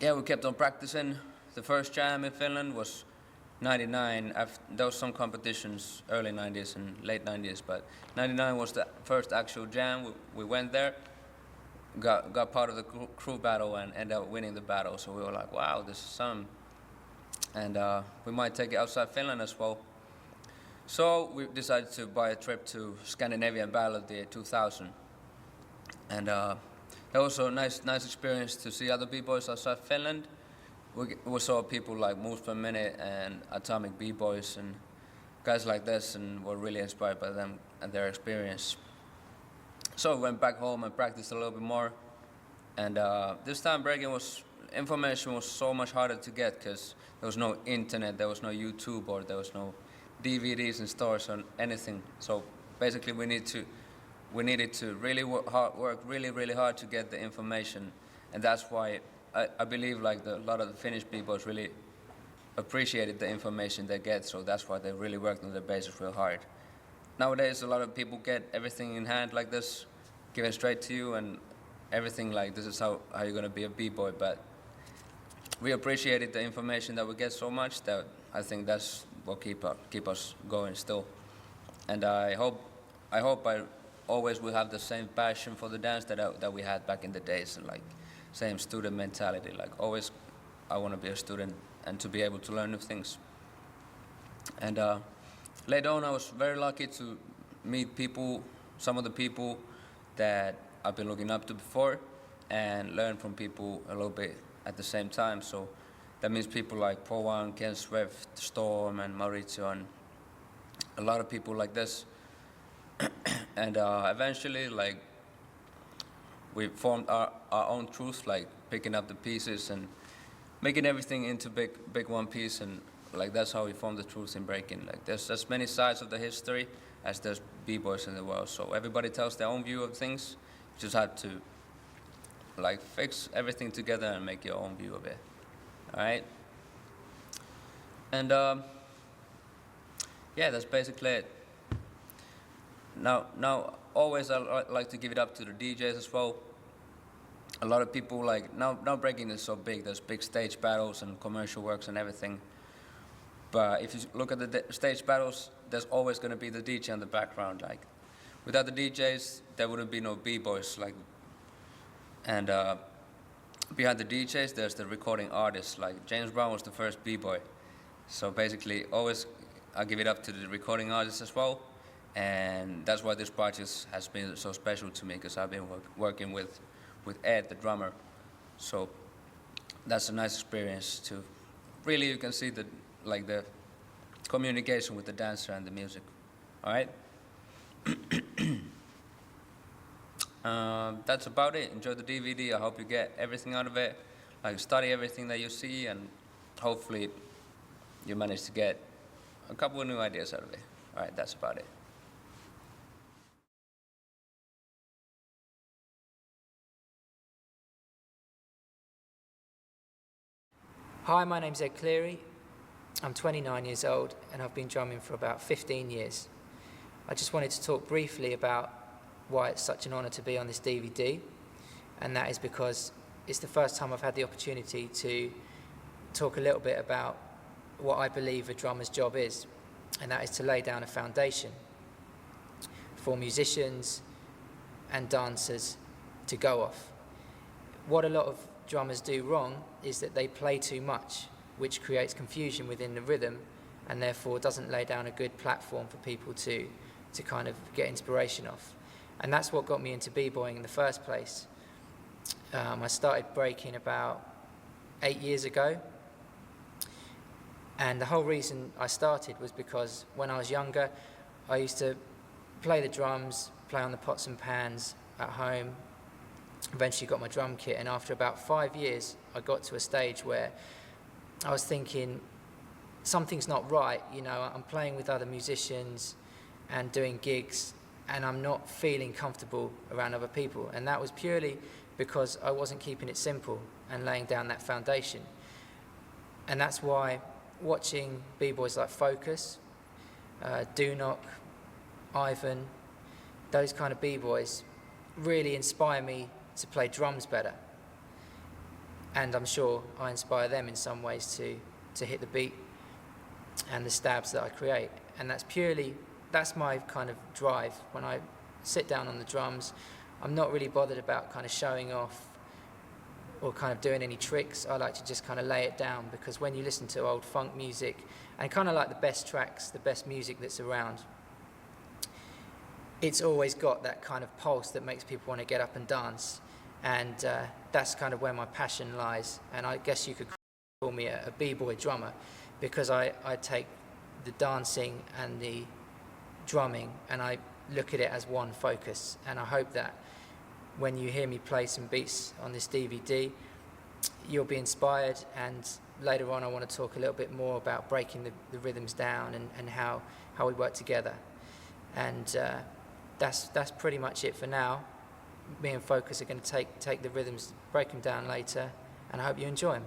A: yeah, we kept on practicing. The first jam in Finland was 99. There was some competitions early 90s and late 90s, but 99 was the first actual jam. We went there, got part of the crew battle and ended up winning the battle. So we were like, wow, this is some. And we might take it outside Finland as well. So we decided to buy a trip to Scandinavian Battle of the Year 2000. And that was a nice experience to see other B-boys outside Finland. We saw people like Moves Per Minute and Atomic B-boys and guys like this, and were really inspired by them and their experience. So we went back home and practiced a little bit more. And this time information was so much harder to get because there was no internet, there was no YouTube, or there was no DVDs in stores or anything. So basically we needed to really work really hard to get the information. And that's why I believe like a lot of the Finnish B-boys really appreciated the information they get, so that's why they really worked on their basics real hard. Nowadays a lot of people get everything in hand like this, given straight to you, and everything like this is how you're gonna be a B-boy, but we appreciated the information that we get so much that I think that's what keep us going still. And I hope I always will have the same passion for the dance that we had back in the days, and like same student mentality. Like always, I want to be a student and to be able to learn new things. And later on, I was very lucky to meet some of the people that I've been looking up to before, and learn from people a little bit at the same time. So that means people like Powan, Ken Swift, Storm, and Maurizio, and a lot of people like this. And eventually, like, we formed our own truth, like picking up the pieces and making everything into big one piece, and like that's how we formed the truth in breaking. Like there's as many sides of the history as there's B-boys in the world, so everybody tells their own view of things. You just have to like fix everything together and make your own view of it. All right. And yeah, that's basically it. Now, always I like to give it up to the DJs as well. A lot of people like now breaking is so big. There's big stage battles and commercial works and everything. But if you look at the stage battles, there's always going to be the DJ in the background. Like without the DJs, there wouldn't be no B-boys. Like, and behind the DJs, there's the recording artists. Like James Brown was the first B-boy. So basically, always I give it up to the recording artists as well. And that's why this project has been so special to me, because I've been working with Ed, the drummer. So that's a nice experience to really, you can see the communication with the dancer and the music. All right. That's about it. Enjoy the DVD. I hope you get everything out of it. Like study everything that you see, and hopefully you manage to get a couple of new ideas out of it. All right, that's about it.
B: Hi, my name's Ed Cleary. I'm 29 years old and I've been drumming for about 15 years. I just wanted to talk briefly about why it's such an honour to be on this DVD, and that is because it's the first time I've had the opportunity to talk a little bit about what I believe a drummer's job is, and that is to lay down a foundation for musicians and dancers to go off. What a lot of drummers do wrong is that they play too much, which creates confusion within the rhythm and therefore doesn't lay down a good platform for people to kind of get inspiration off. And that's what got me into b-boying in the first place. I started breaking about 8 years ago, and the whole reason I started was because when I was younger I used to play the drums, play on the pots and pans at home, eventually got my drum kit, and after about 5 years, I got to a stage where I was thinking, something's not right, you know, I'm playing with other musicians and doing gigs, and I'm not feeling comfortable around other people. And that was purely because I wasn't keeping it simple and laying down that foundation. And that's why watching B-boys like Focus, Knock, Ivan, those kind of B-boys really inspire me to play drums better. And I'm sure I inspire them in some ways to hit the beat and the stabs that I create. And that's my kind of drive. When I sit down on the drums, I'm not really bothered about kind of showing off or kind of doing any tricks. I like to just kind of lay it down, because when you listen to old funk music, and kind of like the best tracks, the best music that's around, it's always got that kind of pulse that makes people want to get up and dance. And that's kind of where my passion lies. And I guess you could call me a B-boy drummer, because I take the dancing and the drumming and I look at it as one focus. And I hope that when you hear me play some beats on this DVD, you'll be inspired. And later on I want to talk a little bit more about breaking the rhythms down and how we work together. And that's pretty much it for now. Me and Focus are going to take the rhythms, break them down later, and I hope you enjoy them.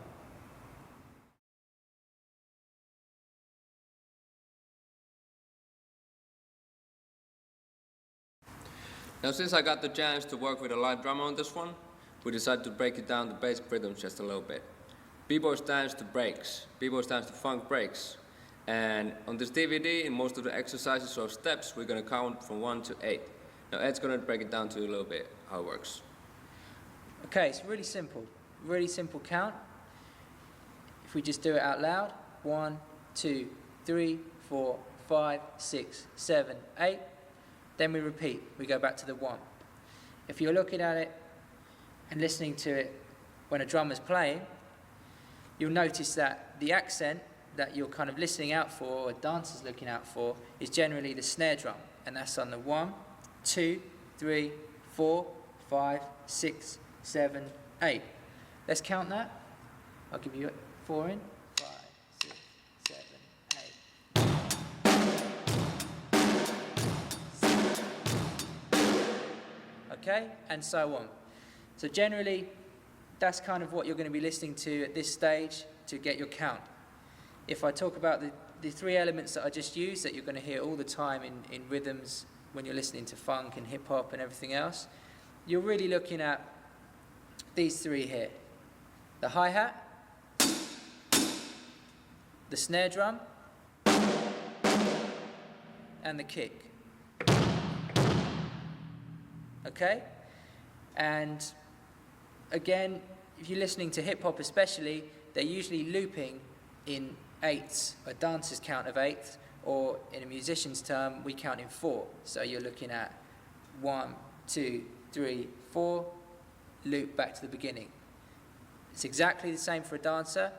A: Now, since I got the chance to work with a live drummer on this one, we decided to break it down to basic rhythms just a little bit. B-boy stands to breaks. B-boy stands to funk breaks. And on this DVD, in most of the exercises or steps, we're going to count from 1 to 8. Now, Ed's going to break it down to you a little bit how it works.
B: Okay, it's really simple count. If we just do it out loud, 1, 2, 3, 4, 5, 6, 7, 8. Then we repeat, we go back to the 1. If you're looking at it and listening to it when a drummer's playing, you'll notice that the accent that you're kind of listening out for, or a dancer's looking out for, is generally the snare drum. And that's on the 1, 2, 3, 4, 5, 6, 7, 8. Let's count that. I'll give you 4 in. 5, 6, 7, 8. Okay, and so on. So generally, that's kind of what you're going to be listening to at this stage to get your count. If I talk about the 3 elements that I just used, that you're going to hear all the time in rhythms when you're listening to funk and hip-hop and everything else, you're really looking at these 3 here. The hi-hat, the snare drum, and the kick. Okay? And again, if you're listening to hip-hop especially, they're usually looping in 8ths, a dancer's count of 8ths, or in a musician's term, we count in 4. So you're looking at 1, 2, 3, 4, loop back to the beginning. It's exactly the same for a dancer.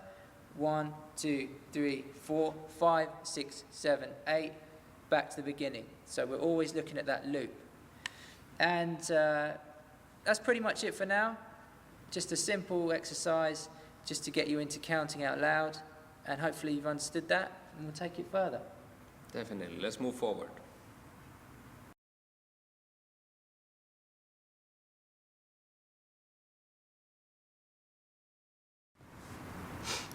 B: 1, 2, 3, 4, 5, 6, 7, 8, back to the beginning. So we're always looking at that loop. And that's pretty much it for now. Just a simple exercise just to get you into counting out loud. And hopefully you've understood that, and we'll take it further.
A: Definitely. Let's move forward.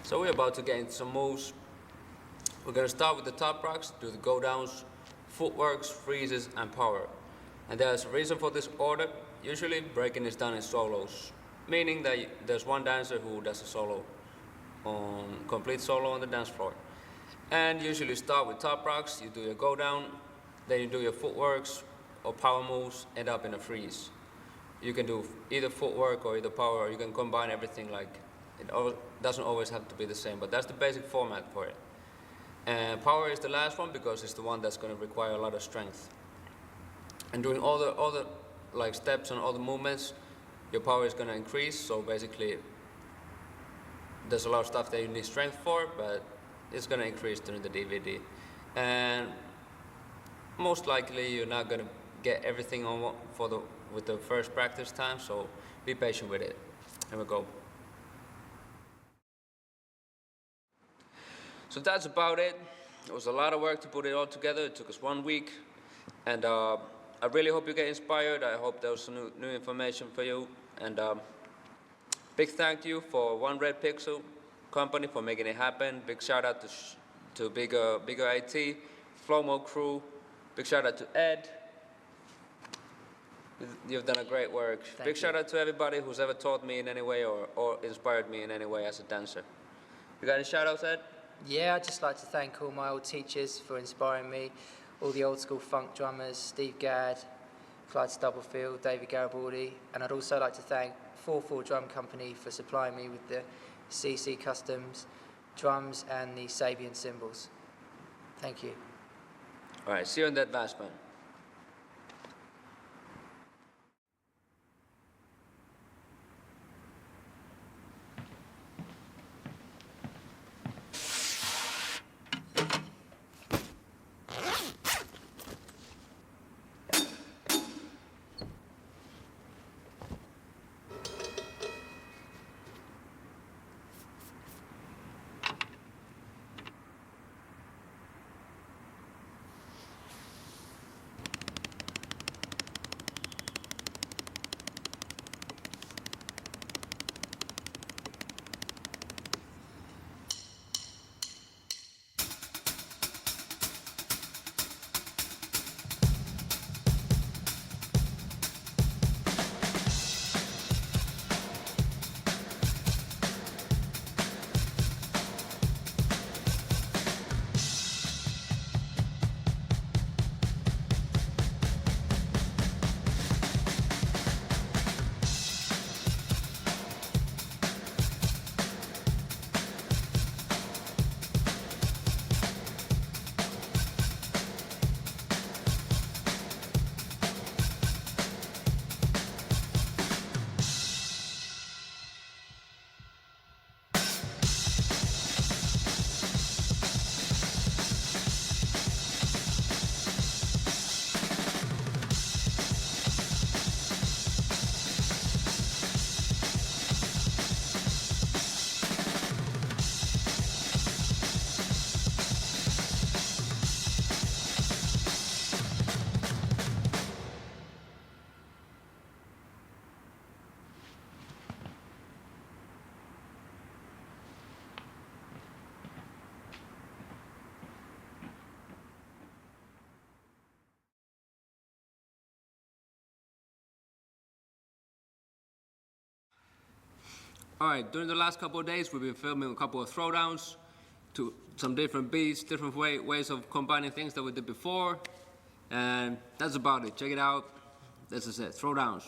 A: So we're about to get into some moves. We're going to start with the top rocks, do the go downs, footworks, freezes, and power. And there's a reason for this order. Usually breaking is done in solos, meaning that there's one dancer who does a solo, complete solo on the dance floor. And usually start with top rocks, you do your go down, then you do your footworks or power moves, end up in a freeze. You can do either footwork or either power, or you can combine everything. Like, it doesn't always have to be the same, but that's the basic format for it. And power is the last one because it's the one that's going to require a lot of strength. And doing all the like steps and all the movements, your power is going to increase. So basically, there's a lot of stuff that you need strength for, but it's going to increase during the DVD. And most likely, you're not going to get everything on for the with the first practice time, so be patient with it. Here we go. So that's about it. It was a lot of work to put it all together. It took us 1 week, and I really hope you get inspired. I hope there was some new information for you, and big thank you for One Red Pixel company for making it happen. Big shout out to Bigger IT, Flowmo crew. Big shout out to Ed. You've done a great work. Big shout out to everybody who's ever taught me in any way or inspired me in any way as a dancer. You got any shout outs, Ed?
B: Yeah, I'd just like to thank all my old teachers for inspiring me, all the old school funk drummers, Steve Gadd, Clyde Stubblefield, David Garibaldi, and I'd also like to thank 4/4 Drum Company for supplying me with the CC Customs drums and the Sabian cymbals. Thank you.
A: All right, see you in the advancement. All right, during the last couple of days, we've been filming a couple of throwdowns to some different beats, different ways of combining things that we did before. And that's about it. Check it out. This is it, throwdowns.